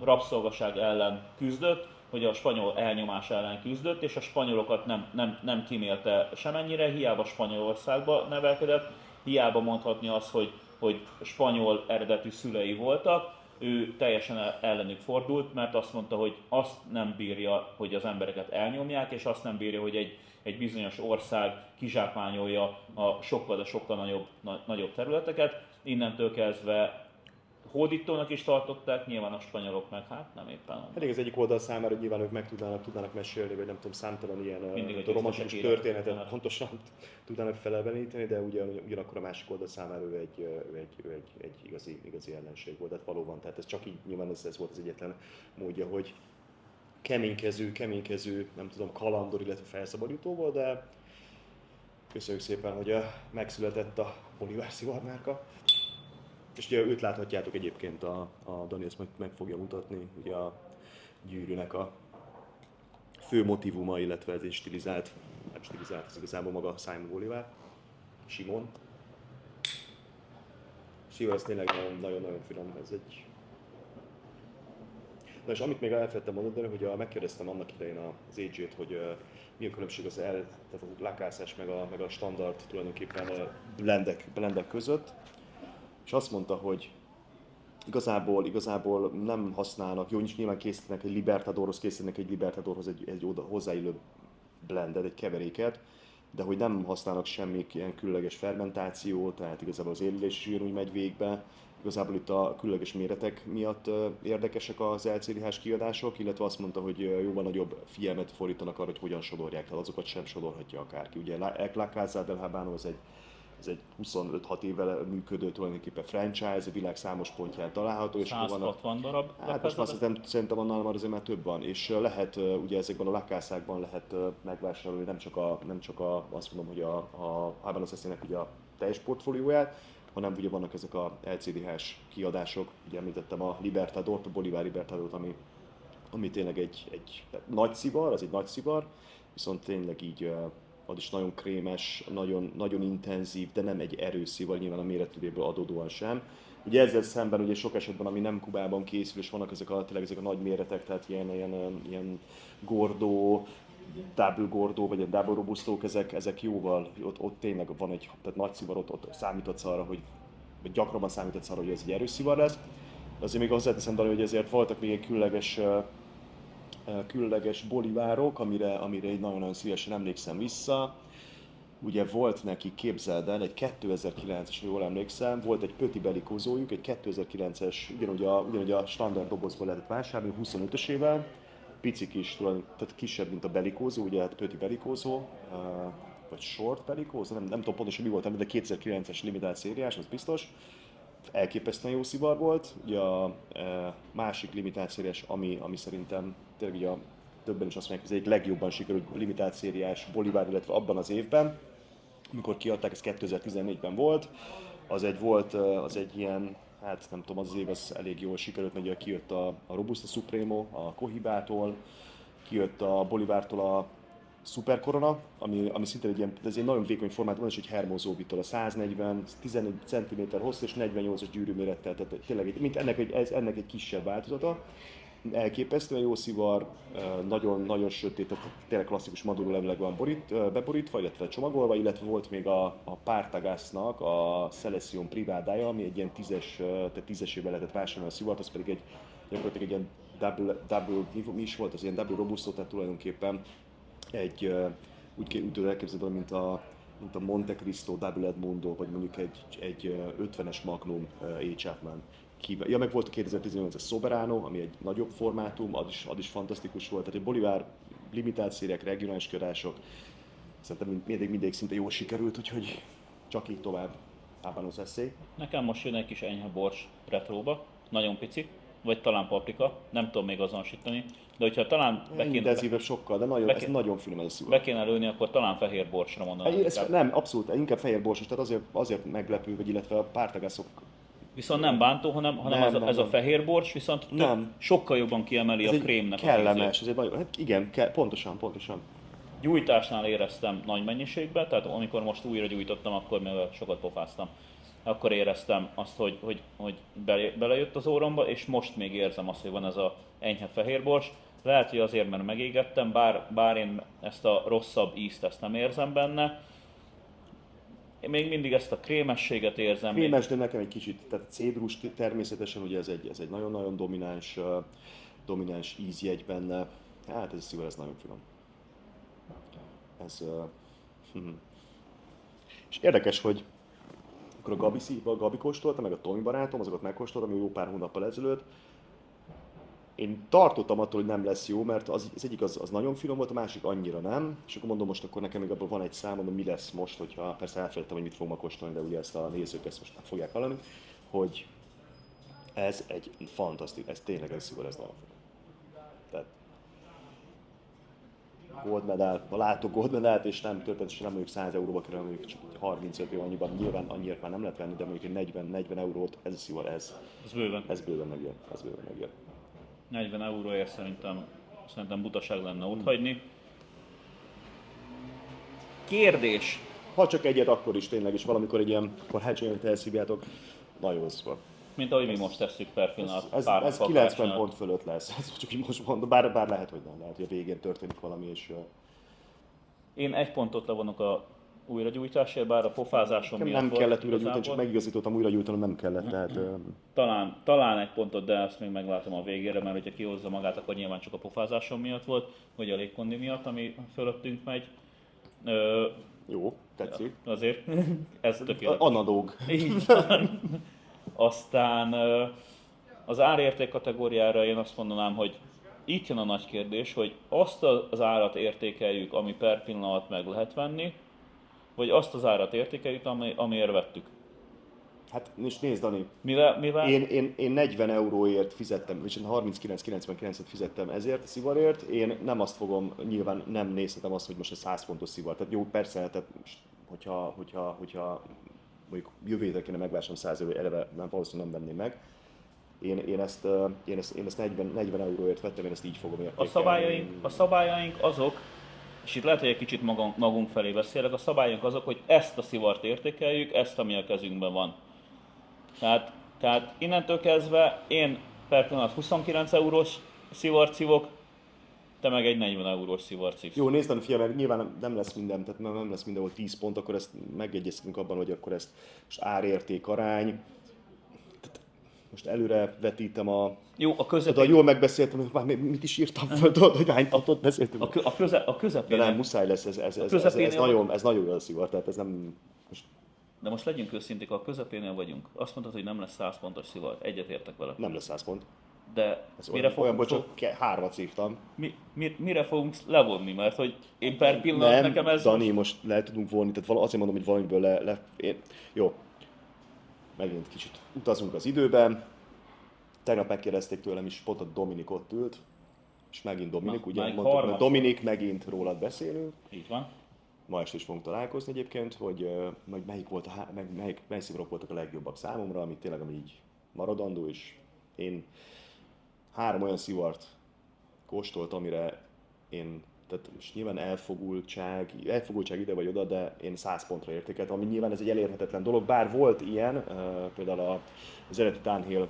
rabszolgaság ellen küzdött, hogy a spanyol elnyomás ellen küzdött, és a spanyolokat nem kímélte semennyire, hiába Spanyolországba nevelkedett, hiába mondhatni azt, hogy spanyol eredetű szülei voltak, ő teljesen ellenük fordult, mert azt mondta, hogy azt nem bírja, hogy az embereket elnyomják, és azt nem bírja, hogy egy bizonyos ország kizsákmányolja a sokkal nagyobb területeket. Innentől kezdve hódítónak is tartották, nyilván a spanyolok meg nem éppen. Pedig az egyik oldal számára nyilván ők meg tudnának mesélni, vagy nem tudom, számtalan ilyen romantikus történetet pontosan tudnának felelveníteni, de ugyanakkor a másik oldal számára ő egy igazi ellenség volt, tehát valóban, tehát ez csak így nyilván ez volt az egyetlen módja, hogy keménykező, nem tudom, kalandor, illetve felszabadító volt, de köszönjük szépen, hogy megszületett a Bolívar szivarmárka. És ugye őt láthatjátok egyébként, a Dani ezt meg fogja mutatni, ugye a gyűrűnek a fő motivuma, illetve ez egy stilizált, ez igazából maga Simon Bolívar, Simon. Simon, ez tényleg nagyon-nagyon finom, ez egy... Na és amit még elfelejtettem mondani, hogy megkérdeztem annak idején az AJ-t, hogy mi a különbség az tehát a lakászás meg a standard tulajdonképpen blendek között. És azt mondta, hogy igazából nem használnak, jó, nyilván készítenek egy Libertadorhoz egy hozzáillő blendet, egy keveréket, de hogy nem használnak semmi ilyen különleges fermentációt, tehát igazából az élülés is ugyanúgy megy végbe. Igazából itt a különleges méretek miatt érdekesek az LCDH-s kiadások, illetve azt mondta, hogy jóval nagyobb figyelmet fordítanak arra, hogy hogyan sodorják, tehát azokat sem sodorhatja akárki. Ugye La Casa del Habano ez ez egy 25-6 évvel működő tulajdonképpen franchise, a világ számos pontján található. És 160 darab. Hát most már szerintem annál azért már több van, és lehet ugye ezekben a lakászákban lehet megvásárolni nem csak azt mondom, hogy a Urban Assassin-nek ugye a teljes portfólióját, hanem ugye vannak ezek a LCD-s kiadások, ugye említettem a Libertadort, a Bolivar Libertadort, ami tényleg egy nagy szivar, az egy nagy szivar, viszont tényleg így az is nagyon krémes, nagyon intenzív, de nem egy erős szivar, nyilván a méretűből adódóan sem. Ugye ezzel szemben ugye sok esetben, ami nem Kubában készül, és vannak tényleg ezek a nagy méretek, tehát ilyen Gordo, Double Gordo, vagy a Double Robustók, ezek jóval, ott tényleg van egy tehát nagy szivar, ott számíthatsz arra, vagy gyakrabban számíthatsz arra, hogy ez egy erős szivar lesz. De azért még hozzáteszem, Dani, hogy ezért voltak még különleges bolivárok, amire így nagyon-nagyon szívesen emlékszem vissza. Ugye volt neki, képzeld el, egy 2009-es, jól emlékszem, volt egy Pöti Bellicózójuk, egy 2009-es, ugyanúgy a standard dobozból lehetett vásárolni, 25-ösével, pici kis, tehát kisebb, mint a Bellicózó, ugye hát Pöti Bellicózó, vagy Short Bellicózó, nem tudom pontosan mi volt, de 2009-es limitált szériás, az biztos. Elképesztően jó szivar volt. Ugye a másik limitált szériás, ami szerintem tényleg ugye többen is azt mondják, hogy ez egy legjobban sikerült limitált szériás Bolivar, illetve abban az évben, amikor kiadták, ez 2014-ben volt, az egy ilyen, hát nem tudom, az év az elég jól sikerült, mert ugye kijött a Robusta Supremo, a Cohibától, kijött a Bolivartól a Super Corona, ami szintén egy ilyen, ez egy nagyon vékony formát van, és egy Hermozóvitól a 140, 14 cm hosszú és 48-as gyűrűmérettel, tehát tényleg mint ennek egy kisebb változata. Elképesztően jó szivar, nagyon sötét, tényleg klasszikus Maduro levelek van beborítva, illetve csomagolva, illetve volt még a Partagasnak a Selection Privádája, ami egy ilyen 10-esével lehetett vásárolni a szivart, az pedig gyakorlatilag egy ilyen double, mi is volt, az ilyen double robusto, tehát tulajdonképpen úgy tudod elképzelni, mint a Monte Cristo Double Edmundo, vagy mondjuk egy 50-es Magnum A. Chapman. Ja, meg volt a 2018-es Soberano, ami egy nagyobb formátum, az is fantasztikus volt. Tehát egy Bolivar limitált szériák, regionális kiadások, szerintem mindig szinte jól sikerült, úgyhogy csak így tovább. Urban Assassin. Nekem most jön egy kis enyhe bors retróba, nagyon pici, vagy talán paprika, nem tudom még azonosítani, de hogyha talán intenzívebb sokkal, de ez nagyon finom ez a szívó. Be kéne lőni, akkor talán fehér borsra mondanám. Nem, abszolút, inkább fehér borsos, tehát azért meglepő, vagy illetve a Partagasok. Viszont nem bántó, hanem ez a fehér bors, viszont sokkal jobban kiemeli a krémnek a kellemes, ez egy nagyon, hát igen, pontosan. Gyújtásnál éreztem nagy mennyiségben, tehát amikor most újra gyújtottam, akkor mivel sokat pofáztam, akkor éreztem azt, hogy belejött az óromba, és most még érzem azt, hogy van ez a enyhe fehérbors. Lehet, hogy azért, mert megégettem, bár én ezt a rosszabb ízt ezt nem érzem benne. Én még mindig ezt a krémességet érzem. Krémes, de nekem egy kicsit, tehát cédrus természetesen, ugye ez egy nagyon-nagyon domináns ízjegy benne. Hát ez a szível, ez nagyon finom. És érdekes, hogy akkor a Gabi kóstolta, meg a Tomi barátom, azokat megkóstoltam jó pár hónappal ezelőtt. Én tartottam attól, hogy nem lesz jó, mert az egyik az nagyon finom volt, a másik annyira nem. És akkor mondom, most nekem még abban van egy szám, mondom, mi lesz most, hogyha persze elfelejtettem, hogy mit fogok kóstolni, de ugye ezt a nézők ezt most nem fogják hallani, hogy ez egy fantasztikus, ez tényleg egy szívvel, ez nagyon finom. Tehát gold medal, ha látok gold medált, és nem történetesen nem mondjuk 100 euróba kerül, mondjuk csak 35 év annyiban, nyilván annyira már nem lehet venni, de mondjuk egy 40 eurót, ez a szívar, ez bőven megjön. 40 euróért szerintem butaság lenne otthagyni. Kérdés. Ha csak egyet, akkor is tényleg, és valamikor egy ilyen, akkor hátsóját elszívjátok, nagyon jó szívar. Mint ahogy mi most tesszük per pillanat. Ez 90 pont fölött lesz, ez csak így most mondom, bár lehet, hogy nem, lehet, hogy a végén történik valami, és... Én egy pontot levonok a újragyújtásért, bár a pofázásom miatt nem kellett újragyújtani, csak megigazítottam újragyújtanom, nem kellett, tehát... Talán egy pontot, de ezt még meglátom a végére, mert hogyha kihozza magát, akkor nyilván csak a pofázásom miatt volt, vagy a légkondi miatt, ami fölöttünk megy. Jó, tetszik. Azért, ez tökéletes. Analóg. Aztán az árérték kategóriára én azt mondanám, hogy itt jön a nagy kérdés, hogy azt az árat értékeljük, ami per pillanat meg lehet venni, vagy azt az árat értékeljük, amiért vettük. Hát most nézd, Dani, Mivel? én 40 euróért fizettem, és 39,99-et fizettem ezért a szivarért, én nem azt fogom, nyilván nem nézhetem azt, hogy most a 100 fontos szivar. Tehát jó, persze, tehát hogyha mondjuk jövő héten kéne megvásárolnom 100 euró, eleve nem, valószínűleg nem venném meg. Én ezt 40 euróért vettem, én ezt így fogom értékelni. A szabályaink azok, és itt lehet, hogy egy kicsit magunk felé beszélek, a szabályaink azok, hogy ezt a szivart értékeljük, ezt, ami a kezünkben van. Tehát innentől kezdve én per pillanat 29 eurós szivart szívok, te meg egy 40 eurós szivart szívsz. Jó, nézd, fiam, mert nyilván nem lesz minden, tehát nem lesz mindenhol 10 pont, akkor ezt megegyeztünk abban, hogy akkor ezt most árérték arány. Most előre vetítem Jó, a közepén... Tehát, jól megbeszéltem, hogy már mit is írtam föl, hogy hány pontot beszéltünk. A közepén... De nem, muszáj lesz, ez nagyon olyan szivar, tehát ez nem... De most legyünk őszinték, a közepénél vagyunk. Azt mondtad, hogy nem lesz 100 pontos szivar. Egyetértek vele. Nem lesz 100 pont. De ez mire fogunk... csak 3-at szívtam. Mire fogunk levonni? Mert hogy én per pillanat nekem ez... Dani, most le tudunk vonni, tehát azért mondom, hogy valamiből Jó. Megint kicsit utazunk az időben. Tegnap megkérdezték tőlem is, pont a Dominik ott ült. És megint Dominik, ugye mondtuk, hogy Dominik, megint rólad beszélünk. Így van. Ma este is fogunk találkozni egyébként, hogy melyik szivarok voltak a legjobbak számomra, ami tényleg így maradandó, és én 3 olyan szivart kóstoltam, amire én, tehát most nyilván elfogultság ide vagy oda, de én 100 pontra értékeltem, ami nyilván ez egy elérhetetlen dolog, bár volt ilyen, például az eredeti Dunhill,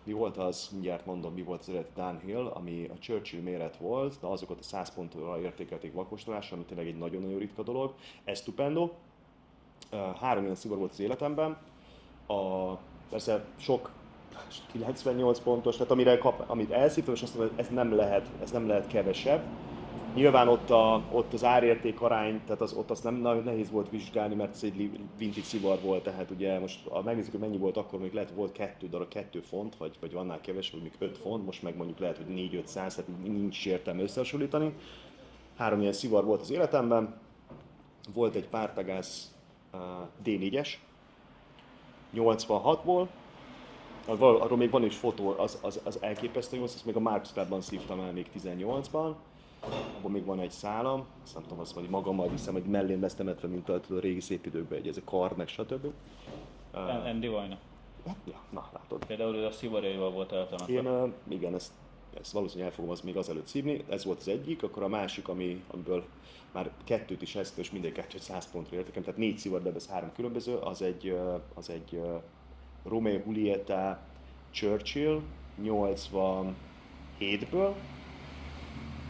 mi volt az, mindjárt mondom, mi volt az eredeti Dunhill, ami a Churchill méret volt, de azokat a 100 pontra értékelték vakóstolásra, ami tényleg egy nagyon-nagyon ritka dolog, ez stupendo. 3 ilyen szivar volt az életemben, persze sok 98 pontos, tehát amit elszívtam, és azt mondom, hogy ez nem lehet kevesebb. Nyilván ott az árérték arány, tehát ott azt nem nehéz volt vizsgálni, mert ez egy vintage szivar volt, tehát ugye most megnézzük, hogy mennyi volt akkor, még lehet, hogy volt 2 font, vagy annál kevesebb, még 5 font, most meg mondjuk lehet, hogy 4-500, tehát nincs értelme összehasonlítani. 3 ilyen szivar volt az életemben, volt egy Partagas D4-es, 86-ból, arról még van is fotó, az elképesztő jó, ezt még a Marks Clubban szívtam el még 18-ban. Abban még van egy szálam, azt nem tudom, azt mondani, magammal viszem, hogy mellén lesz temetve, mint a régi szép időkben, ez a kar, meg stb. Andy Vajna. Ja, na, látod. Például ő a szivarjaival volt eltanulva. Igen, ezt valószínűleg el fogom az még azelőtt szívni, ez volt az egyik, akkor a másik, amiből már 2 is ezt, és mindegy 2 100 pontra értekem, tehát 4 szivar, de ez 3 különböző, az egy Romeo Julieta Churchill 87-ből.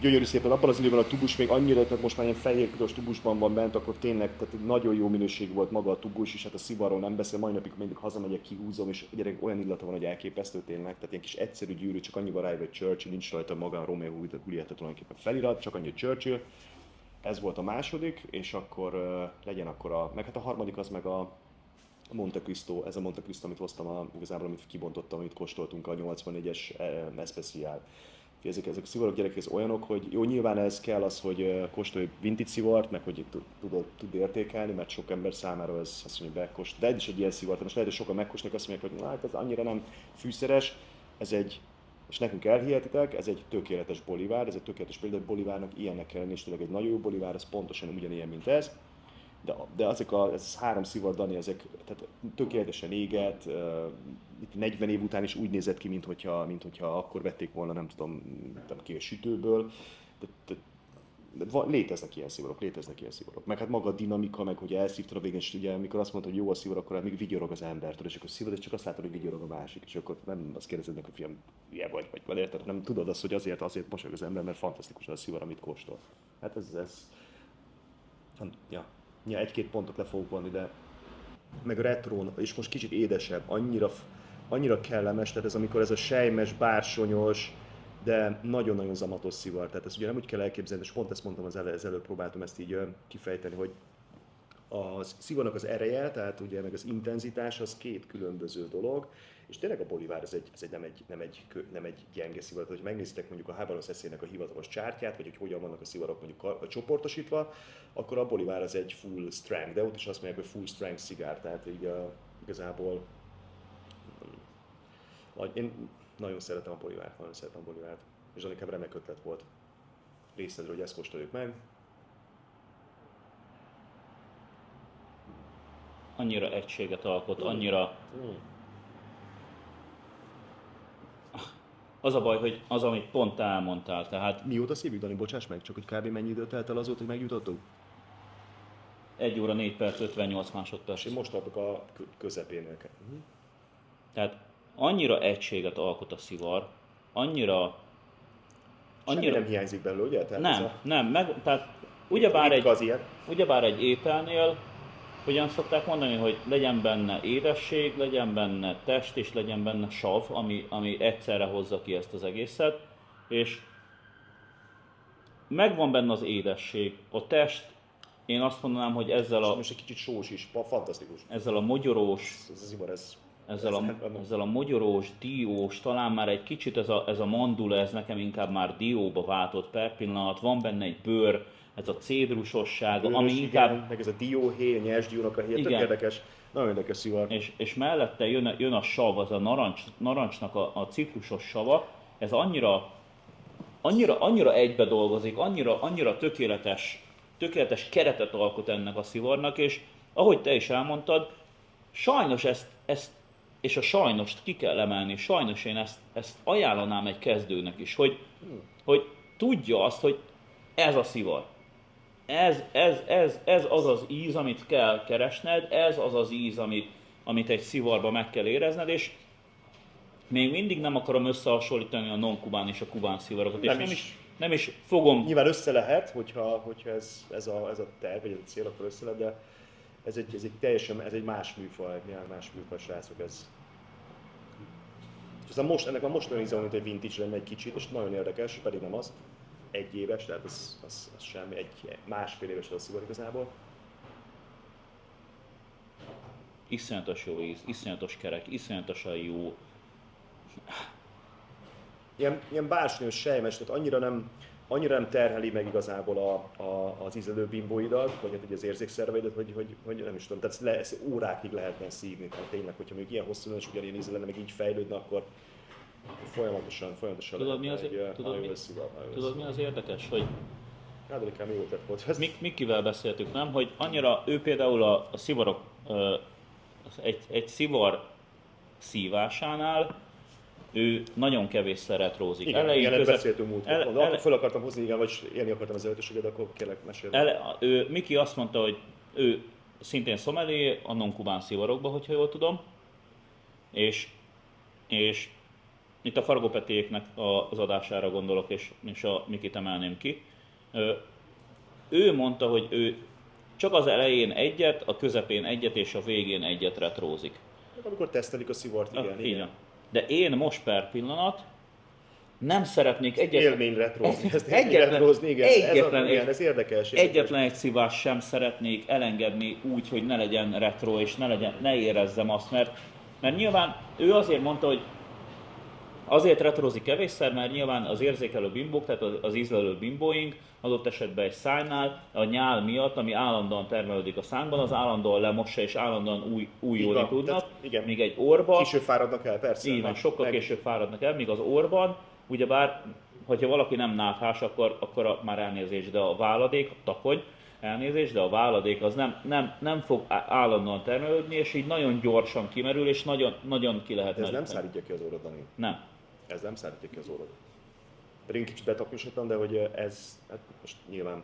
Gyönyörű szépen, abban az időben a tubus még annyira, tehát most már ilyen fehérpiros tubusban van bent, akkor tényleg tehát nagyon jó minőség volt maga a tubus, és hát a szivarról nem beszél, mai napig mindig hazamegyek, kihúzom, és gyerek olyan illata van, hogy elképesztő tényleg, tehát ilyen kis egyszerű gyűrű, csak annyival rájön, hogy Churchill, nincs rajta maga a Romeo Julieta tulajdonképpen felirat, csak annyi, hogy Churchill. Ez volt a második, és akkor legyen akkor meg hát a harmadik az meg a Monte Cristo, ez a Monte Cristo, amit hoztam, igazából amit kibontottam, amit kóstoltunk, a 84-es Especial. Ezek a szivarok, gyerekek, ez olyanok, hogy jó, nyilván ez kell az, hogy kóstolj vintage szivart, meg hogy tud értékelni, mert sok ember számára ez azt mondja, hogy bekóstol. De ez is egy ilyen szivar, most lehet, hogy sokan megkóstolnak, azt mondják, hogy hát ez annyira nem fűszeres, és nekünk elhihetitek, ez egy tökéletes bolivár, ez egy tökéletes példa, hogy bolivárnak ilyennek kell lenni, és tényleg egy nagyon jó bolivár, ez pontosan ugyanilyen, mint ez. De ez 3 szivar, Dani, ezek tehát tökéletesen éget, 40 év után is úgy nézett ki, mint hogyha akkor vették volna, nem tudom ki a sütőből. Léteznek ilyen szivarok. Meg hát maga a dinamika, meg hogy elszívtad a végén, és ugye amikor azt mondod, hogy jó a szivar, akkor még vigyorog az embertől, és akkor szívod, és csak azt látod, hogy vigyorog a másik, és akkor nem azt kérdezed meg, hogy fiam, ilyen vagy érted, nem tudod azt, hogy azért mosolyog az ember, mert fantasztikus az a szivar, amit kóstol. Hát ez ja. Ja, 1-2 pontot le fogok vonni, de meg a retro, és most kicsit édesebb, annyira kellemes, tehát ez amikor ez a sejmes, bársonyos, de nagyon-nagyon zamatos szivar. Tehát ezt ugye nem úgy kell elképzelni, és pont ezt mondtam az előbb, próbáltam ezt így kifejteni, hogy a szivarnak az ereje, tehát ugye meg az intenzitás, az 2 különböző dolog, És tényleg a Bolivár nem egy gyenge szivar. Tehát, hogy megnézitek mondjuk a Habanos eszének a hivatalos csártyát, vagy hogy hogyan vannak a szivarok mondjuk csoportosítva, akkor a Bolivár az egy full strength, de ott is azt mondják, hogy full strength szigár, tehát így igazából én nagyon szeretem a Bolivárt, és az nekem remek ötlet volt részedről, hogy ezt kóstoljuk meg. Annyira egységet alkot, annyira... Az a baj, hogy az, amit pont elmondtál, tehát... Mióta szívjuk, Dani, bocsáss meg, csak hogy kb. Mennyi időt telt el azóta, hogy megjutottunk? 1 óra 4 perc, 58 másodperc. És én most tartok a közepénél. Tehát annyira egységet alkot a szivar, annyira... Semmi nem hiányzik belőle, ugye? Tehát tehát ugyebár egy ételnél, ugyan szokták mondani, hogy legyen benne édesség, legyen benne test és legyen benne sav, ami egyszerre hozza ki ezt az egészet, és megvan benne az édesség, a test, én azt mondanám, hogy ezzel a... Most egy kicsit sós is, fantasztikus. Ezzel a mogyorós, ezzel a mogyorós, diós, talán már egy kicsit ez a mandula, ez nekem inkább már dióba váltott per pillanat, van benne egy bőr, ez a cédrusosság, ami inkább... Igen, meg ez a dióhéj, a nyers diónak a héj, tök érdekes, nagyon érdekes szivar. És mellette jön a sav, az a narancsnak a citrusos sava, ez annyira egybe dolgozik, annyira tökéletes keretet alkot ennek a szivarnak, és ahogy te is elmondtad, sajnos ezt és a sajnost ki kell emelni, sajnos én ezt ajánlanám egy kezdőnek is, hogy tudja azt, hogy ez a szivar. Ez az az íz, amit kell keresned, ez az az íz, amit egy szivarba meg kell érezned, és még mindig nem akarom összehasonlítani a non-kubán és a kubán szivarokat, nem is fogom... Nyilván össze lehet, hogyha ez a terv, vagy ez a cél, akkor össze lehet, de ez egy más műfaj, srácok, ez. És ennek a most olyan íze, mint egy vintage lenne egy kicsit, és nagyon érdekes, pedig nem az. 1 éves, tehát az semmi, másfél éves az a szivar igazából. Iszonyatos jó íz, iszonyatos kerek, iszonyatosan jó. Ilyen bársonyos, sejmes, tehát annyira nem terheli meg igazából az ízlelő bimbóidat, vagy hát az érzékszerveidet, hogy nem is tudom, tehát órákig lehetne szívni, tehát tényleg, hogyha még ilyen hosszú és ugyanilyen íze lenne, meg így fejlődne, akkor folyamatosan tudod, mi az érdekes, hogy Rádelikám jó ötlet volt. Mikivel beszéltük, nem? Hogy annyira, ő például a szivarok, egy szivar szívásánál, ő nagyon kevésszer retrózik. Igen, beszéltünk múltkor. Föl akartam hozni, igen, vagy élni akartam az előtösséget, de akkor kérlek mesélni. Miki azt mondta, hogy ő szintén szomelié a non-kubán szivarokba, hogyha jól tudom, és itt a Fargopetéknek az adására gondolok, és a Mikit emelném ki. Ő mondta, hogy ő csak az elején egyet, a közepén egyet és a végén egyet retrózik. Amikor tesztelik a szivart, igen. De én most per pillanat nem szeretnék élmény retrózni. Ez érdekes. Egyetlen egy szívást sem szeretnék elengedni úgy, hogy ne legyen retro és ne érezzem azt, mert nyilván ő azért mondta, hogy azért retrozik kevésszer, mert nyilván az érzékelő bimbók, tehát az ízlelő bimbóink adott esetben egy szájnál, a nyál miatt, ami állandóan termelődik a szánban, az állandóan lemossa és állandóan újulni tudnak. Míg egy orban... Később fáradnak el, persze. Így van, sokkal később fáradnak el, míg az orban, ugyebár, hogyha valaki nem náthás, akkor már elnézés, de a váladék, a takony, elnézést, de a váladék az nem fog állandóan termelődni, és így nagyon gyorsan kimerül, és nagyon ki lehet meríteni. Ez nem szárítja ki az orrod, Dani. Nem. Ez nem szárítja ki az orrod. Pedig kicsit betakosodtam, de hogy ez, hát most nyilván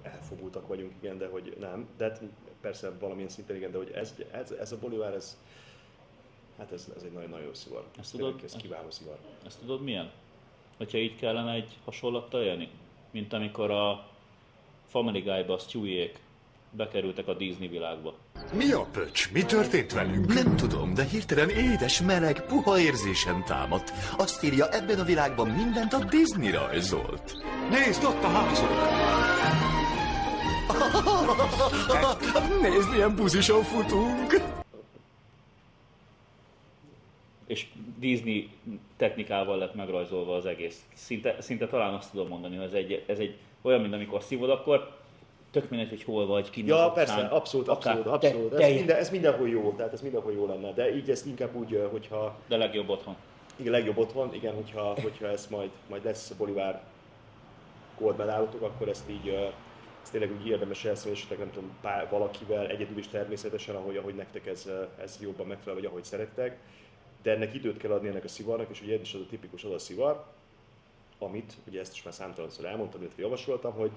elfogultak vagyunk, igen, de hogy nem. De hát persze valamilyen szinten igen, de hogy ez a Bolivár, ez egy nagyon jó szivar. Ez kiváló szivar. Ezt tudod milyen? Hogyha így kellene egy hasonlattal élni, mint amikor a Family Guy-ba a Stewie-ék bekerültek a Disney világba. Mi a pöcs? Mi történt velünk? Nem tudom, de hirtelen édes, meleg, puha érzésem támadt. Azt írja, ebben a világban mindent a Disney rajzolt. Nézd, ott a házunk! Nézd, milyen buzison futunk! És Disney technikával lett megrajzolva az egész. Szinte talán azt tudom mondani, hogy ez egy olyan, mint amikor szívod, akkor tök mindegy, hogy hol vagy, kint Ja, az persze, utcán, abszolút. Ez mindenhol jó, tehát ez mindenhol jó lenne, de így ezt inkább úgy, hogyha... De legjobb otthon. Igen, legjobb otthon, igen, hogyha ez majd lesz a Bolivár goldmedálotok, akkor ezt így, ezt tényleg úgy érdemes elszólni, esetleg nem tudom, valakivel, egyedül is természetesen, ahogy nektek ez jobban megfelel, vagy ahogy szerettek. De ennek időt kell adni ennek a szivarnak, és ugye ez is az a tipikus az a szivar, amit, ugye ezt is már számtalanszor elmondtam, illetve javasoltam, hogy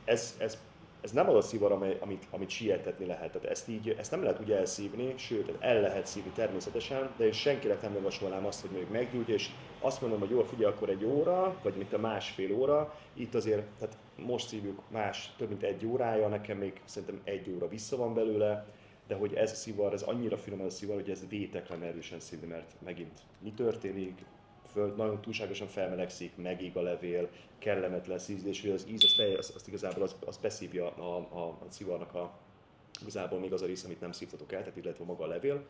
ez nem az a szivar, amit sietetni lehet. Tehát ezt nem lehet úgy elszívni, sőt, el lehet szívni természetesen, de én senkinek nem javasolnám azt, hogy mondjuk meggyújtja, és azt mondom, hogy jó, figyelj, akkor egy óra, vagy mint a másfél óra, itt azért, tehát most szívjuk több mint egy órája, nekem még szerintem egy óra vissza van belőle, de hogy ez a szivar, ez annyira finom ez a szivar, hogy ez véteklen erősen szívni, mert megint mi történik, nagyon túlságosan felmelegszik, megég a levél, kellemetlen ízlés, hogy az íz, azt igazából az beszívja a szivarnak igazából még az a rész, amit nem szívtatok el, tehát illetve maga a levél,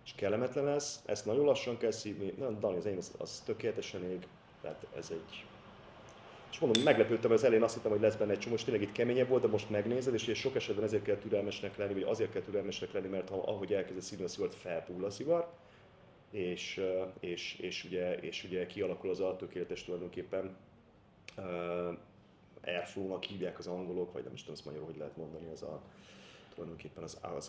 és kellemetlen lesz, ezt nagyon lassan kell szívni, Dani, az enyém az tökéletesen ég, tehát ez egy... És mondom, meglepődtem, az elején azt hittem, hogy lesz benne egy csomó, és tényleg itt keményebb volt, de most megnézed, és sok esetben ezért kell türelmesnek lenni, vagy azért kell türelmesnek lenni, mert ahogy elkezded szívni a szivart, felpúl a szivar, és ugye kialakul az a tökéletes tulajdonképpen airflow-nak hívják az angolok, vagy nem is tudom, azt magyarul, hogy lehet mondani, az tulajdonképpen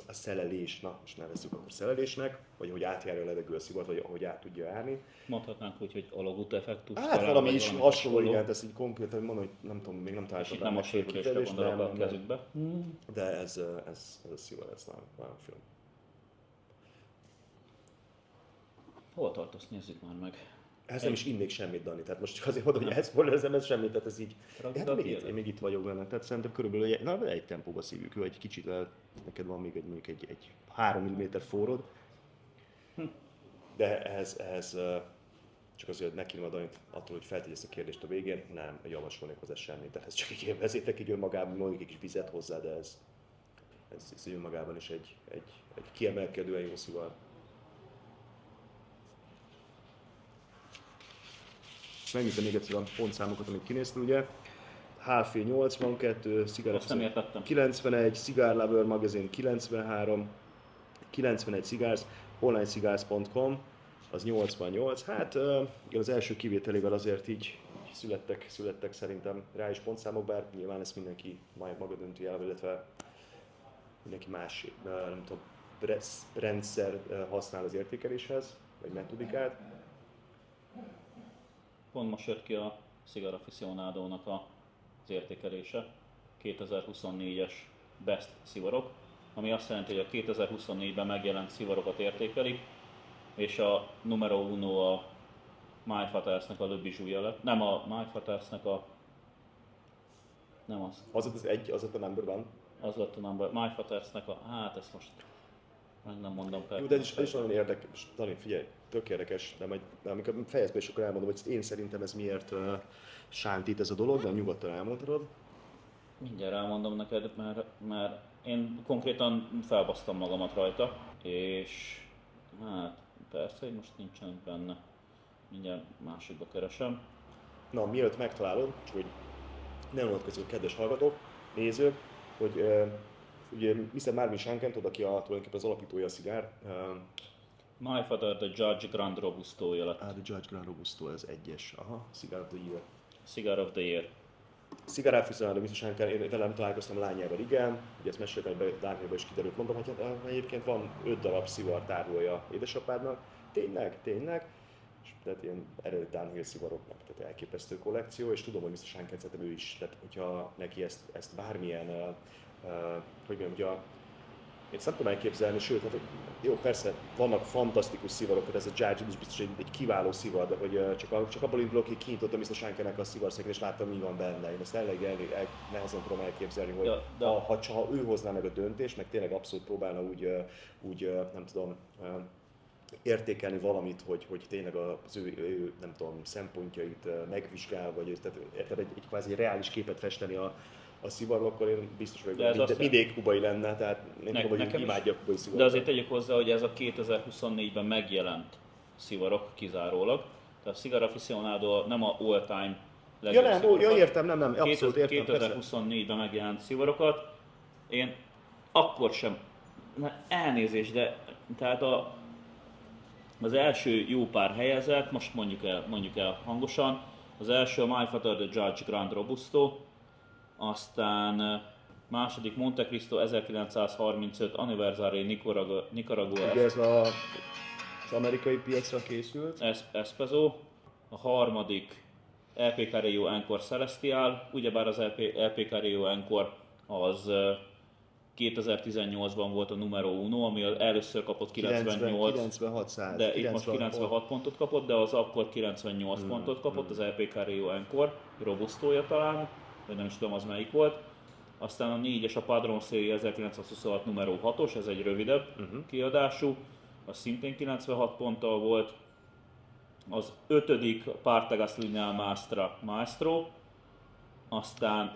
a szelelés, na most nevezzük akkor szelelésnek, vagy hogy átjárja a levegő a szivart, vagy ahogy át tudja járni. Mondhatnánk úgy, hogy alagút effektus. Hát valami is hasonló, igen, ezt így konkrétan mondom, hogy nem tudom, még nem találtam. És itt nem a sérülésre gondolok a kezükbe. De ez a szivar, ez nagyon finom. Hol tartasz? Nézzük már meg. Ez nem is innék semmit, Dani, tehát most csak azért mondom, hogy ez spoilerezem, ez semmit, tehát ez így... Hát még itt vagyok benne, tehát szerintem körülbelül egy tempóba szívjuk, jó, egy kicsit, neked van még mondjuk egy 3 mm forrod, de ehhez csak azért, hogy megkérem a Danit attól, hogy feltegye ezt a kérdést a végén, nem javasolnék hozzá semmit, tehát ez csak így élvezétek így önmagában, mondjuk egy kis vizet hozzá, de ez önmagában is egy kiemelkedően jó szivar. Megnézem még egyszer a pontszámokat, amit kinéztem, ugye. HF 82, Cigar 91, Cigar Lover Magazine 93, 91 Cigars, onlinecigars.com, az 88. Hát az első kivételével azért így születtek szerintem rá is pontszámok, bár nyilván ezt mindenki maga dönti el, illetve mindenki más, nem tudom, rendszer használ az értékeléshez, vagy metodikát. Pont most jött ki a Cigar Aficionado-nak az értékelése, 2024-es Best szivarok, ami azt jelenti, hogy a 2024-ben megjelent szivarokat értékelik, és a numero uno a My Faters-nek a Le Bijouja lett. Nem a My Faters-nek a... Nem az. Az a number one? Az lett a number... My Faters-nek a... Hát ezt most... Meg nem mondom persze. Jó, de ez is nagyon érdekes. Dani, figyelj, tök érdekes, de amikor fejezd be, és akkor elmondom, hogy én szerintem ez miért sántít ez a dolog, de nyugodtan elmondhatod. Mindjárt elmondom neked, mert én konkrétan felbasztam magamat rajta, és hát persze, hogy most nincsenek benne. Mindjárt másikba keresem. Na, mielőtt megtalálod, csak hogy ne unatkozzunk, kedves hallgatók, nézők, hogy ugye Mr. Marvin Shankent, aki tulajdonképpen az alapítója a Cigar. My Father, The Judge Grand Robusto-ja lett. The Judge Grand Robusto, ez egyes. Aha, Cigar of the Year. Cigar of the Year. Cigar Aficionado, Mr. Shanken, én velem találkoztam a lányával, igen. Ugye ezt meséltem, hogy Dánielben is kiderült, mondom, hogy egyébként van 5 darab szivar tárolja édesapádnak. Tényleg. És tehát ilyen eredeti Daniel szivaroknak, tehát elképesztő kollekció, és tudom, hogy Mr. Shanken szerintem ő is, tehát hogyha neki ezt bármilyen hogy mondjam, ugye én ezt nem tudom elképzelni, sőt, hát, jó, persze vannak fantasztikus szivarok, tehát ez a Judge is biztos egy kiváló szivar, de hogy csak abból indulok, hogy kinyitottam Mr. Shankennek a szivarszekrényt, és láttam, mi van benne. Én ezt nehezen tudom elképzelni, hogy ha ő hozná meg a döntést, meg tényleg abszolút próbálna úgy nem tudom, értékelni valamit, hogy tényleg az ő nem tudom, szempontjait megvizsgál, vagy tehát egy kvázi reális képet festeni a a szivarról, akkor én biztos vagyok, De ez hogy azt mindig kubai lenne, tehát én tudom, hogy nekem is. imádja a kubai szivarot. De azért tegyük hozzá, hogy ez a 2024-ben megjelent szivarok kizárólag. Tehát a Cigar Aficionado nem a all-time legjobb Ja nem, szivarokat. ja, értem, nem, abszolút értem. 2024-ben megjelent szivarokat. Én akkor sem, elnézést, de tehát az első jó pár helyezett, most mondjuk el hangosan, az első a My Father the Judge Grand Robusto, aztán második Monte Cristo 1935 Anniversary Nicaragua Ugye ez az amerikai piacra készült. Espeso, a harmadik LP Carrillo Encore Celestial, ugyebár az LP Carrillo Encore az 2018-ban volt a numero uno, ami először kapott 96, de itt most 96 pontot kapott, de az akkor 98 pontot kapott, az LP Carrillo Encore Robustója talán, vagy nem is tudom az melyik volt. Aztán a 4-es a Padron Serie 1926 numero 6-os, ez egy rövidebb kiadású, az szintén 96 ponttal volt. Az 5. Partagas Lineal Maestro, aztán...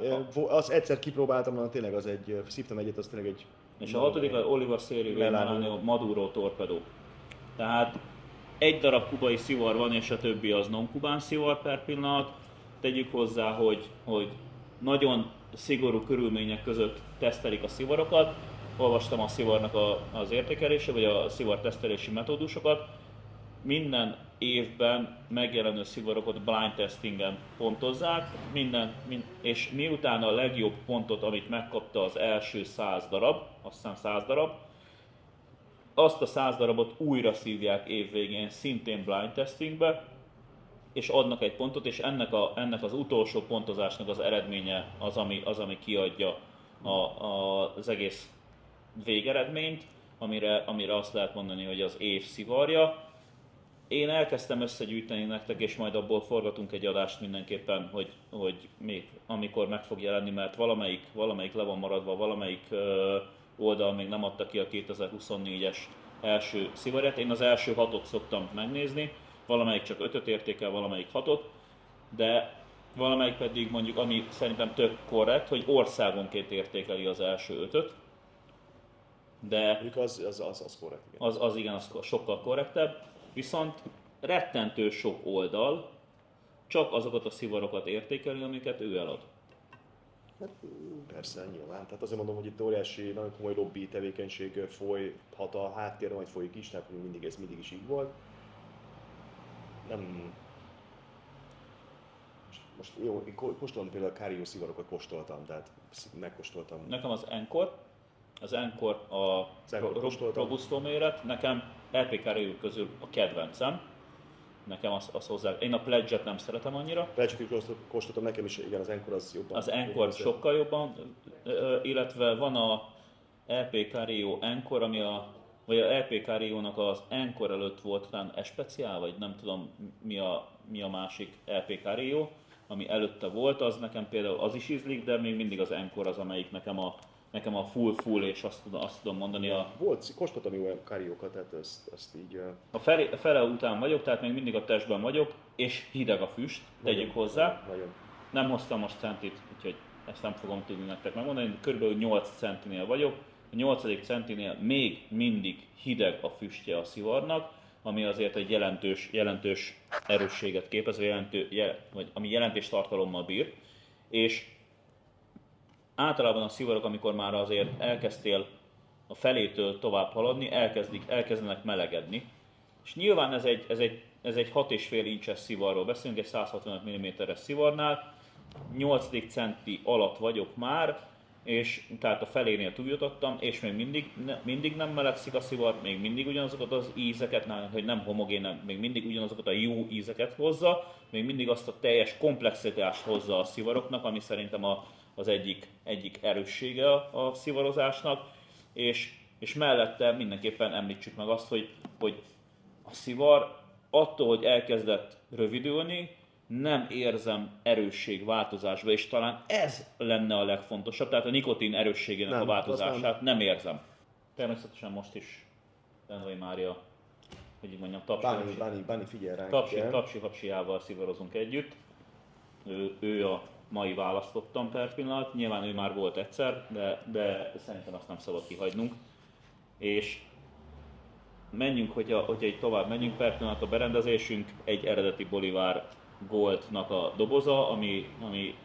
Azt egyszer kipróbáltam, tényleg az egy, szívtam egyet, az tényleg egy... És a 6. a Oliver Serie Maduro Torpedo. Tehát egy darab kubai szivar van, és a többi az non-kubán szivar per pillanat. Tegyük hozzá, hogy nagyon szigorú körülmények között tesztelik a szivarokat. Olvastam a szivarnak az értékelése, vagy a szivar tesztelési metódusokat. Minden évben megjelenő szivarokat blind testingen pontozzák, és miután a legjobb pontot, amit megkapta az első 100 darab, azt hiszem 100 darab, azt a 100 darabot újra szívják évvégén szintén blind testingbe, és adnak egy pontot, és ennek az utolsó pontozásnak az eredménye az, ami kiadja az egész végeredményt, amire azt lehet mondani, hogy az év szivarja. Én elkezdtem összegyűjteni nektek, és majd abból forgatunk egy adást mindenképpen, hogy még amikor meg fog jelenni, mert valamelyik le van maradva, valamelyik oldal még nem adta ki a 2024-es első szivarját. Én az első 6-ot szoktam megnézni, valamelyik csak 5-öt értékel, valamelyik 6-ot, de valamelyik pedig mondjuk, ami szerintem tök korrekt, hogy országonként értékeli az első 5-öt. De az korrekt, igen. Az sokkal korrektebb. Viszont rettentő sok oldal csak azokat a szivarokat értékeli, amiket ő elad. Hát, persze, nyilván. Tehát azért mondom, hogy itt óriási, nagyon komoly lobby tevékenység folyhat a háttérben, vagy folyik is, tehát ez mindig is így volt. Nem... Most jó, én kóstolom például a Carrillo szivarokat kóstoltam, tehát megkóstoltam. Nekem az Encore a Robusto méret, nekem LP Carrillo közül a kedvencem. Nekem az hozzá. Én a Pledge-et nem szeretem annyira. Pledge-et is kóstoltam, nekem is, igen, az Encore az jobban. Az Encore sokkal jobban, illetve van a LP Carrillo Encore, vagy a LP Carrillo-nak az Encore előtt volt talán Especial, vagy nem tudom mi a másik LP Carrillo, ami előtte volt, az nekem például az is ízlik, de még mindig az Encore az, amelyik nekem a full, és azt tudom mondani kóstoltam jó Carrillo-kat, tehát ezt így... A fele után vagyok, tehát még mindig a testben vagyok, és hideg a füst, tegyük hozzá. Nagyon. Nem hoztam most centit, úgyhogy ezt nem fogom tudni nektek megmondani, körülbelül 8 centinél vagyok. A 8. centinél még mindig hideg a füstje a szivarnak, ami azért egy jelentős erősséget képez, vagy ami jelentős tartalommal bír. És általában a szivarok, amikor már azért elkezdtél a felétől tovább haladni, elkezdenek melegedni. És nyilván ez egy 6,5 incses szivarról beszélünk, egy 165 mm-es szivarnál. 8. centi alatt vagyok már, és tehát a felénél túljutottam, és még mindig nem melegszik a szivar, még mindig ugyanazokat az ízeket, hogy nem homogén, még mindig ugyanazokat a jó ízeket hozza, még mindig azt a teljes komplexitást hozza a szivaroknak, ami szerintem az egyik erőssége a szivarozásnak, és mellette mindenképpen említsük meg azt, hogy a szivar attól, hogy elkezdett rövidülni, nem érzem erősségváltozásba, és talán ez lenne a legfontosabb, tehát a nikotin erősségének a változását nem érzem. Természetesen most is Benvai Mária, hogy így mondjam, Báni figyel ránk. tapsi-hapsiával szivarozunk együtt. Ő a mai választottam per pillanat. Nyilván ő már volt egyszer, de szerintem azt nem szabad kihagynunk. És menjünk, hogyha egy tovább menjünk, per pillanat a berendezésünk egy eredeti Bolivár Goldnak a doboza, ami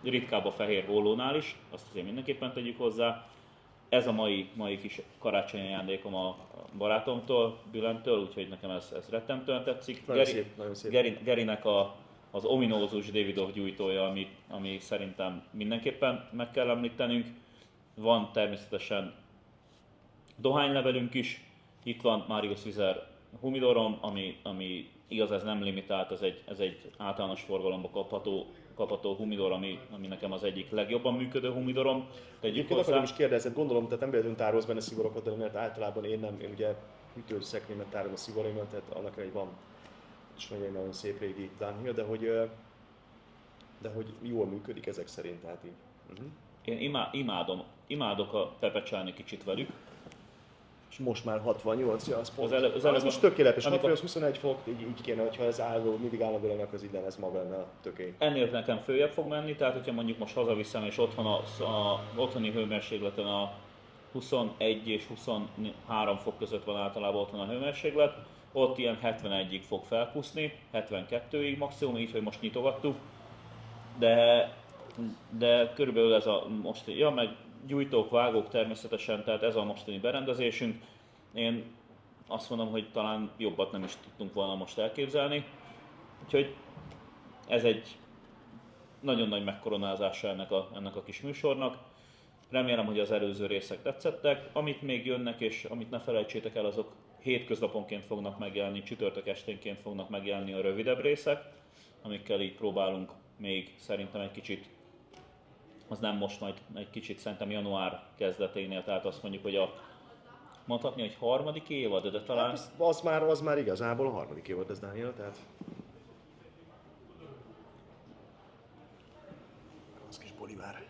ritkább a fehér hollónál is, azt azért mindenképpen tegyük hozzá. Ez a mai kis karácsonyi ajándékom a barátomtól, Bülentől, úgyhogy nekem ez rettentően tetszik. Nagyon szép. Gerinek az ominózus Davidoff gyújtója, ami szerintem mindenképpen meg kell említenünk. Van természetesen dohánylevelünk is, itt van Marius Vizer humidorom, ami igaz, ez nem limitált, ez egy általános forgalomba kapható humidor, ami nekem az egyik legjobban működő humidorom. Tegyük Én hozzá. akarom is kérdezni, gondolom, tehát nem véletlenül tárolsz benne szivorokat, de mert általában én ugye hűtőszekrényben tárolom a szivaraimat, tehát annak egy van, és meg egy nagyon szép régi Dunhill, de hogy jól működik ezek szerint, tehát így. Én imádok pepecselni kicsit velük. És most már 68, ja, az pont. Az előbb- az most tökéletes, amikor- amikor az 21 fok, így kéne, hogyha ez álló, mindig állandó lenne, akkor az így lenne, ez maga lenne a tökény. Ennél nekem följebb fog menni, tehát hogyha mondjuk most hazaviszem és otthon a otthoni hőmérsékleten a 21 és 23 fok között van általában otthon a hőmérséklet, ott ilyen 71-ig fog felkuszni, 72-ig maximum, így, hogy most nyitogattuk, de körülbelül ez a mostani, ja, meg gyújtók, vágók természetesen, tehát ez a mostani berendezésünk. Én azt mondom, hogy talán jobbat nem is tudtunk volna most elképzelni, úgyhogy ez egy nagyon nagy megkoronázása ennek a kis műsornak. Remélem, hogy az előző részek tetszettek. Amik még jönnek, és amit ne felejtsétek el, azok hétköznaponként fognak megjelenni, csütörtök esténként fognak megjelenni a rövidebb részek, amikkel így próbálunk még szerintem egy kicsit, az nem most, majd egy kicsit szerintem január kezdeténél, tehát azt mondjuk, hogy mondhatni, hogy harmadik évad, de talán... Hát az már igazából a harmadik évad ez, Dániel, tehát... Az kis Bolivár.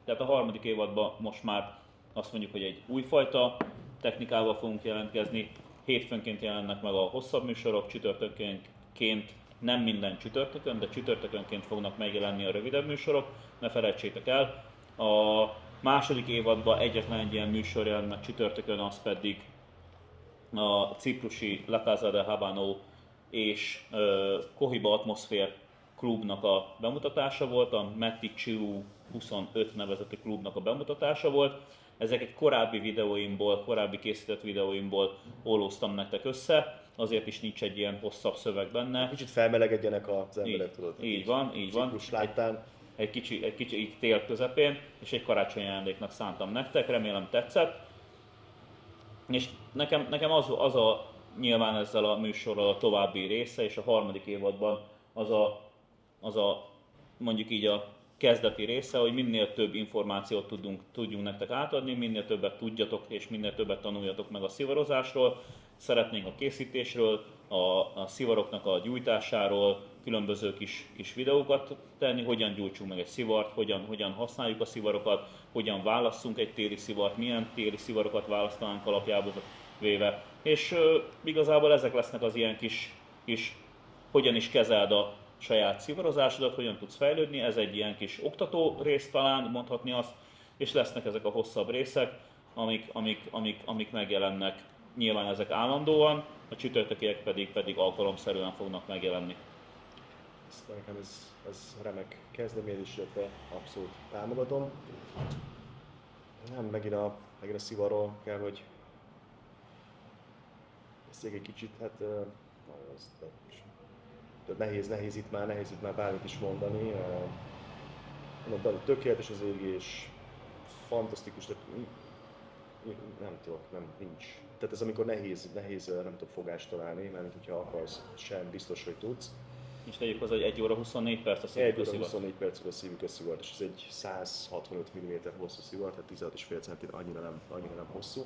Tehát a harmadik évadban most már azt mondjuk, hogy egy újfajta technikával fogunk jelentkezni. Hétfőnként jelennek meg a hosszabb műsorok, csütörtökönként, nem minden csütörtökön, de csütörtökönként fognak megjelenni a rövidebb műsorok. Ne felejtsétek el, a második évadban egyetlen egy ilyen műsor jelent meg csütörtökön, az pedig a ciprusi La Casa de Habano és Cohiba Atmosphere klubnak a bemutatása volt, a Matti Chiu 25 nevezetű klubnak a bemutatása volt. Ezek egy korábbi készített videóimból ólóztam nektek össze, azért is nincs egy ilyen hosszabb szöveg benne. Kicsit felmelegedjenek az emberek, tudod. Így van. Ciklus láttán. Egy kicsi így tél közepén, és egy karácsonyi ajándéknak szántam nektek, remélem tetszett. És nekem az a nyilván ezzel a műsorral a további része, és a harmadik évadban az a mondjuk így a kezdeti része, hogy minél több információt tudjunk nektek átadni, minél többet tudjatok és minél többet tanuljatok meg a szivarozásról. Szeretnénk a készítésről, a szivaroknak a gyújtásáról, különböző kis videókat tenni, hogyan gyújtsunk meg egy szivart, hogyan használjuk a szivarokat, hogyan válasszunk egy téli szivart, milyen téli szivarokat választanánk alapjából véve. És igazából ezek lesznek az ilyen kis hogyan is kezeld a saját szivarozásodat, hogyan tudsz fejlődni, ez egy ilyen kis oktató rész talán, mondhatni azt, és lesznek ezek a hosszabb részek, amik megjelennek. Nyilván ezek állandóan, a csütörtökiek pedig alkalomszerűen fognak megjelenni. Nekem ez remek kezdeményezés, illetve abszolút támogatom. Nem, megint a szivarról kell, hogy beszéljek egy kicsit, hát nehéz itt már bármit is mondani. Mondom, tökéletes az égés, fantasztikus, tehát nem tudok, nincs. Tehát ez amikor nehéz nem tudok fogást találni, mert hogyha akarsz, sem biztos, hogy tudsz. És tegyük hozzá, hogy 1 óra 24 perc a 1 óra szívük 24 percig a szívük összivart, és ez egy 165 mm hosszú szivar, tehát 16,5 cm annyira nem hosszú.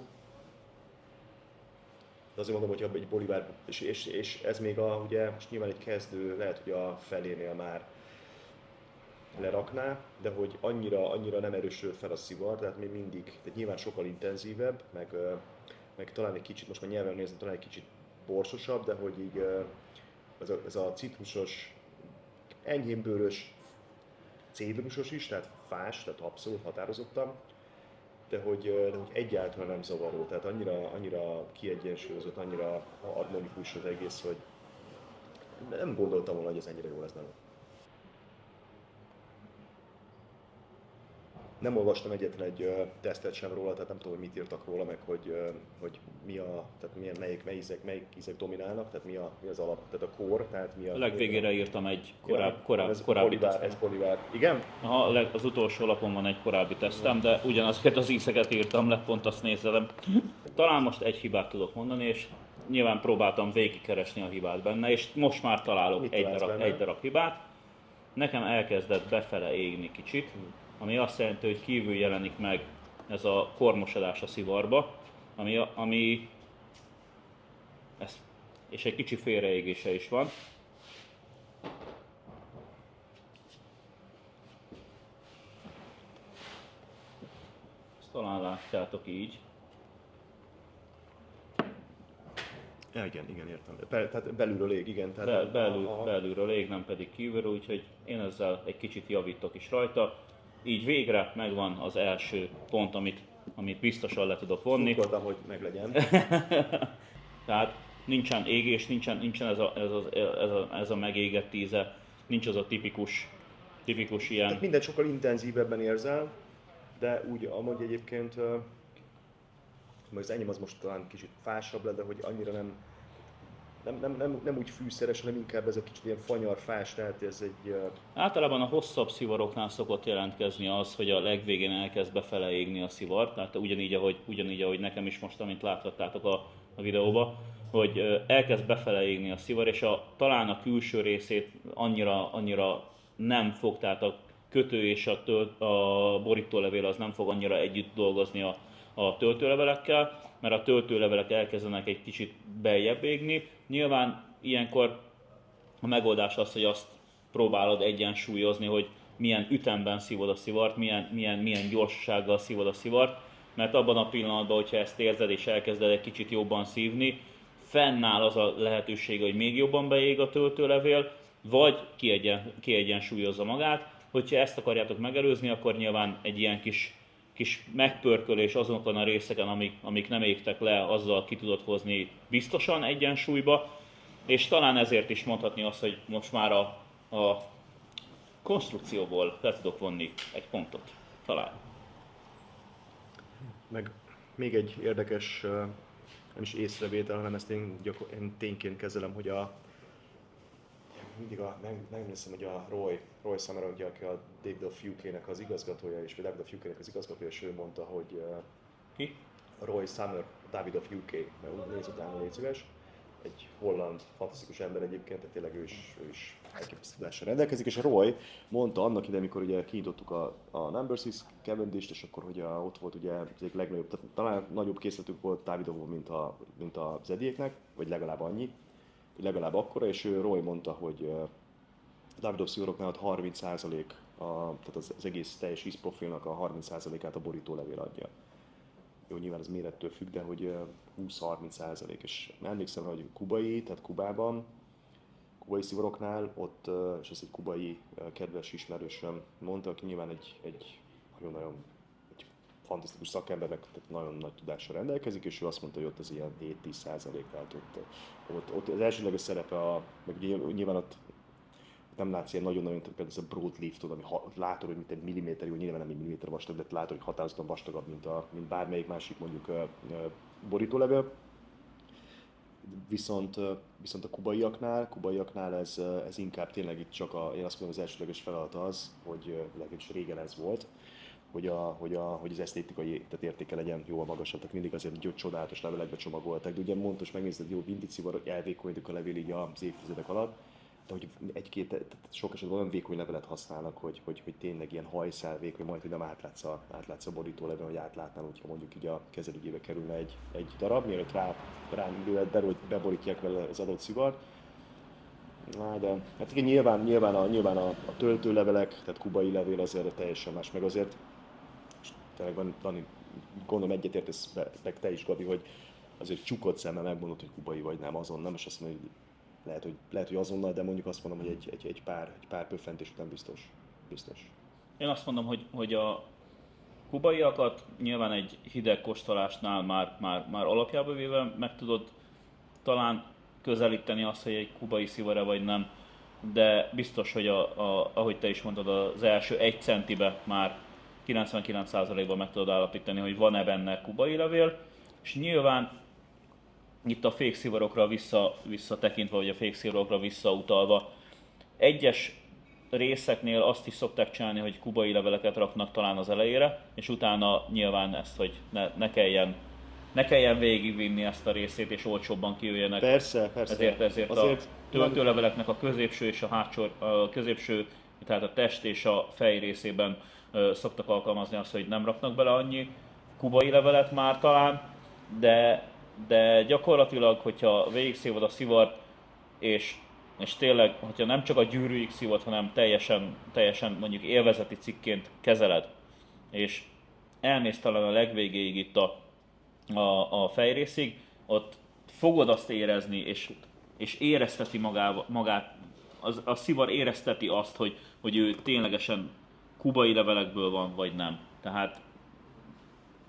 De azért mondom, hogy egy Bolivár, és ez még ugye most nyilván egy kezdő, lehet, hogy a felénél már lerakná, de hogy annyira nem erősödött fel a szivar, tehát még mindig, tehát nyilván sokkal intenzívebb, meg talán egy kicsit, most már nyelven nézem, talán egy kicsit borsosabb, de hogy így ez a citrusos, enyhén bőrös cédrusos is, tehát fás, tehát abszolút határozottan, de hogy egyáltalán nem zavaró, tehát annyira kiegyensúlyozott, annyira harmonikus az egész, hogy nem gondoltam volna, hogy ez ennyire jó lesz benne. Nem olvastam egyetlen egy tesztet sem róla, tehát nem tudom, hogy mit írtak róla, meg hogy mi a, tehát melyik ízek dominálnak, tehát mi az alap, tehát a core, tehát mi a... A legvégére írtam egy korábbi bolivár, tesztem. ez bolivár. Igen? Aha, az utolsó lapon van egy korábbi tesztem, de ugyanazokat az ízeket írtam le, pont azt nézelem. Talán most egy hibát tudok mondani, és nyilván próbáltam végigkeresni a hibát benne, és most már találok egy darab hibát. Nekem elkezdett befele égni kicsit, ami azt jelenti, hogy kívül jelenik meg ez a kormosodás a szivarba, ami és egy kicsi félreégése is van. Ezt talán látjátok így. Ja, igen, értem. Tehát belülről ég, igen. Tehát Belülről ég, nem pedig kívülről, úgyhogy én ezzel egy kicsit javítok is rajta. Így végre megvan az első pont, amit biztosan le tudok vonni. Szurkoltam, hogy meglegyen. Tehát nincsen égés, nincsen ez a megégett íze, nincs az a tipikus ilyen... Tehát mindent sokkal intenzívebben érzel, de úgy amúgy egyébként, az enyém az most talán kicsit fásabb lett, de hogy annyira nem úgy fűszeres, hanem inkább ez a kicsit ilyen fanyar fás, tehát ez egy... Általában a hosszabb szivaroknál szokott jelentkezni az, hogy a legvégén elkezd befele égni a szivar, tehát ugyanígy, ahogy nekem is most, amint láthattátok a videóba, hogy elkezd befele égni a szivar, és talán a külső részét annyira nem fog, tehát a kötő és a borítólevél az nem fog annyira együtt dolgozni a töltőlevelekkel, mert a töltőlevelek elkezdenek egy kicsit beljebb égni. Nyilván ilyenkor a megoldás az, hogy azt próbálod egyensúlyozni, hogy milyen ütemben szívod a szivart, milyen gyorsasággal szívod a szivart, mert abban a pillanatban, hogyha ezt érzed és elkezded egy kicsit jobban szívni, fennáll az a lehetőség, hogy még jobban beég a töltőlevél, vagy kiegyensúlyozza magát. Hogyha ezt akarjátok megelőzni, akkor nyilván egy ilyen kis megpörkölés azokon a részeken, amik nem égtek le, azzal ki tudod hozni biztosan egyensúlyba, és talán ezért is mondhatni azt, hogy most már a konstrukcióból le tudok vonni egy pontot. Talán. Meg még egy érdekes, nem is észrevétel, hanem ezt én tényként kezelem, hogy megnézem, hogy a Roy Summer, aki a David of UK-nek az igazgatója, és ő mondta, hogy Ki? Roy Summer, David of UK, nézz utána, légy szíves. Egy holland, fantasztikus ember egyébként, tehát tényleg ő is elképesztő tudással rendelkezik, és a Roy mondta annak ide, amikor ugye kinyitottuk a Number 6 Cavendish-t, és akkor hogy ott volt ugye az egyik legnagyobb, tehát talán nagyobb készletük volt Davidovon, mint az Edieknek, vagy legalább annyi, vagy legalább akkora, és Roy mondta, hogy a Davidov szivaroknál ott 30%, tehát az egész teljes ízprofilnak a 30%-át a borítólevél adja. Jó, nyilván ez mérettől függ, de hogy 20-30%, és emlékszem, hogy Kubában, kubai szivaroknál, ott, és ez egy kubai kedves ismerősöm mondta, aki nyilván egy nagyon fantasztikus szakembernek, tehát nagyon nagy tudással rendelkezik, és ő azt mondta, hogy ott az ilyen 7-10%, tehát ott az elsőleges szerepe, meg ugye nyilván ott nem látsz ilyen nagyon-nagyon, például ez a broadleaf, tudod, ami látod, hogy mint egy milliméter, jó, nyilván nem egy milliméter vastag, de látod, hogy határozottan vastagabb, mint bármelyik másik mondjuk borítólevél. Viszont a kubaiaknál ez inkább tényleg itt csak én azt mondom, az elsőleges feladat az, hogy legalábbis régen ez volt, hogy az esztétikai tehát értéke legyen jóval magasabb, tehát mindig azért jó csodálatos levelekbe csomagoltak, de ugye mondtos, megnézted, jó vintage szivar, elvékonyodik a levél így az évtizedek alatt, de hogy sok esetben olyan vékony levelet használnak, hogy tényleg ilyen hajszál vékony, majd hogy nem átlátsz a borítóleven, hogy átlátnál, hogyha mondjuk így a kezedügyébe kerülne egy darab, mielőtt beborítják vele az adott szivart. De hát igen, nyilván a töltőlevelek, tehát kubai levél azért teljesen más, meg azért, és tényleg Dani, gondolom egyetértesz meg te is, Gabi, hogy azért csukott szemmel megmondod, hogy kubai vagy nem, azon nem, és azt mondom, hogy lehet, hogy azonnal, de mondjuk azt mondom, hogy egy pár pöffentés után biztos. Én azt mondom, hogy a kubaiakat nyilván egy hideg kóstolásnál már alapjába véve meg tudod talán közelíteni azt, hogy egy kubai szivar-e vagy nem, de biztos, hogy ahogy te is mondtad, az első 1 centibe már 99%-ban meg tudod állapítani, hogy van-e benne kubai levél, és nyilván itt a fékszivarokra visszatekintve, vagy a fékszivarokra visszautalva, egyes részeknél azt is szokták csinálni, hogy kubai leveleket raknak talán az elejére, és utána nyilván ezt, hogy ne kelljen végigvinni ezt a részét, és olcsóbban kijöjjenek. Persze. Ezért a töltőleveleknek a középső és a hátsó, a középső, tehát a test és a fej részében szoktak alkalmazni azt, hogy nem raknak bele annyi kubai levelet már talán, de gyakorlatilag, hogyha végigszívod a szivart, és tényleg, hogyha nem csak a gyűrűig szívod, hanem teljesen mondjuk élvezeti cikként kezeled, és elmész talán a legvégéig itt a fejrészig, ott fogod azt érezni, és érezteti magát, a szivar érezteti azt, hogy ő ténylegesen kubai levelekből van, vagy nem. Tehát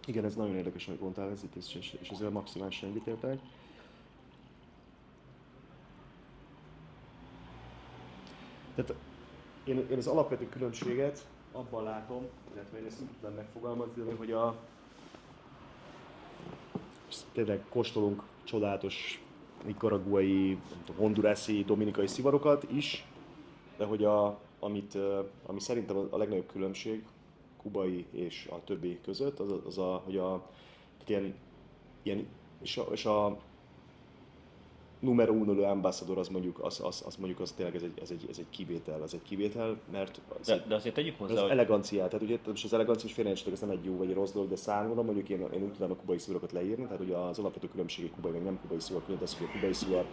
igen, ez nagyon érdekes, amit mondtál, és ezzel maximálisan egyetértek. Tehát én az alapvető különbséget abban látom, illetve én ezt úgy tudnám megfogalmazni, hogy tényleg kóstolunk csodálatos nicaraguai, hondurászi, dominikai szivarokat is, de hogy ami szerintem a legnagyobb különbség kubai és a többi között, hogy és a numero uno ambassador az mondjuk az tényleg ez egy kivétel, mert de azért tegyük hozzá, az hogy eleganciát, tehát ugye most az elegancia is félreértsetek, ez nem egy jó vagy egy rossz dolog, de számomra mondjuk én úgy tudnám a kubai szivarokat leírni, tehát ugye az alapvető különbség kubai meg nem kubai szivar között az, hogy a kubai szivar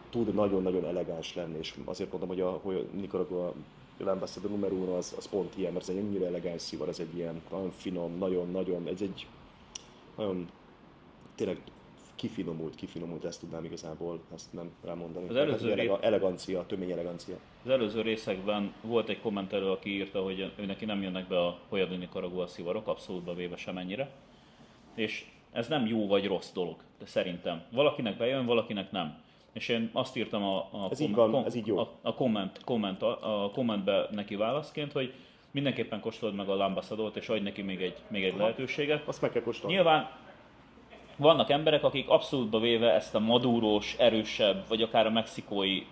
tud nagyon-nagyon elegáns lenni, és azért mondom, hogy a Nicaragua ambassador numero uno az pont ilyen, mert ez egy annyira elegáns szivar, ez egy ilyen nagyon finom, nagyon, ez egy nagyon tényleg kifinomult, ezt tudnám igazából, ezt nem rámondani. Az előző elegancia, tömény elegancia. Az előző részekben volt egy kommentelő, aki írta, hogy ő neki nem jönnek be a Hoya de Nicaragua szivarok, abszolútba véve semennyire. És ez nem jó vagy rossz dolog, de szerintem. Valakinek bejön, valakinek nem. És én azt írtam a kommentbe neki válaszként, hogy mindenképpen kóstold meg a L'Ambassadort, és adj neki még egy lehetőséget. Azt meg kell kóstolni. Nyilván vannak emberek, akik abszolútba véve ezt a madúrós, erősebb, vagy akár a mexikói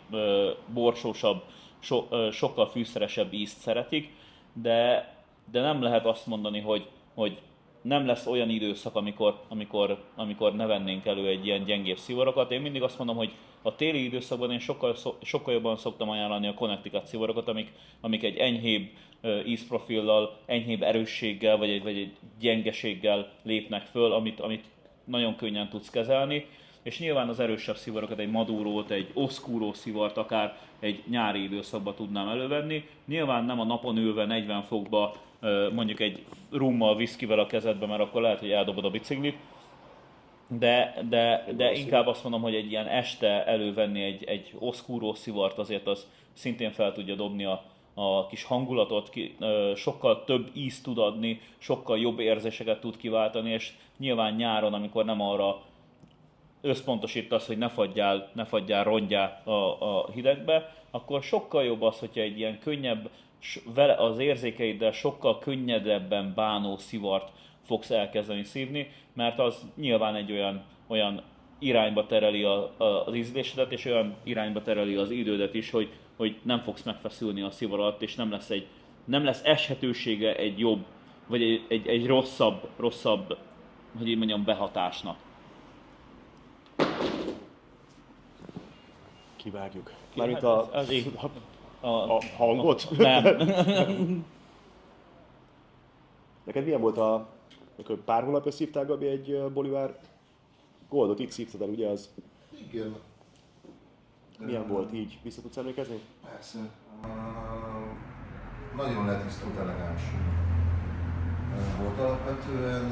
borsósabb, sokkal fűszeresebb ízt szeretik, de nem lehet azt mondani, hogy nem lesz olyan időszak, amikor ne vennénk elő egy ilyen gyengébb szivarokat. Én mindig azt mondom, hogy a téli időszakban én sokkal jobban szoktam ajánlani a Connecticut szivarokat, amik egy enyhébb ízprofillal, enyhébb erősséggel, vagy egy gyengeséggel lépnek föl, amit nagyon könnyen tudsz kezelni, és nyilván az erősebb szivarokat, egy madurót, egy oscuro szivart akár egy nyári időszakban tudnám elővenni. Nyilván nem a napon ülve 40 fokba mondjuk egy rummal, viszkivel a kezedbe, mert akkor lehet, hogy eldobod a biciklit, de inkább azt mondom, hogy egy ilyen este elővenni egy oscuro szivart, azért az szintén fel tudja dobni a kis hangulatot, sokkal több ízt tud adni, sokkal jobb érzéseket tud kiváltani, és nyilván nyáron, amikor nem arra összpontosítasz, hogy ne fagyjál rongyá a hidegbe, akkor sokkal jobb az, hogyha egy ilyen könnyebb, vele az érzékeiddel sokkal könnyedebben bánó szivart fogsz elkezdeni szívni, mert az nyilván egy olyan irányba tereli az ízlésedet, és olyan irányba tereli az idődet is, hogy nem fogsz megfeszülni a szivar alatt, és nem lesz eshetősége egy jobb, vagy egy rosszabb, hogy így mondjam, behatásnak. Kivágjuk. Mármint a hangot? Nem. Neked milyen volt amikor pár hónapja szívtál, Gabi, egy Bolivár Goldot? Itt szívtad el, ugye az? Igen. Milyen volt így? Vissza tudsz emlékezni? Persze. Nagyon letisztult, elegáns volt alapvetően.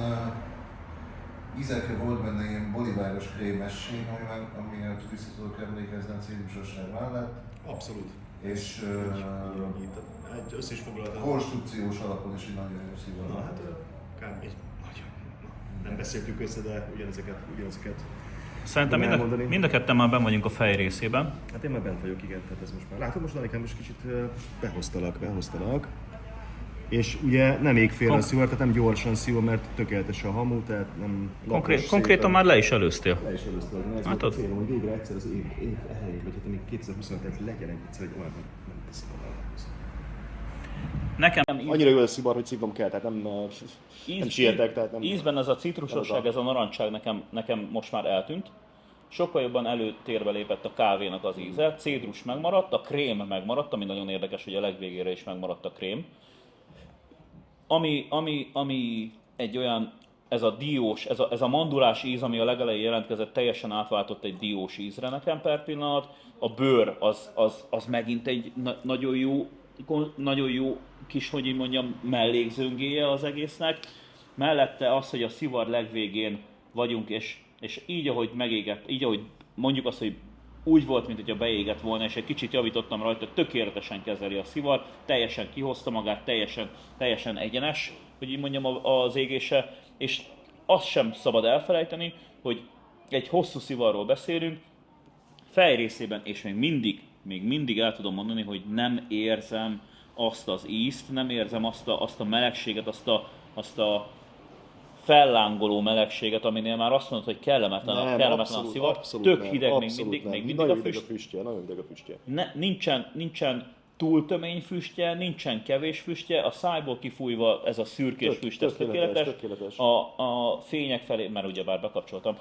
Ízekre volt benne ilyen boliváros krémesség, amivel vissza tudok emlékezni a cédusosság mellett. Abszolút. És Hát össze is foglaltam. konstrukciós alapon is egy nagyon jó szivar. Na hát, kb. Nagyon. Nem beszéltük össze, de ugyanezeket Szerintem mind a ketten már benn vagyunk a fej részében. Hát én már bent vagyok, igen, tehát ez most már. Látod, most Danikám most kicsit behoztalak. És ugye nem ég félre a szivar, tehát nem gyorsan szívom, mert tökéletes a hamu, tehát nem Konkrétan már le is előztél. Le is előztél, de ez volt a célom, hogy végre egyszer az év elején, vagy hát még 2025-ben legyen egyszer egy olyan, nem teszik a Nekem annyira jó a szivar, hogy szívnom kell, tehát nem sietek. Tehát nem, ízben ez a citrusosság, ez a narancság nekem most már eltűnt. Sokkal jobban előtérbe lépett a kávénak az íze, cédrus megmaradt, a krém megmaradt, ami nagyon érdekes, hogy a legvégére is megmaradt a krém. Ami egy olyan, ez a diós, ez a mandulás íz, ami a legelején jelentkezett, teljesen átváltott egy diós ízre nekem per pillanat. A bőr az megint egy nagyon jó kis, hogy így mondjam, mellékzöngéje az egésznek. Mellette az, hogy a szivar legvégén vagyunk, és így, ahogy megégett, így, ahogy mondjuk azt, hogy úgy volt, mint hogyha beégett volna, és egy kicsit javítottam rajta, tökéletesen kezeli a szivar, teljesen kihozta magát, teljesen egyenes, hogy így mondjam, az égése, és azt sem szabad elfelejteni, hogy egy hosszú szivarról beszélünk, fejrészében, és még mindig el tudom mondani, hogy nem érzem azt az ízt, nem érzem azt a melegséget, azt a fellángoló melegséget, aminél már azt mondod, hogy kellemetlen a szivar, tök hideg még mindig a füst. Nagyon hideg a füstje. Nincsen túl tömény füstje, nincsen kevés füstje, a szájból kifújva ez a szürkés füst, ez tökéletes. A fények felé, mert ugyebár bekapcsoltam.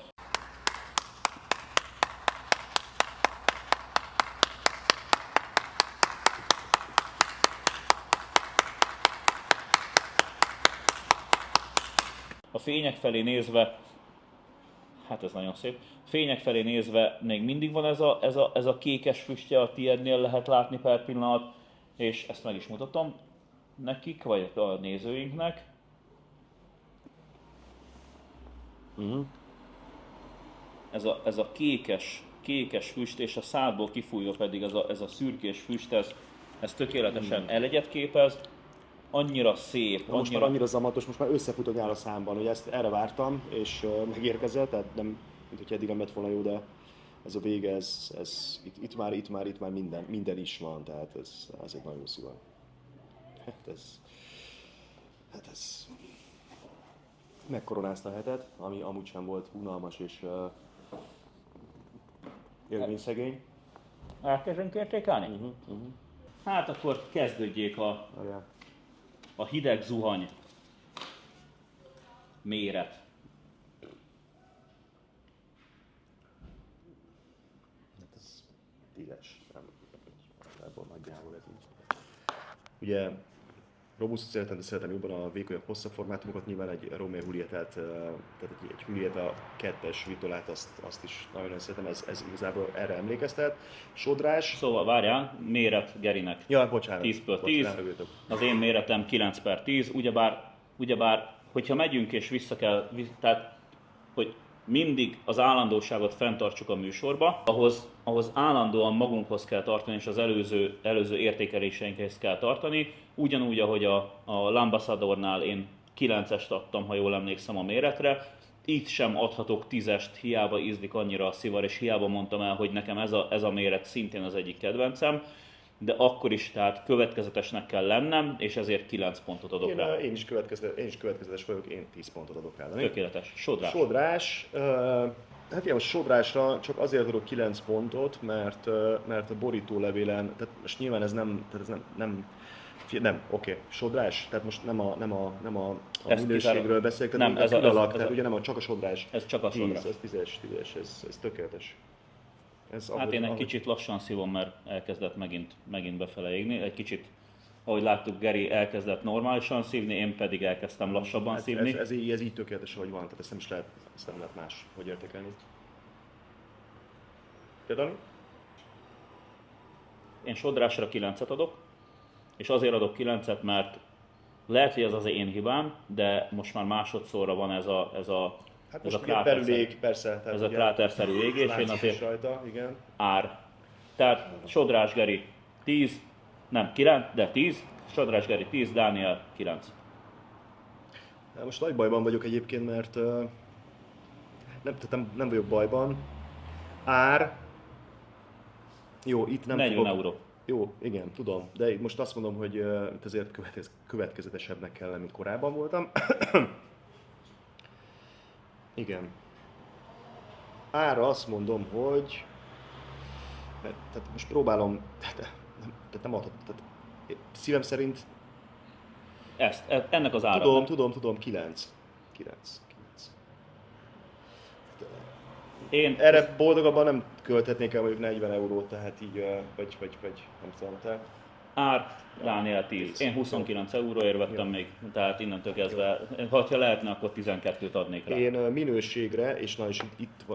A fények felé nézve, hát ez nagyon szép, fények felé nézve még mindig van ez a kékes füstje, a tiédnél lehet látni per pillanat, és ezt meg is mutatom nekik, vagy a nézőinknek. Ez a kékes füst, és a szádból kifújva pedig ez a szürkés füst, ez tökéletesen elegyet képez. Annyira szép. Most már annyira zamatos, most már összefut a nyál a számban, hogy erre vártam, és megérkezett, tehát nem, mint hogy eddig nem lett volna jó, de ez a vége, itt már minden is van, tehát ez egy nagyon jó szivar. Hát ez megkoronázta a hetet, ami amúgy sem volt unalmas és élményszegény. Elkezdünk értékelni? Hát akkor kezdődjék a hideg zuhany méret. Hát ez 10-es, ebből nagyjából ez így. Ugye robusztus szeretem jobban a vékonyabb, hosszabb formátumokat, nyilván egy Romeo Julietát, tehát egy Julieta 2-es vitolát, azt is nagyon szeretem, ez igazából erre emlékeztet. Sodrás. Szóval várjál, méret Gerinek. Ja, bocsánat. 10/10, az én méretem 9/10, ugyebár, hogyha megyünk és vissza kell, tehát, hogy mindig az állandóságot fenntartsuk a műsorba, ahhoz állandóan magunkhoz kell tartani, és az előző értékeléseinkhez kell tartani, ugyanúgy, ahogy a L'Ambassadornál én 9-est adtam, ha jól emlékszem a méretre, itt sem adhatok 10-est, hiába ízlik annyira a szivar, és hiába mondtam el, hogy nekem ez a méret szintén az egyik kedvencem, de akkor is tehát következetesnek kell lennem, és ezért 9 pontot adok rá. Én is következetes vagyok, én 10 pontot adok rá. Tökéletes. Sodrás. Hát ilyen, most sodrásra csak azért adok 9 pontot, mert a borítólevélen, tehát most nyilván ez nem, oké, sodrás, tehát most nem a minőségről beszélek, tehát nem, tehát ugye nem csak a sodrás. Ez csak a sodrás. Ez 10-es, ez tökéletes. Hát én egy kicsit lassan szívom, mert elkezdett megint befele égni. Egy kicsit, ahogy láttuk, Geri elkezdett normálisan szívni, én pedig elkezdtem lassabban szívni. Ez így tökéletes, ahogy van, tehát ezt nem lehet más, hogy értékelni. Te, Dani? Én sodrásra 9-et adok, és azért adok 9-et, mert lehet, hogy ez az én hibám, de most már másodszorra van ez a hát most belülék, persze. Ez a kráterszerű égés, én azért rajta, igen. Tehát sodrás Geri 10, nem 9, de 10, Sodrás Geri 10, Dániel 9. Most nagy bajban vagyok egyébként, mert nem vagyok bajban. Ár. Jó, itt nem 40 euró. Jó, igen, tudom. De itt most azt mondom, hogy itt azért következetesebbnek kell lenni, mint korábban voltam. Igen. Ára azt mondom, hogy... Tehát most próbálom... Tehát nem adhat... Tehát szívem szerint... Ennek az ára. Tudom, 9. Én Erre boldogabban nem költhetnék el mondjuk 40 eurót, tehát így, vagy nem tudom, te. ár, Dániel 10. Én 29 euróért vettem még, tehát innentől kezdve, ha lehetne, akkor 12-t adnék rá. Én minőségre, és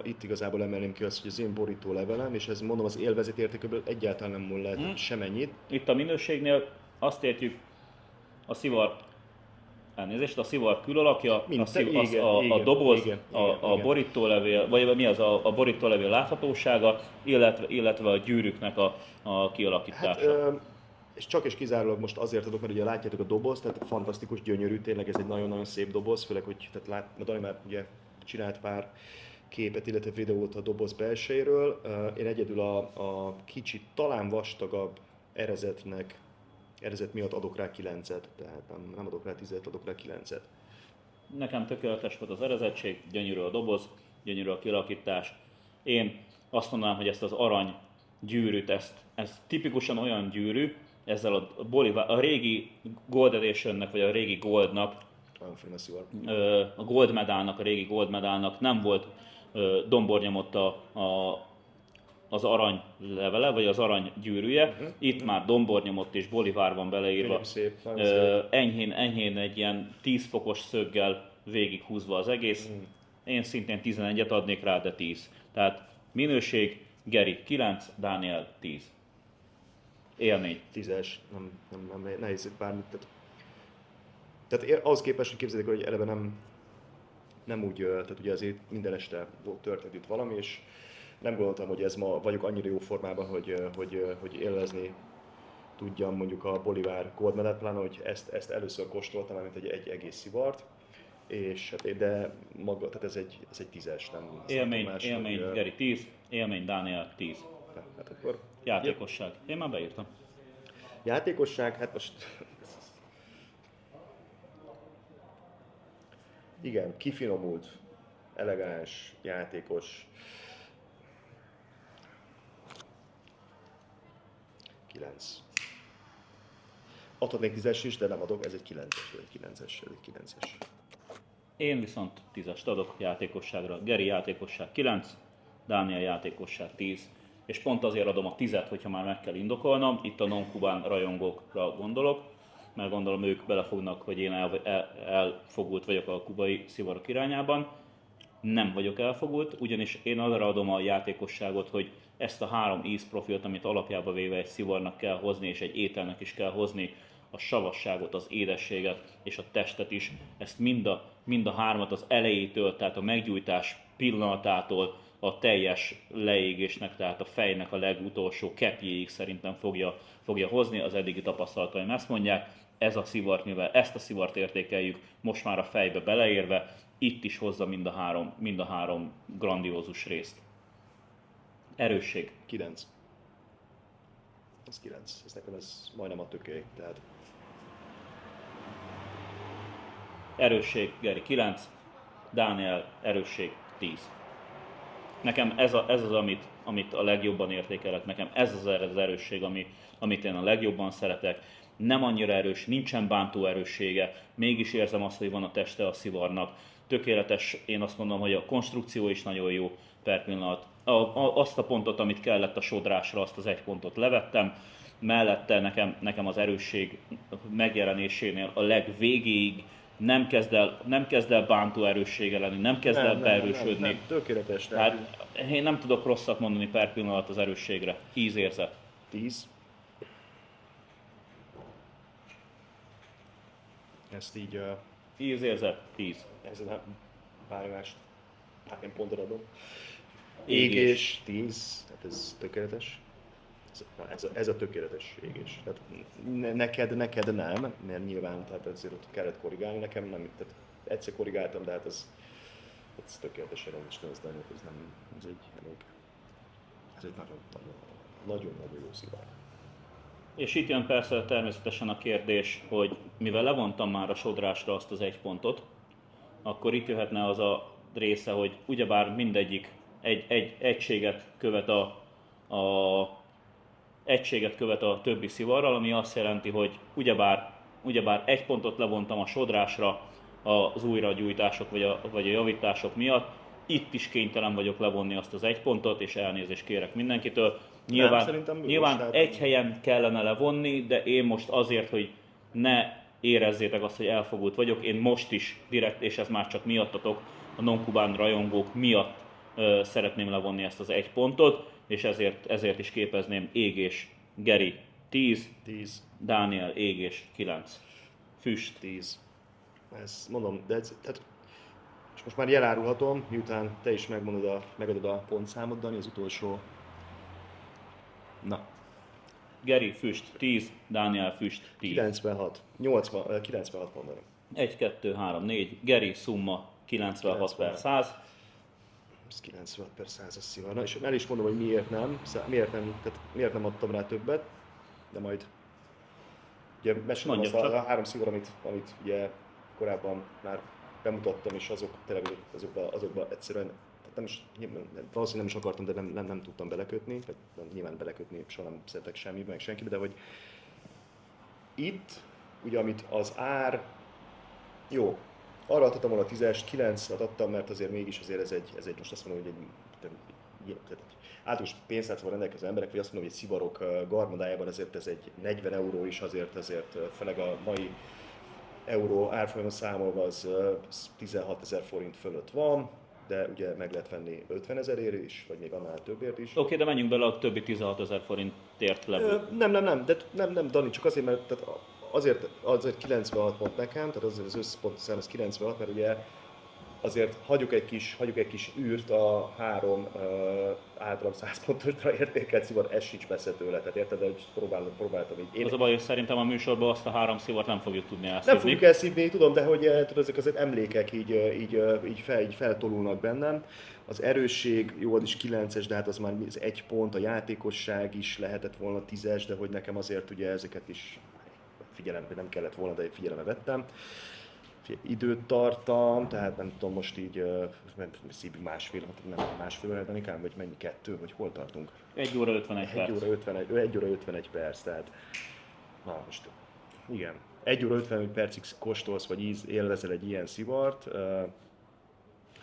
itt igazából emelném ki azt, hogy az én borító levelem, és ez mondom az élvezet értékéből egyáltalán nem lehet semennyit. Itt a minőségnél azt értjük, a szivar, elnézést, a szivar külalakja, a doboz, a borítólevél, vagy mi az a borítólevél láthatósága, illetve a gyűrűknek a kialakítása. Hát, és csak és kizárólag most azért adok, mert ugye látjátok a doboz, tehát fantasztikus, gyönyörű, tényleg ez egy nagyon-nagyon szép doboz, főleg, hogy tehát Dani már ugye csinált pár képet, illetve videót a doboz belsejéről. Én egyedül a kicsit talán vastagabb erezet miatt adok rá 9-et, tehát nem adok rá 10-et, adok rá 9-et. Nekem tökéletes volt az erezettség, gyönyörű a doboz, gyönyörű a kialakítás. Én azt mondanám, hogy ezt az arany gyűrűt, ez tipikusan olyan gyűrű, ezzel a régi Gold Editionnek, vagy a régi Goldnak, a Gold medálnak, a régi Gold medálnak nem volt dombornyomott az arany levele, vagy az arany gyűrűje. Itt már dombornyomott és bolivár van beleírva. Szép. Enyhén egy ilyen 10 fokos szöggel végighúzva az egész. Én szintén 11-et adnék rá, de 10. Tehát minőség, Geri 9, Dániel 10. Élmény. 10-es, nem nehéz itt bármit. Tehát ahhoz képest, hogy képzeljék, hogy eleve nem úgy, tehát ugye azért minden este történt itt valami, és nem gondoltam, hogy ez ma vagyok annyira jó formában, hogy élvezni tudjam mondjuk a Bolivár Gold Medal, pláne, hogy ezt először kóstoltam, mint egy egész szivart. És de maga, tehát ez egy 10-es, nem Élmény, Geri 10, élmény, Dániel 10. Hát akkor... Játékosság. Én már beírtam. Játékosság, hát most... Igen, kifinomult, elegáns, játékos. 9. Adhatnék 10-es is, de nem adok, ez egy 9-es. Én viszont 10-est adok játékosságra. Geri játékosság 9, Dániel játékosság 10. És pont azért adom a 10-et, hogyha már meg kell indokolnom. Itt a non-kubán rajongókra gondolok, mert gondolom ők belefognak, hogy én elfogult vagyok a kubai szivarok irányában. Nem vagyok elfogult, ugyanis én arra adom a játékosságot, hogy ezt a 3 ízprofilt, amit alapjába véve egy szivarnak kell hozni, és egy ételnek is kell hozni, a savasságot, az édességet és a testet is, ezt mind a 3-at az elejétől, tehát a meggyújtás pillanatától a teljes leégésnek, tehát a fejnek a legutolsó kepjéig szerintem fogja hozni, az eddigi tapasztalataim ezt mondják. Ez a szivart, mivel ezt a szivart értékeljük most már a fejbe beleérve, itt is hozza mind a három grandiózus részt. Erősség. 9. Ez 9. Ez nekem majdnem a töké, tehát... Erősség, Geri 9, Dániel erősség 10. Nekem ez az, amit a legjobban értékelek, nekem ez az erősség, amit én a legjobban szeretek. Nem annyira erős, nincsen bántó erőssége, mégis érzem azt, hogy van a teste a szivarnak. Tökéletes, én azt mondom, hogy a konstrukció is nagyon jó per pillanat. Azt a pontot, amit kellett a sodrásra, azt az 1 pontot levettem. Mellette nekem az erősség megjelenésénél a legvégéig nem kezd el bántó erőssége lenni, nem kezd el beerősödni. Nem, tökéletes. Hát én nem tudok rosszat mondani per pillanat az erősségre. Ízérzet. 10. Ezt így... Ízérzet 10. Ezzel nem bármást. Hát én pontot adom. Égés 10, hát ez tökéletes. Ez a tökéletes égés. Tehát neked nem, mert nyilván tehát ezért ott kellett korrigálni, nekem nem, tehát egyszer korrigáltam, de hát ez tökéletesen nem is nézni, ez egy nagyon jó szivár. És itt jön persze természetesen a kérdés, hogy mivel levontam már a sodrásra azt az 1 pontot, akkor itt jöhetne az a része, hogy ugyebár mindegyik egy egységet követ egységet követ a többi szivarral, ami azt jelenti, hogy ugyebár 1 pontot levontam a sodrásra az újragyújtások vagy a javítások miatt, itt is kénytelen vagyok levonni azt az 1 pontot, és elnézést kérek mindenkitől. Nyilván egy helyen kellene levonni, de én most azért, hogy ne érezzétek azt, hogy elfogult vagyok, én most is direkt, és ez már csak miattatok, a non-kubán rajongók miatt szeretném levonni ezt az 1 pontot, és ezért is képezném égés Geri 10, Dániel égés 9, Füst 10. Ezt mondom, de tehát, és most már jelárulhatom, miután te is megadod a pontszámot, Dani, az utolsó. Na. Geri, Füst 10, Dániel, Füst 10. 96 mondanom. 1, 2, 3, 4, Geri, szumma 96 per 100. Ez 96 per 100 a szivar. Na, és el is mondom, hogy miért nem adtam rá többet, de majd ugye mesélem azt a 3 szivar, amit ugye korábban már bemutattam, és azok tényleg azokba egyszerűen, valószínűleg nem is akartam, de nem tudtam belekötni, vagy nyilván belekötni soha nem szeretek semmibe, meg senkibe, de hogy itt, ugye amit az ár, jó, arra adtam volna a 10-est, 9-et adtam, mert azért mégis ez egy most azt mondom, hogy egy általános pénztárcával rendelkező emberek, vagy azt mondom, hogy egy szivarok garmadájában azért ez egy 40 euró is azért főleg a mai euró árfolyamon számolva az 16 000 forint fölött van, de ugye meg lehet venni 50 000-ért is, vagy még annál többért is. Oké, de menjünk bele a többi 16 000 forintért levő. Nem, Dani, csak azért, mert tehát azért 96 pont nekem, tehát azért az összpont szám az 96, mert ugye azért hagyjuk egy kis űrt a 3 általam 100 pontosra értékelt szivar, ez sincs messze tőle, tehát érted, de próbáltam így. Az a baj, hogy szerintem a műsorban azt a 3 szivart nem fogjuk tudni elszívni. Nem fogjuk elszívni, tudom, de hogy ezek azért emlékek így feltolulnak bennem. Az erősség, jó, az is 9-es, de hát az már az 1 pont, a játékosság is lehetett volna 10-es, de hogy nekem azért ugye ezeket is figyelembe nem kellett volna, de figyelembe vettem. Időt tartam, tehát nem tudom, most így szívig másfél óra, Danikám, vagy mennyi, 2, vagy hol tartunk? 1 óra 51 perc. 1 óra 51 perc, tehát na most igen. 1 óra 51 percig kóstolsz, vagy élvezel egy ilyen szivart,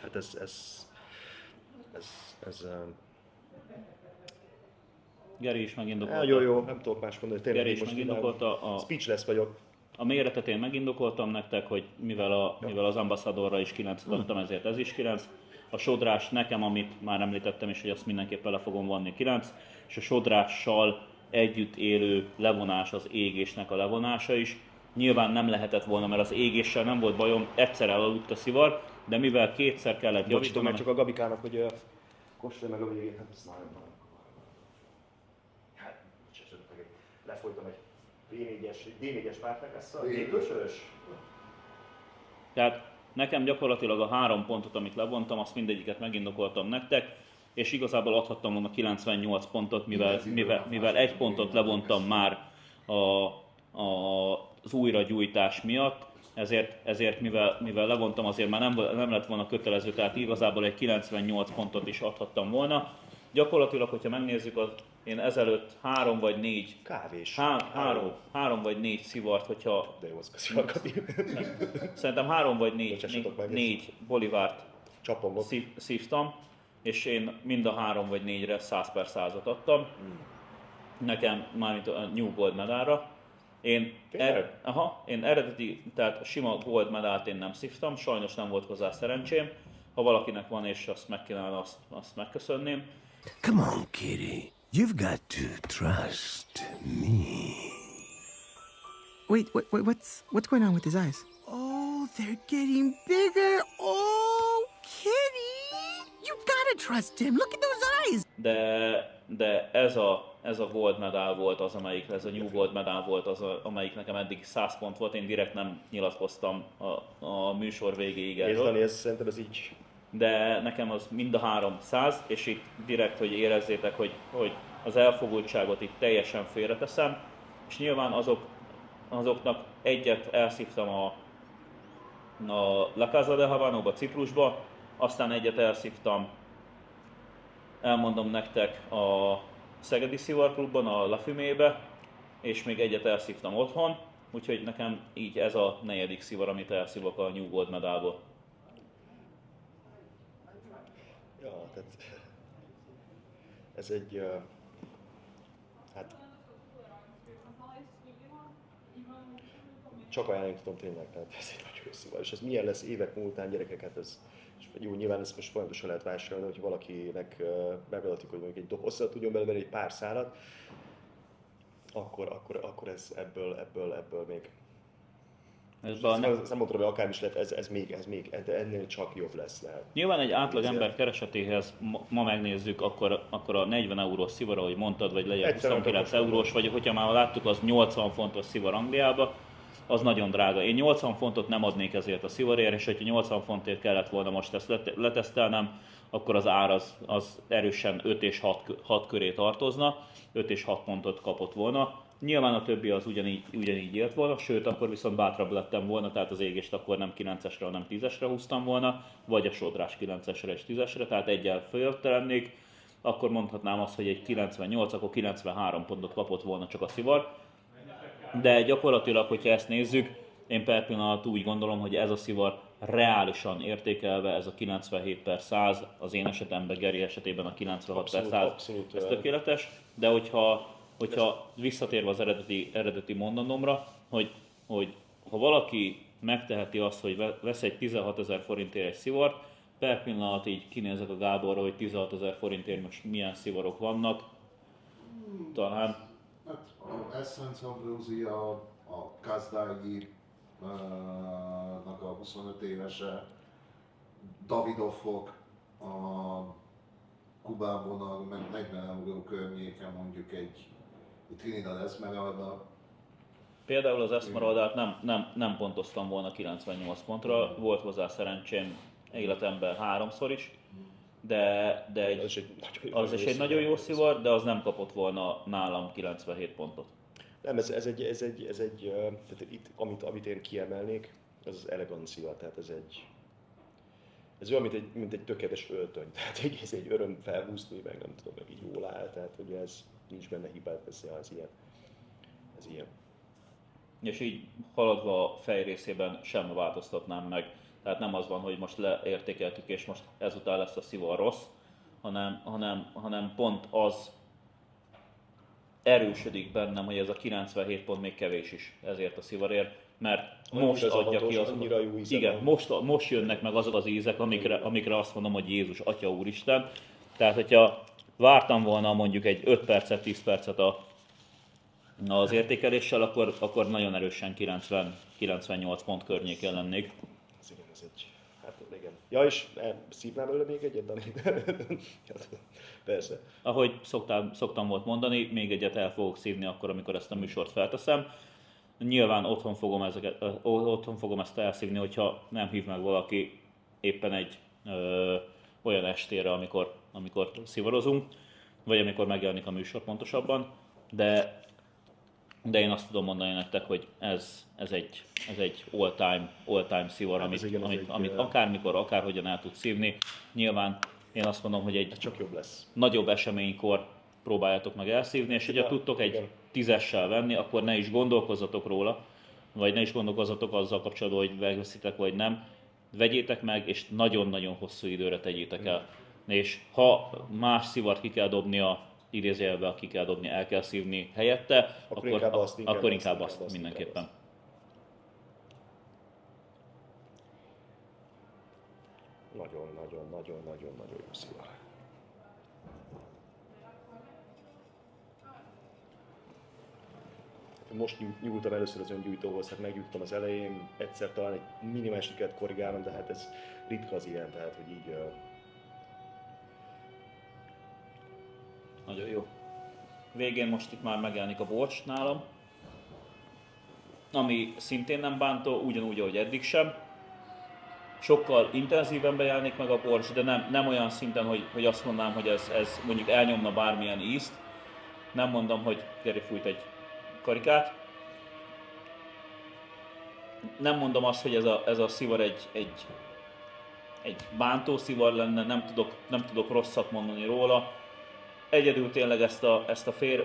hát ez Geri is megindokolta. Jó, nem tudok más mondani, tényleg Geri is megindokolta. Speechless vagyok. A méretet én megindokoltam nektek, hogy mivel az Ambassadorra is 9-et adtam, ezért ez is 9. A sodrás nekem, amit már említettem is, hogy azt mindenképpen le fogom vonni 9, és a sodrással együtt élő levonás az égésnek a levonása is. Nyilván nem lehetett volna, mert az égéssel nem volt bajom, egyszer elaludt a szivar, de mivel kétszer kellett javítanom... meg csak a Gabikának, hogy kóstolja meg a végét, hát ez nagyon van. Hát, lefolytam egy D4-es pártnekasszal, D5-ös. Tehát nekem gyakorlatilag a 3 pontot, amit levontam, azt mindegyiket megindokoltam nektek, és igazából adhattam volna 98 pontot, mivel 1 pontot levontam már az újragyújtás miatt, ezért mivel levontam, azért már nem lett volna kötelező, tehát igazából egy 98 pontot is adhattam volna. Gyakorlatilag, hogyha megnézzük, én ezelőtt 3 vagy 4 kávés. 3 vagy 4 szivart, hogyha... De jó, az szivart. Szerintem 3 vagy 4 bolivárt szívtam, és én mind a 3 vagy 4-re 100 per 100-ot adtam. Nekem mármint a New Gold medálra. Én eredeti, tehát sima gold medált én nem szívtam, sajnos nem volt hozzá szerencsém. Ha valakinek van és azt megkínálna, azt megköszönném. Come on, Kitty. You've got to trust me. Wait, what's going on with his eyes? Oh, they're getting bigger. Oh, Kitty! You gotta trust him. Look at those eyes. De ez a ez a gold medal volt az, amelyik, ez a new gold medal volt az, amelyik nekem eddig 100 pont volt, én direkt nem nyilatkoztam a műsor végéig És erről. Dani, ez szerintem ez így... De nekem az mind a 3 100, és itt direkt, hogy érezzétek, hogy az elfogultságot itt teljesen félreteszem, és nyilván azoknak egyet elszívtam a La Casa de Havanóba, Ciprusba, aztán egyet elszívtam, elmondom nektek, a Szegedi Szivarklubban, a La Fumée-be, és még egyet elszívtam otthon, úgyhogy nekem így ez a 4. szivar, amit elszívok a New Gold medálból. Ja, tehát ez egy, hát csak ajánlani tudom tényleg, tehát ez egy nagyon jó szivar. És ez milyen lesz évek múltán, gyerekeket, ez, és jó, nyilván ezt most folyamatosan lehet vásárolni, hogyha valakinek megadatik, hogy mondjuk egy dobozzal tudjon belevenni egy pár szálat, akkor ez ebből még. Ez nem mondtam, hogy akármi is lehet, ez még ennél csak jobb lesz. Lehet. Nyilván egy átlag ember keresetéhez ma megnézzük, akkor a 40 eurós szivar, ahogy mondtad, vagy legyen 29 eurós, vagy hogyha már láttuk, az 80 fontos szivar Angliába, az nagyon drága. Én 80 fontot nem adnék ezért a szivarért, és hogyha 80 fontért kellett volna most ezt letesztelnem, akkor az ár az erősen 5 és 6 köré tartozna, 5 és 6 pontot kapott volna. Nyilván a többi az ugyanígy élt volna, sőt akkor viszont bátrabb lettem volna, tehát az égést akkor nem 9-esre, hanem 10-esre húztam volna, vagy a sodrás 9-esre és 10-esre, tehát egyel följött lennék, akkor mondhatnám azt, hogy egy 98, akkor 93 pontot kapott volna csak a szivar. De gyakorlatilag, hogyha ezt nézzük, én per pillanat úgy gondolom, hogy ez a szivar reálisan értékelve, ez a 97/100, az én esetemben, Geri esetében a 96/100, ez tökéletes, de hogyha visszatérve az eredeti mondanomra, hogy ha valaki megteheti azt, hogy vesz egy 16 000 forintért egy szivart, per pillanat így kinézek a Gáborra, hogy 16 000 forintért most milyen szivarok vannak, talán. Hát a Essence Ambrosia, a Kazdagi nak a 25 évese, Davidoffok, a Kubában meg 40 euró környéken mondjuk egy Trinidad Esmeralda. Például az Esmeraldát nem pontoztam volna 98 pontra, volt hozzá szerencsém életemben 3-szor is, de az is egy nagyon jó szivar, de az nem kapott volna nálam 97 pontot. Nem, ez egy tehát itt, amit én kiemelnék, az elegancia, tehát ez olyan, mint egy tökéletes öltöny, tehát ez egy öröm felhúzni, meg nem tudom, meg így jól áll, tehát hogy ez nincs benne hibát, ez ilyen. És így haladva a fej részében sem változtatnám meg. Tehát nem az van, hogy most leértékeltük és most ezután lesz a szivar rossz, hanem pont az erősödik bennem, hogy ez a 97 pont még kevés is ezért a szivarért, mert most adja ki az, igen, most jönnek meg azok az ízek, amikre azt mondom, hogy Jézus, Atya, Úristen. Tehát, hogyha vártam volna mondjuk egy 5 percet, 10 percet az értékeléssel, akkor nagyon erősen 90-98 pont környékén lennék. Ez egy, hát igen. Ja, és szívnál belőle még egyet, Dani? Persze. Ahogy szoktam volt mondani, még egyet el fogok szívni akkor, amikor ezt a műsort felteszem. Nyilván otthon fogom ezt elszívni, hogyha nem hív meg valaki éppen egy olyan estére, amikor szivarozunk, vagy amikor megjelenik a műsor pontosabban, de én azt tudom mondani nektek, hogy ez egy all-time szivar, amit akármikor, akárhogyan el tud szívni. Nyilván én azt mondom, hogy egy csak jobb lesz. Nagyobb eseménykor próbáljátok meg elszívni, és hogyha tudtok egy 10-essel venni, akkor ne is gondolkozzatok róla, vagy ne is gondolkozzatok azzal kapcsolatban, hogy megveszitek vagy nem. Vegyétek meg, és nagyon-nagyon hosszú időre tegyétek el. És ha más szivart ki kell dobnia, idézőjelben ki kell dobni, el kell szívni helyette, akkor inkább azt mindenképpen. Nagyon jó szivar. Most nyújtam először az öngyújtóhoz, hát megjutottam az elején, egyszer talán egy minimális kellett korrigálnom, de hát ez ritka az ilyen, tehát hogy így... Nagyon jó. végén most itt már megjelenik a borcs nálam, ami szintén nem bántó, ugyanúgy, ahogy eddig sem. Sokkal intenzíven jelenik meg a borcs, de nem olyan szinten, hogy azt mondanám, hogy ez mondjuk elnyomna bármilyen ízt. Nem mondom, hogy Geri fújt egy karikát. Nem mondom azt, hogy ez a szivar egy bántó szivar lenne, nem tudok rosszat mondani róla. Egyedül tényleg ezt a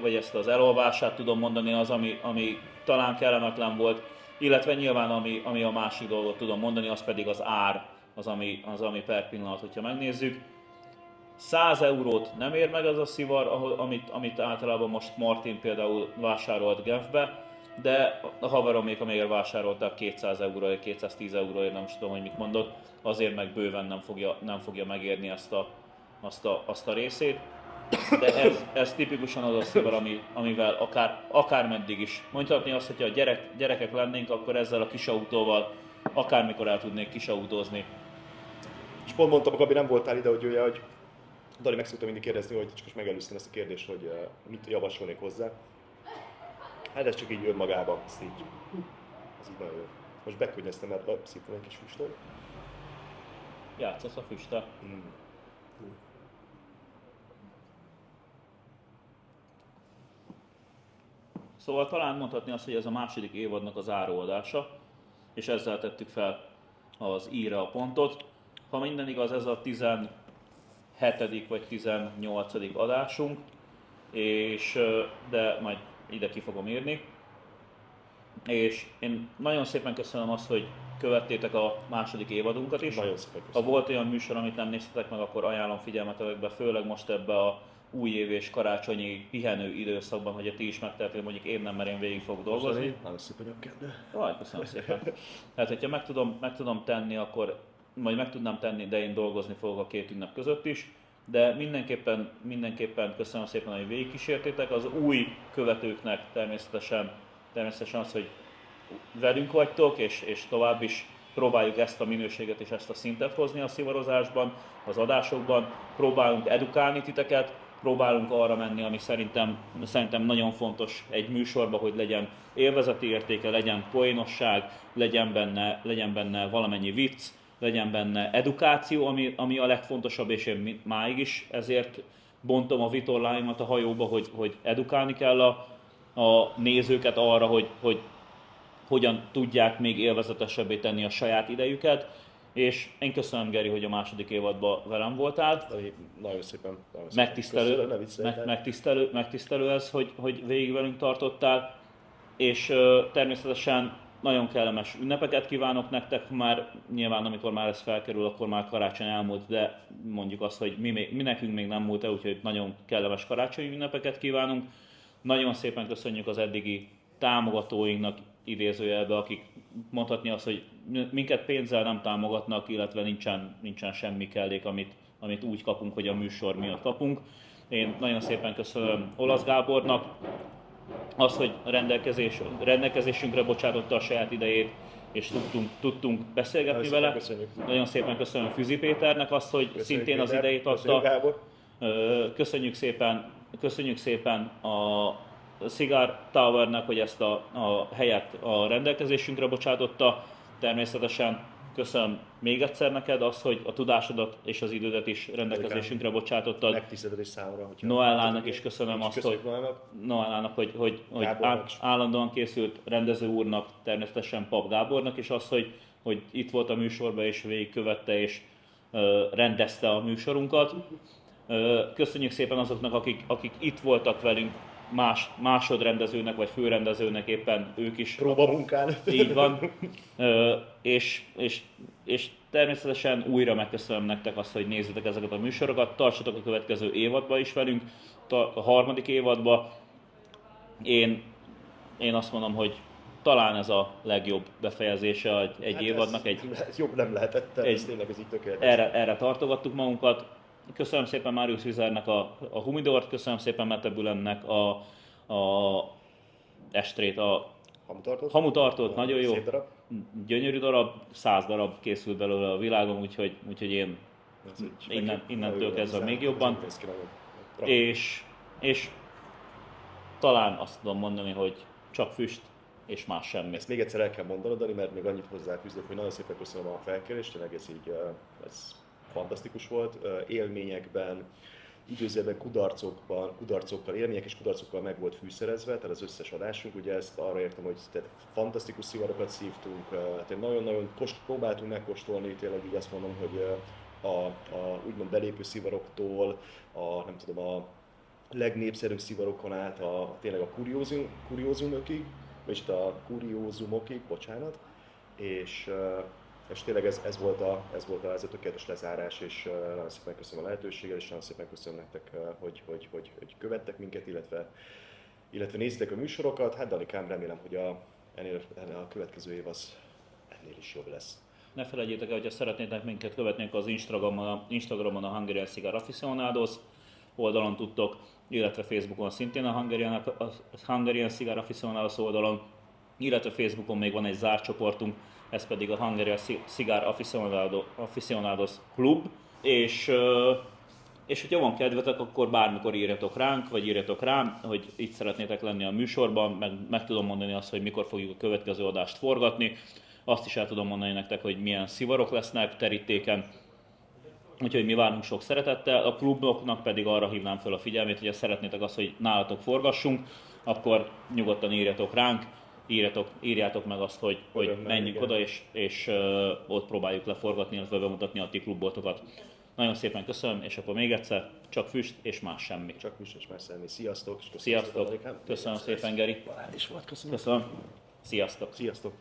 vagy ezt az elolvását tudom mondani az, ami talán kellemetlen volt, illetve nyilván ami a másik dolgot tudom mondani, az pedig az ár, az ami per pillanat, hogyha megnézzük. 100 eurót nem ér meg az a szivar, amit általában most Martin például vásárolt Genfbe, de a haveromék, amelyek vásárolták 200 euróért, 210 euróért, nem tudom, hogy mit mondott, azért meg bőven nem fogja megérni azt a részét. De ez tipikusan az a szivar, amivel akármeddig is. Mondhatni azt, hogyha a gyerekek lennénk, akkor ezzel a kis autóval akármikor el tudnék kisautózni. És pont mondtam, Gabi, nem voltál ide, hogy Dani meg szokta mindig kérdezni, hogy csak most megelőztem ezt a kérdést, hogy mit javasolnék hozzá. Hát ez csak így önmagában, ez így nagyon jó. Most bekönnyeztem, mert szívtam egy kis füstöl. Játszasz a füsttel? Szóval talán mondhatni azt, hogy ez a második évadnak az záróadása, és ezzel tettük fel az i-re a pontot. Ha minden igaz, ez a 17. vagy 18. adásunk, de majd ide ki fogom írni. És én nagyon szépen köszönöm azt, hogy követtétek a második évadunkat is. Nagyon szépen köszönöm. Ha volt olyan műsor, amit nem néztetek meg, akkor ajánlom figyelmetekbe, főleg most ebbe a újév és karácsonyi pihenő időszakban, hogy ti is megtehetek, mondjuk én nem, mert én végig fogok dolgozni. Nagyon szépen nyomkedő. Jaj, köszönöm szépen. Tehát, hogyha meg tudom tenni, akkor majd meg tudnám tenni, de én dolgozni fogok a két ünnep között is. De mindenképpen köszönöm szépen, hogy végigkísértétek. Az új követőknek természetesen az, hogy velünk vagytok, és tovább is próbáljuk ezt a minőséget és ezt a szintet hozni a szivarozásban, az adásokban. Próbálunk edukálni titeket, próbálunk arra menni, ami szerintem nagyon fontos egy műsorban, hogy legyen élvezeti értéke, legyen poénosság, legyen benne valamennyi vicc, legyen benne edukáció, ami a legfontosabb, és én máig is ezért bontom a vitorláimat a hajóba, hogy edukálni kell a nézőket arra, hogy hogyan tudják még élvezetesebbé tenni a saját idejüket. És én köszönöm, Geri, hogy a második évadban velem voltál. Nagyon szépen. Megtisztelő ez, hogy végig velünk tartottál. És természetesen nagyon kellemes ünnepeket kívánok nektek. Már nyilván, amikor már ez felkerül, akkor már karácsony elmúlt, de mondjuk azt, hogy mi nekünk még nem múlt el, úgyhogy nagyon kellemes karácsonyi ünnepeket kívánunk. Nagyon szépen köszönjük az eddigi támogatóinknak, idézőjelben, akik mondhatni azt, hogy minket pénzzel nem támogatnak, illetve nincsen semmi kellék, amit úgy kapunk, hogy a műsor miatt kapunk. Én nagyon szépen köszönöm Olasz Gábornak azt, hogy rendelkezésünkre bocsátotta a saját idejét, és tudtunk beszélgetni vele. Köszönjük. Nagyon szépen köszönöm Füzi Péternek azt, hogy szintén az idejét adta. Köszönjük szépen a Cigar Towernek, hogy ezt a helyet a rendelkezésünkre bocsátotta. Természetesen köszönöm még egyszer neked azt, hogy a tudásodat és az idődet is rendelkezésünkre bocsátottad. Megtiszteltetés számomra. Noellának is köszönöm azt, hogy állandóan készült, rendező úrnak, természetesen Pap Gábornak is az, hogy itt volt a műsorban és végigkövette és rendezte a műsorunkat. Köszönjük szépen azoknak, akik itt voltak velünk, másodrendezőnek vagy főrendezőnek, éppen ők is. Próbamunkán. Így van. És természetesen újra megköszönöm nektek azt, hogy nézzétek ezeket a műsorokat. Tartsatok a következő évadban is velünk, a harmadik évadban. Én azt mondom, hogy talán ez a legjobb befejezése egy évadnak. Ez jobb nem lehetett, ez tényleg ez így tökéletes. Erre tartogattuk magunkat. Köszönöm szépen Marius Wizernek a Humidort, köszönöm szépen Mette Bülennek a Estrét, a Hamutartót, nagyon jó. Szép darab. Gyönyörű darab, 100 darab készült belőle a világon, úgyhogy én innentől kezdve még jobban. És talán azt tudom mondani, hogy csak füst és más semmi. Ezt még egyszer el kell mondanod, Dani, mert még annyit hozzáfűzök, hogy nagyon szépen köszönöm a felkérést, tényleg ez így ez fantasztikus volt. Élményekben, időzőben kudarcokkal, élmények és kudarcokkal meg volt fűszerezve, tehát az összes adásunk, ugye ezt arra értem, hogy tehát fantasztikus szivarokat szívtunk, hát nagyon-nagyon próbáltunk megkóstolni, tényleg így azt mondom, hogy a úgymond belépő szivaroktól, nem tudom, a legnépszerűbb szivarokon át tényleg a kuriózumokig, vagyis a kuriózumokig, bocsánat, és tényleg ez volt ez a tökéletes lezárás, és nagyon szépen köszönöm a lehetőséget, és nagyon szépen köszönöm nektek, hogy követtek minket, illetve néztek a műsorokat. Hát Danikám, remélem, hogy a következő év az ennél is jobb lesz. Ne felejtjétek el, hogyha szeretnétek minket követni, akkor az Instagramon a Hungarian Cigar Aficionados oldalon tudtok, illetve Facebookon szintén a Hungarian Cigar Aficionados oldalon, illetve Facebookon még van egy zárt csoportunk, ez pedig a Hungarian Cigar Aficionados Klub, és hogyha van kedvetek, akkor bármikor írjatok ránk, vagy írjatok rám, hogy itt szeretnétek lenni a műsorban, meg tudom mondani azt, hogy mikor fogjuk a következő adást forgatni, azt is el tudom mondani nektek, hogy milyen szivarok lesznek terítéken, úgyhogy mi várunk sok szeretettel, a kluboknak pedig arra hívnám fel a figyelmét, hogy ha szeretnétek azt, hogy nálatok forgassunk, akkor nyugodtan írjatok ránk, írjátok meg azt, hogy menjünk oda, és ott próbáljuk leforgatni, illetve bemutatni a ti klubbotokat. Nagyon szépen köszönöm, és akkor még egyszer, csak füst és más semmi. Csak füst és más semmi. Sziasztok! Sziasztok! Köszönöm szépen, Geri! Is volt, Köszönöm. Sziasztok! Sziasztok!